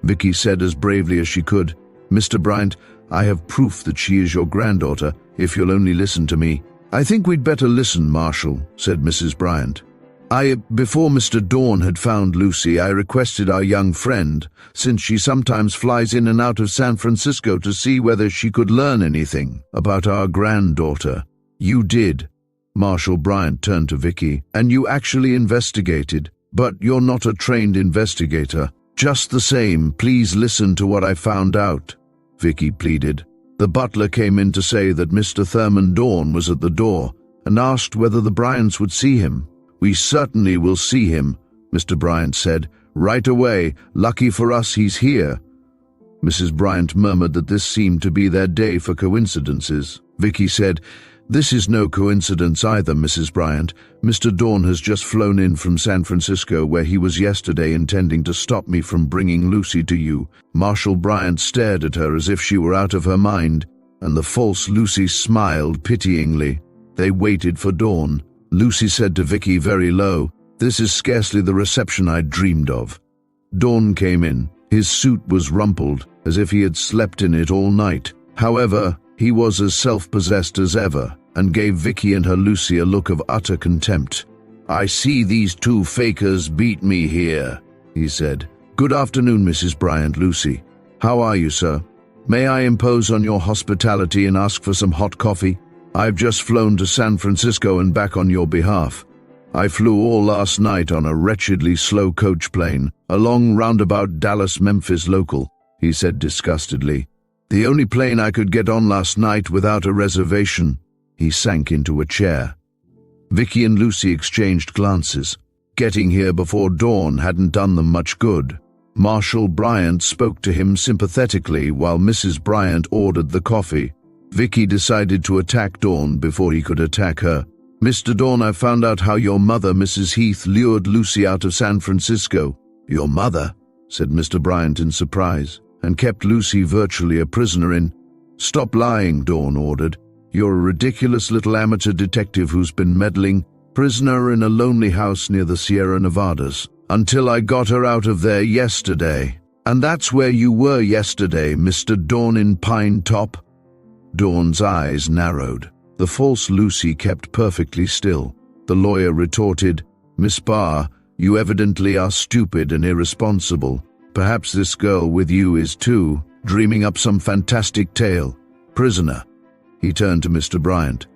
Vicki said as bravely as she could, "Mr. Bryant, I have proof that she is your granddaughter, if you'll only listen to me." "I think we'd better listen, Marshal," said Mrs. Bryant. Before Mr. Dawn had found Lucy, I requested our young friend, since she sometimes flies in and out of San Francisco, to see whether she could learn anything about our granddaughter. You did." Marshal Bryant turned to Vicki. "And you actually investigated, but you're not a trained investigator. Just the same, please listen to what I found out," Vicki pleaded. "The butler came in to say that Mr. Thurman Dawn was at the door and asked whether the Bryants would see him. We certainly will see him," Mr. Bryant said. "Right away. Lucky for us he's here." Mrs. Bryant murmured that this seemed to be their day for coincidences. Vicki said, "This is no coincidence either, Mrs. Bryant. Mr. Dawn has just flown in from San Francisco, where he was yesterday, intending to stop me from bringing Lucy to you." Marshal Bryant stared at her as if she were out of her mind, and the false Lucy smiled pityingly. They waited for Dawn. Lucy said to Vicki very low, "This is scarcely the reception I'd dreamed of." Dawn came in. His suit was rumpled, as if he had slept in it all night. However, he was as self-possessed as ever, and gave Vicki and her Lucy a look of utter contempt. "I see these two fakers beat me here," he said. "Good afternoon, Mrs. Bryant, Lucy. How are you, sir? May I impose on your hospitality and ask for some hot coffee? I've just flown to San Francisco and back on your behalf. I flew all last night on a wretchedly slow coach plane, a long roundabout Dallas-Memphis local," he said disgustedly. "The only plane I could get on last night without a reservation." He sank into a chair. Vicki and Lucy exchanged glances. Getting here before dawn hadn't done them much good. Marshal Bryant spoke to him sympathetically while Mrs. Bryant ordered the coffee. Vicki decided to attack Dawn before he could attack her. "Mr. Dawn, I found out how your mother, Mrs. Heath, lured Lucy out of San Francisco." "Your mother?" said Mr. Bryant in surprise, "and kept Lucy virtually a prisoner in—" "Stop lying," Dawn ordered. "You're a ridiculous little amateur detective who's been meddling, prisoner in a lonely house near the Sierra Nevadas, until I got her out of there yesterday. And that's where you were yesterday, Mr. Dawn in Pine Top." Dawn's eyes narrowed. The false Lucy kept perfectly still. The lawyer retorted, "Miss Barr, you evidently are stupid and irresponsible. Perhaps this girl with you is too, dreaming up some fantastic tale. Prisoner." He turned to Mr. Bryant.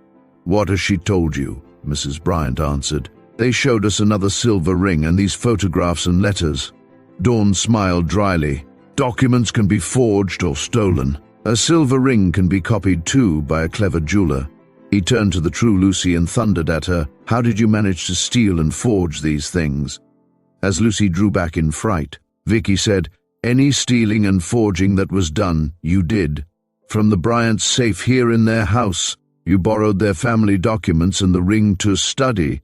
"What has she told you?" Mrs. Bryant answered. "They showed us another silver ring and these photographs and letters." Dawn smiled dryly. "Documents can be forged or stolen. A silver ring can be copied too by a clever jeweler." He turned to the true Lucy and thundered at her, "How did you manage to steal and forge these things?" As Lucy drew back in fright, Vicki said, "Any stealing and forging that was done, you did. From the Bryants' safe here in their house, you borrowed their family documents and the ring to study.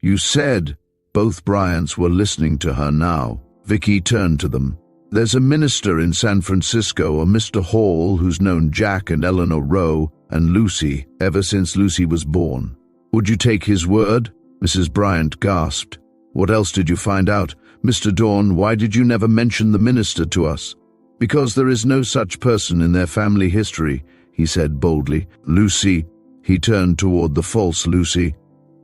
You said—" Both Bryants were listening to her now. Vicki turned to them. "There's a minister in San Francisco, a Mr. Hall, who's known Jack and Eleanor Rowe and Lucy ever since Lucy was born. Would you take his word?" Mrs. Bryant gasped. "What else did you find out? Mr. Dawn, why did you never mention the minister to us?" "Because there is no such person in their family history," he said boldly. "Lucy," he turned toward the false Lucy,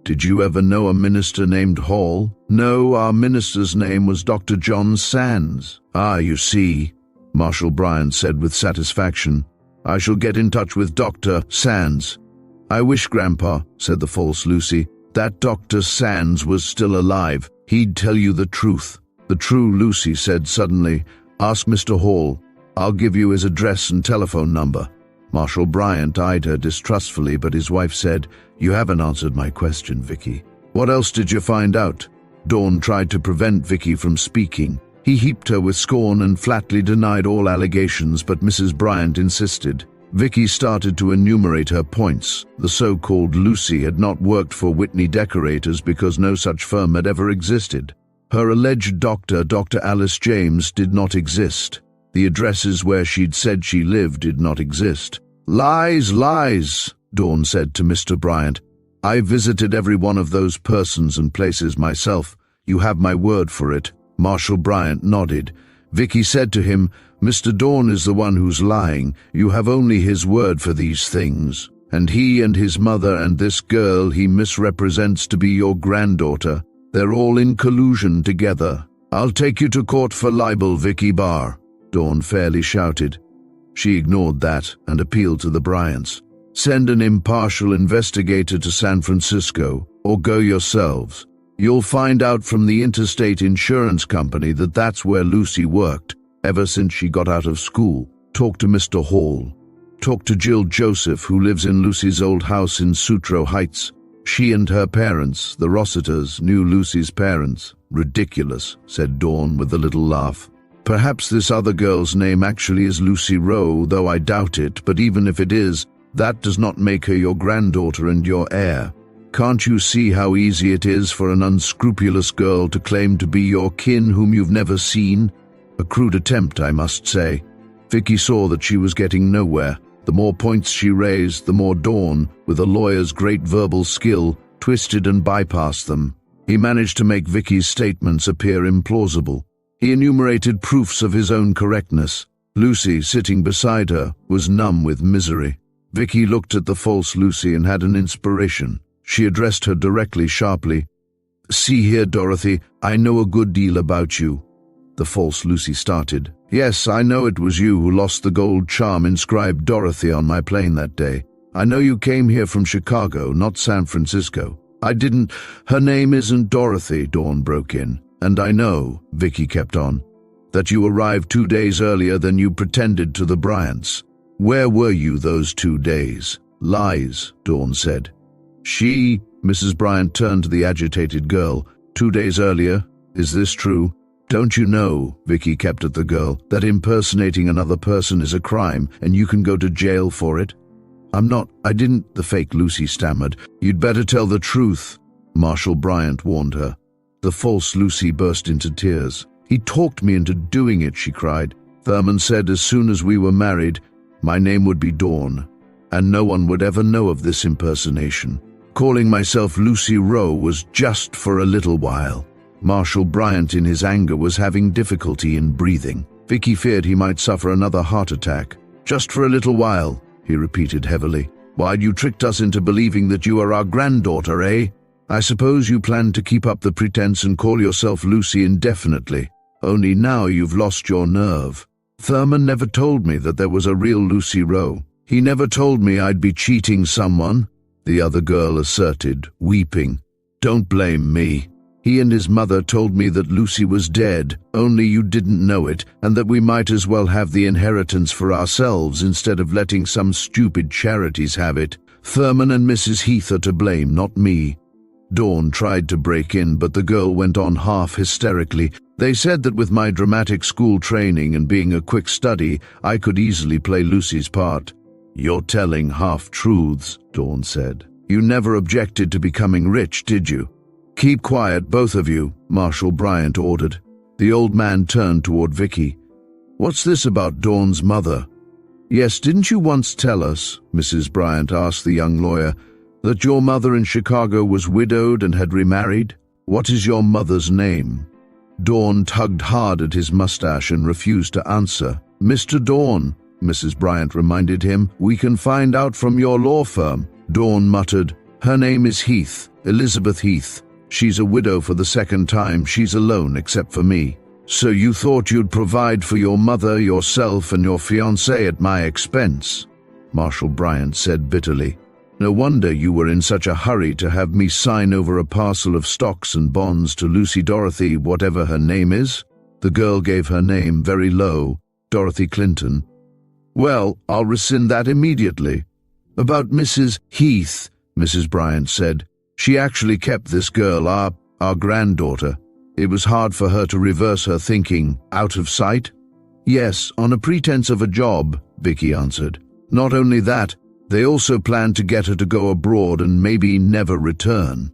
"did you ever know a minister named Hall?" "No, our minister's name was Dr. John Sands." "Ah, you see," Marshal Bryant said with satisfaction. "I shall get in touch with Dr. Sands." "I wish, Grandpa," said the false Lucy, "that Dr. Sands was still alive. He'd tell you the truth." The true Lucy said suddenly, "Ask Mr. Hall. I'll give you his address and telephone number." Marshal Bryant eyed her distrustfully, but his wife said, "You haven't answered my question, Vicki. What else did you find out?" Dawn tried to prevent Vicki from speaking. He heaped her with scorn and flatly denied all allegations, but Mrs. Bryant insisted. Vicki started to enumerate her points. The so-called Lucy had not worked for Whitney Decorators because no such firm had ever existed. Her alleged doctor, Dr. Alice James, did not exist. The addresses where she'd said she lived did not exist. "Lies, lies," Dawn said to Mr. Bryant. "I visited every one of those persons and places myself. You have my word for it." Marshal Bryant nodded. Vicki said to him, "Mr. Dawn is the one who's lying. You have only his word for these things. And he and his mother and this girl he misrepresents to be your granddaughter. They're all in collusion together. I'll take you to court for libel, Vicki Barr," Dawn fairly shouted. She ignored that and appealed to the Bryants. "Send an impartial investigator to San Francisco, or go yourselves. You'll find out from the interstate insurance company that that's where Lucy worked, ever since she got out of school. Talk to Mr. Hall. Talk to Jill Joseph, who lives in Lucy's old house in Sutro Heights. She and her parents, the Rossiters, knew Lucy's parents." "Ridiculous," said Dawn with a little laugh. "Perhaps this other girl's name actually is Lucy Rowe, though I doubt it, but even if it is, that does not make her your granddaughter and your heir. Can't you see how easy it is for an unscrupulous girl to claim to be your kin whom you've never seen? A crude attempt, I must say." Vicki saw that she was getting nowhere. The more points she raised, the more Dawn, with a lawyer's great verbal skill, twisted and bypassed them. He managed to make Vicki's statements appear implausible. He enumerated proofs of his own correctness. Lucy, sitting beside her, was numb with misery. Vicki looked at the false Lucy and had an inspiration. She addressed her directly, sharply. See here, Dorothy, I know a good deal about you. The false Lucy started. Yes, I know it was you who lost the gold charm inscribed Dorothy on my plane that day. I know you came here from Chicago, not San Francisco. I didn't. Her name isn't Dorothy, Dawn broke in. And I know, Vicki kept on, that you arrived 2 days earlier than you pretended to the Bryants. Where were you those 2 days? Lies, Dawn said. Mrs. Bryant turned to the agitated girl. 2 days earlier? Is this true? Don't you know, Vicki kept at the girl, that impersonating another person is a crime and you can go to jail for it? I didn't, the fake Lucy stammered. You'd better tell the truth, Marshal Bryant warned her. The false Lucy burst into tears. He talked me into doing it, she cried. Thurman said as soon as we were married, my name would be Dawn, and no one would ever know of this impersonation. Calling myself Lucy Rowe was just for a little while. Marshal Bryant in his anger was having difficulty in breathing. Vicki feared he might suffer another heart attack. Just for a little while, he repeated heavily. Why'd you tricked us into believing that you are our granddaughter, eh? I suppose you planned to keep up the pretense and call yourself Lucy indefinitely. Only now you've lost your nerve. Thurman never told me that there was a real Lucy Rowe. He never told me I'd be cheating someone, the other girl asserted, weeping. Don't blame me. He and his mother told me that Lucy was dead, only you didn't know it, and that we might as well have the inheritance for ourselves instead of letting some stupid charities have it. Thurman and Mrs. Heath are to blame, not me. Dawn tried to break in, but the girl went on half hysterically. They said that with my dramatic school training and being a quick study, I could easily play Lucy's part. You're telling half-truths, Dawn said. You never objected to becoming rich, did you? Keep quiet, both of you, Marshal Bryant ordered. The old man turned toward Vicki. What's this about Dawn's mother? Yes, didn't you once tell us, Mrs. Bryant asked the young lawyer, that your mother in Chicago was widowed and had remarried? What is your mother's name? Dawn tugged hard at his mustache and refused to answer. Mr. Dawn, Mrs. Bryant reminded him, we can find out from your law firm. Dawn muttered, her name is Heath, Elizabeth Heath. She's a widow for the second time. She's alone except for me. So you thought you'd provide for your mother, yourself, and your fiancé at my expense, Marshal Bryant said bitterly. No wonder you were in such a hurry to have me sign over a parcel of stocks and bonds to Lucy Dorothy, whatever her name is. The girl gave her name very low, Dorothy Clinton. Well, I'll rescind that immediately. About Mrs. Heath, Mrs. Bryant said. She actually kept this girl, our granddaughter. It was hard for her to reverse her thinking, out of sight. Yes, on a pretense of a job, Vicki answered. Not only that, they also planned to get her to go abroad and maybe never return.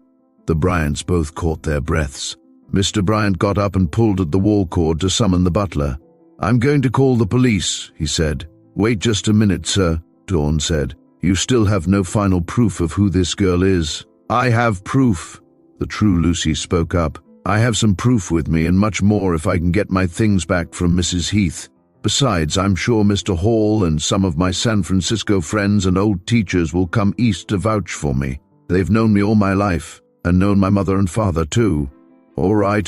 The Bryants both caught their breaths. Mr. Bryant got up and pulled at the wall cord to summon the butler. I'm going to call the police, he said. Wait just a minute, sir, Dawn said. You still have no final proof of who this girl is. I have proof, the true Lucy spoke up. I have some proof with me and much more if I can get my things back from Mrs. Heath. Besides, I'm sure Mr. Hall and some of my San Francisco friends and old teachers will come east to vouch for me. They've known me all my life, and known my mother and father too. All right,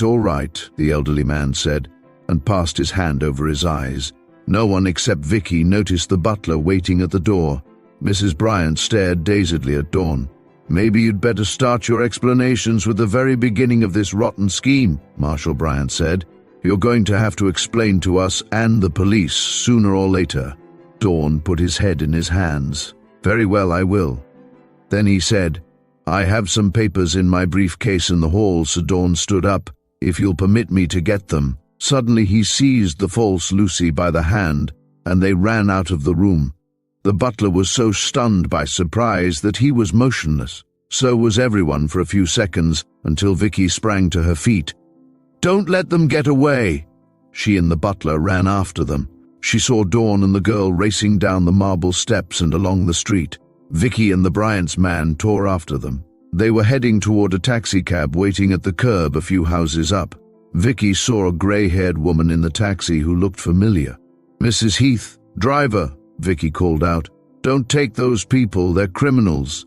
the elderly man said, and passed his hand over his eyes. No one except Vicki noticed the butler waiting at the door. Mrs. Bryant stared dazedly at Dawn. Maybe you'd better start your explanations with the very beginning of this rotten scheme, Marshal Bryant said. You're going to have to explain to us and the police sooner or later. Dawn put his head in his hands. Very well, I will. Then he said, I have some papers in my briefcase in the hall, so Dawn stood up. If you'll permit me to get them. Suddenly he seized the false Lucy by the hand, and they ran out of the room. The butler was so stunned by surprise that he was motionless. So was everyone for a few seconds, until Vicki sprang to her feet. Don't let them get away! She and the butler ran after them. She saw Dawn and the girl racing down the marble steps and along the street. Vicki and the Bryants man tore after them. They were heading toward a taxicab waiting at the curb a few houses up. Vicki saw a grey-haired woman in the taxi who looked familiar. Mrs. Heath, driver, Vicki called out. Don't take those people, they're criminals.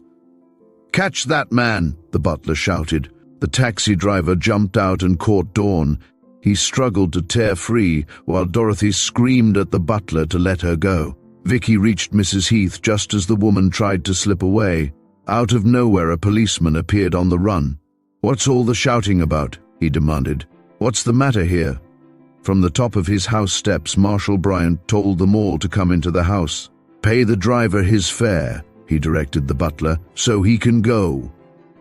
Catch that man, the butler shouted. The taxi driver jumped out and caught Dawn. He struggled to tear free, while Dorothy screamed at the butler to let her go. Vicki reached Mrs. Heath just as the woman tried to slip away. Out of nowhere, a policeman appeared on the run. "What's all the shouting about?" he demanded. "What's the matter here?" From the top of his house steps, Marshal Bryant told them all to come into the house. "Pay the driver his fare," he directed the butler, "so he can go."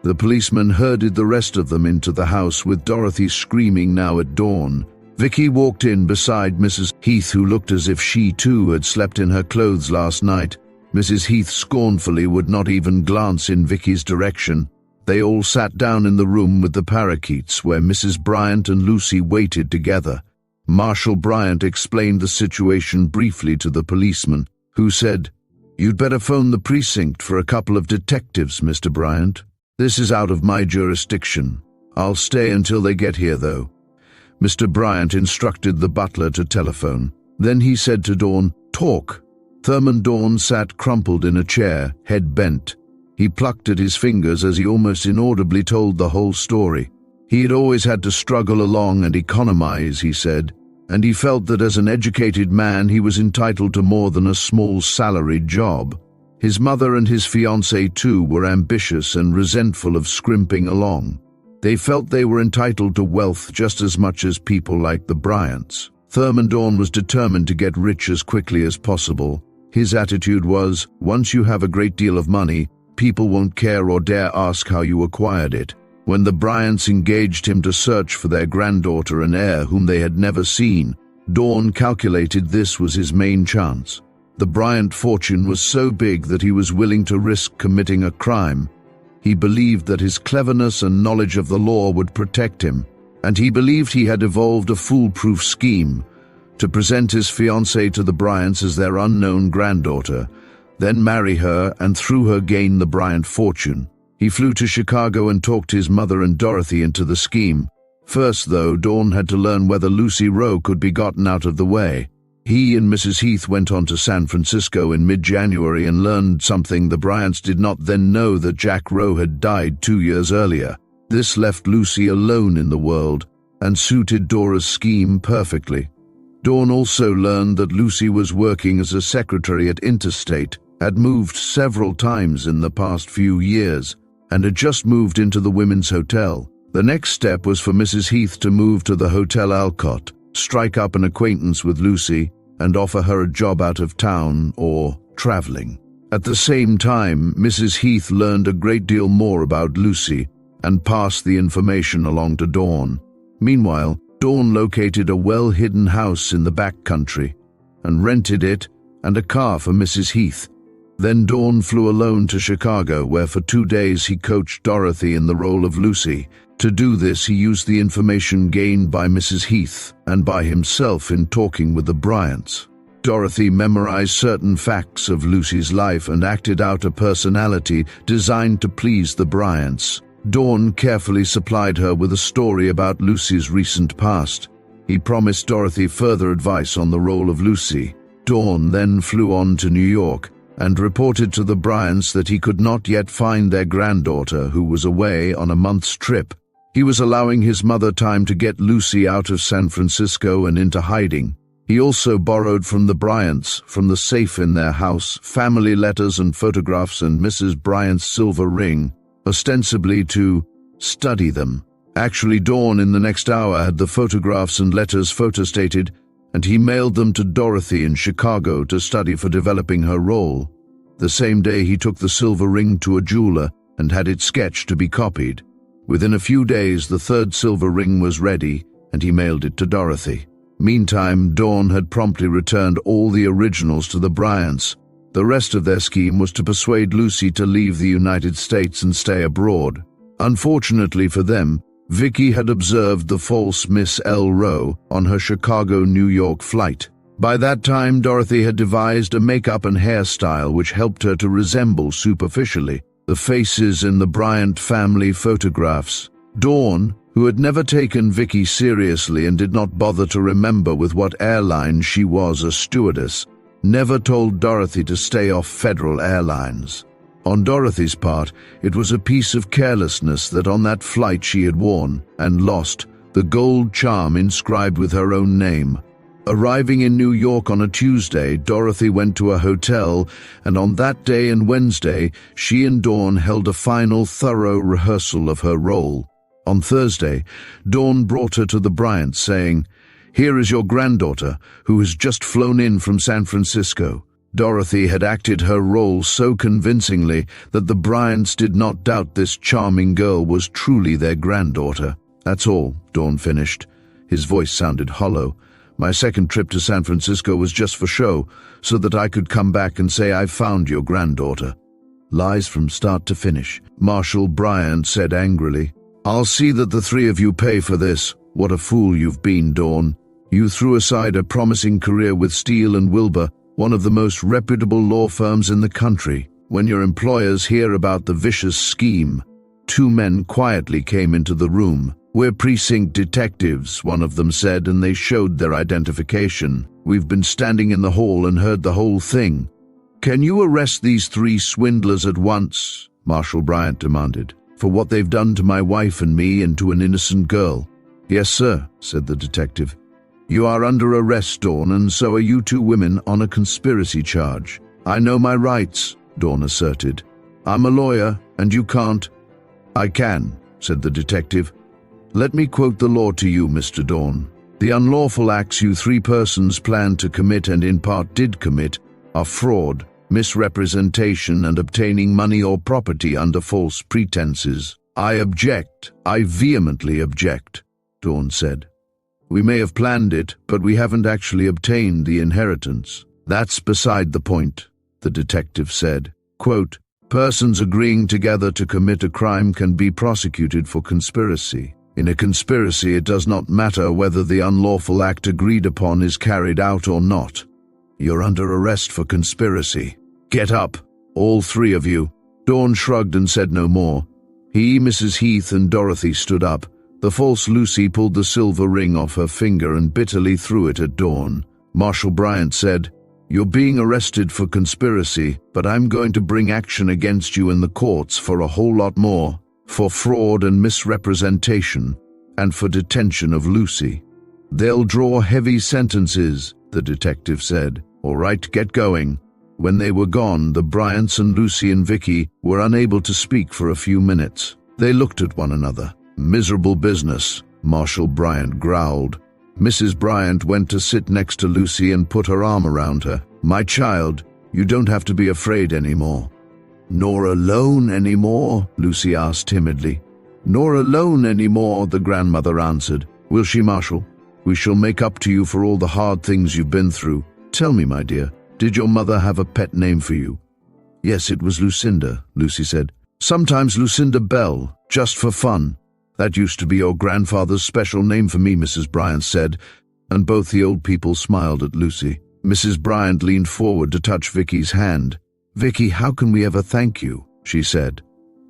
The policeman herded the rest of them into the house, with Dorothy screaming now at Dawn. Vicki walked in beside Mrs. Heath, who looked as if she too had slept in her clothes last night. Mrs. Heath scornfully would not even glance in Vicki's direction. They all sat down in the room with the parakeets, where Mrs. Bryant and Lucy waited together. Marshal Bryant explained the situation briefly to the policeman, who said, "You'd better phone the precinct for a couple of detectives, Mr. Bryant. This is out of my jurisdiction. I'll stay until they get here, though." Mr. Bryant instructed the butler to telephone. Then he said to Dawn, "Talk." Thurman Dawn sat crumpled in a chair, head bent. He plucked at his fingers as he almost inaudibly told the whole story. He had always had to struggle along and economize, he said, and he felt that as an educated man he was entitled to more than a small salaried job. His mother and his fiancée too were ambitious and resentful of scrimping along. They felt they were entitled to wealth just as much as people like the Bryants. Thurman Dawn was determined to get rich as quickly as possible. His attitude was, once you have a great deal of money, people won't care or dare ask how you acquired it. When the Bryants engaged him to search for their granddaughter and heir whom they had never seen, Dawn calculated this was his main chance. The Bryant fortune was so big that he was willing to risk committing a crime. He believed that his cleverness and knowledge of the law would protect him, and he believed he had evolved a foolproof scheme to present his fiancée to the Bryants as their unknown granddaughter, then marry her and through her gain the Bryant fortune. He flew to Chicago and talked his mother and Dorothy into the scheme. First, though, Dawn had to learn whether Lucy Rowe could be gotten out of the way. He and Mrs. Heath went on to San Francisco in mid-January and learned something the Bryants did not then know, that Jack Rowe had died 2 years earlier. This left Lucy alone in the world and suited Dora's scheme perfectly. Dawn also learned that Lucy was working as a secretary at Interstate, had moved several times in the past few years, and had just moved into the women's hotel. The next step was for Mrs. Heath to move to the Hotel Alcott, strike up an acquaintance with Lucy, and offer her a job out of town or traveling. At the same time, Mrs. Heath learned a great deal more about Lucy and passed the information along to Dawn. Meanwhile, Dawn located a well-hidden house in the back country and rented it and a car for Mrs. Heath. Then Dawn flew alone to Chicago, where for 2 days he coached Dorothy in the role of Lucy. To do this, he used the information gained by Mrs. Heath and by himself in talking with the Bryants. Dorothy memorized certain facts of Lucy's life and acted out a personality designed to please the Bryants. Dawn carefully supplied her with a story about Lucy's recent past. He promised Dorothy further advice on the role of Lucy. Dawn then flew on to New York and reported to the Bryants that he could not yet find their granddaughter, who was away on a month's trip. He was allowing his mother time to get Lucy out of San Francisco and into hiding. He also borrowed from the Bryants, from the safe in their house, family letters and photographs and Mrs. Bryant's silver ring, ostensibly to study them. Actually, Dawn in the next hour had the photographs and letters photostated, and he mailed them to Dorothy in Chicago to study for developing her role. The same day he took the silver ring to a jeweler and had it sketched to be copied. Within a few days, the third silver ring was ready, and he mailed it to Dorothy. Meantime, Dawn had promptly returned all the originals to the Bryants. The rest of their scheme was to persuade Lucy to leave the United States and stay abroad. Unfortunately for them, Vicki had observed the false Miss L. Rowe on her Chicago-New York flight. By that time, Dorothy had devised a makeup and hairstyle which helped her to resemble superficially the faces in the Bryant family photographs. Dawn, who had never taken Vicki seriously and did not bother to remember with what airline she was a stewardess, never told Dorothy to stay off Federal Airlines. On Dorothy's part, it was a piece of carelessness that on that flight she had worn and lost the gold charm inscribed with her own name. Arriving in New York on a Tuesday, Dorothy went to a hotel, and on that day and Wednesday, she and Dawn held a final, thorough rehearsal of her role. On Thursday, Dawn brought her to the Bryants, saying, "Here is your granddaughter, who has just flown in from San Francisco." Dorothy had acted her role so convincingly that the Bryants did not doubt this charming girl was truly their granddaughter. "That's all," Dawn finished. His voice sounded hollow. "My second trip to San Francisco was just for show, so that I could come back and say I've found your granddaughter." "Lies from start to finish," Marshal Bryant said angrily. "I'll see that the three of you pay for this. What a fool you've been, Dawn. You threw aside a promising career with Steele and Wilbur, one of the most reputable law firms in the country. When your employers hear about the vicious scheme." Two men quietly came into the room. "We're precinct detectives," one of them said, and they showed their identification. "We've been standing in the hall and heard the whole thing." "Can you arrest these three swindlers at once?" Marshal Bryant demanded, "for what they've done to my wife and me and to an innocent girl." "Yes, sir," said the detective. "You are under arrest, Dawn, and so are you two women on a conspiracy charge." "I know my rights," Dawn asserted. "I'm a lawyer, and you can't." "I can," said the detective. "Let me quote the law to you, Mr. Dawn. The unlawful acts you three persons planned to commit and in part did commit are fraud, misrepresentation, and obtaining money or property under false pretenses." "I object. I vehemently object," Dawn said. "We may have planned it, but we haven't actually obtained the inheritance." "That's beside the point," the detective said. Quote, "Persons agreeing together to commit a crime can be prosecuted for conspiracy. In a conspiracy, it does not matter whether the unlawful act agreed upon is carried out or not. You're under arrest for conspiracy. Get up, all three of you." Dawn shrugged and said no more. He, Mrs. Heath, and Dorothy stood up. The false Lucy pulled the silver ring off her finger and bitterly threw it at Dawn. Marshal Bryant said, "You're being arrested for conspiracy, but I'm going to bring action against you in the courts for a whole lot more, for fraud and misrepresentation, and for detention of Lucy." "They'll draw heavy sentences," the detective said. "All right, get going." When they were gone, the Bryants and Lucy and Vicki were unable to speak for a few minutes. They looked at one another. "Miserable business," Marshal Bryant growled. Mrs. Bryant went to sit next to Lucy and put her arm around her. "My child, you don't have to be afraid anymore." "Nor alone anymore?" Lucy asked timidly. "Nor alone anymore," the grandmother answered. "Will she, Marshal? We shall make up to you for all the hard things you've been through. Tell me, my dear, did your mother have a pet name for you?" "Yes, it was Lucinda," Lucy said. "Sometimes Lucinda Bell, just for fun." "That used to be your grandfather's special name for me," Mrs. Bryant said, and both the old people smiled at Lucy. Mrs. Bryant leaned forward to touch Vicky's hand. "Vicky, how can we ever thank you?" she said.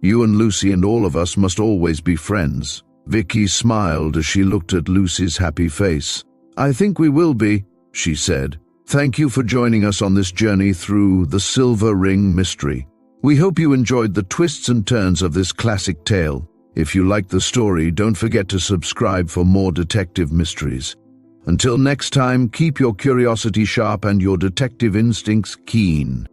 "You and Lucy and all of us must always be friends." Vicky smiled as she looked at Lucy's happy face. "I think we will be," she said. "Thank you for joining us on this journey through the Silver Ring mystery. We hope you enjoyed the twists and turns of this classic tale. If you liked the story, don't forget to subscribe for more detective mysteries. Until next time, keep your curiosity sharp and your detective instincts keen.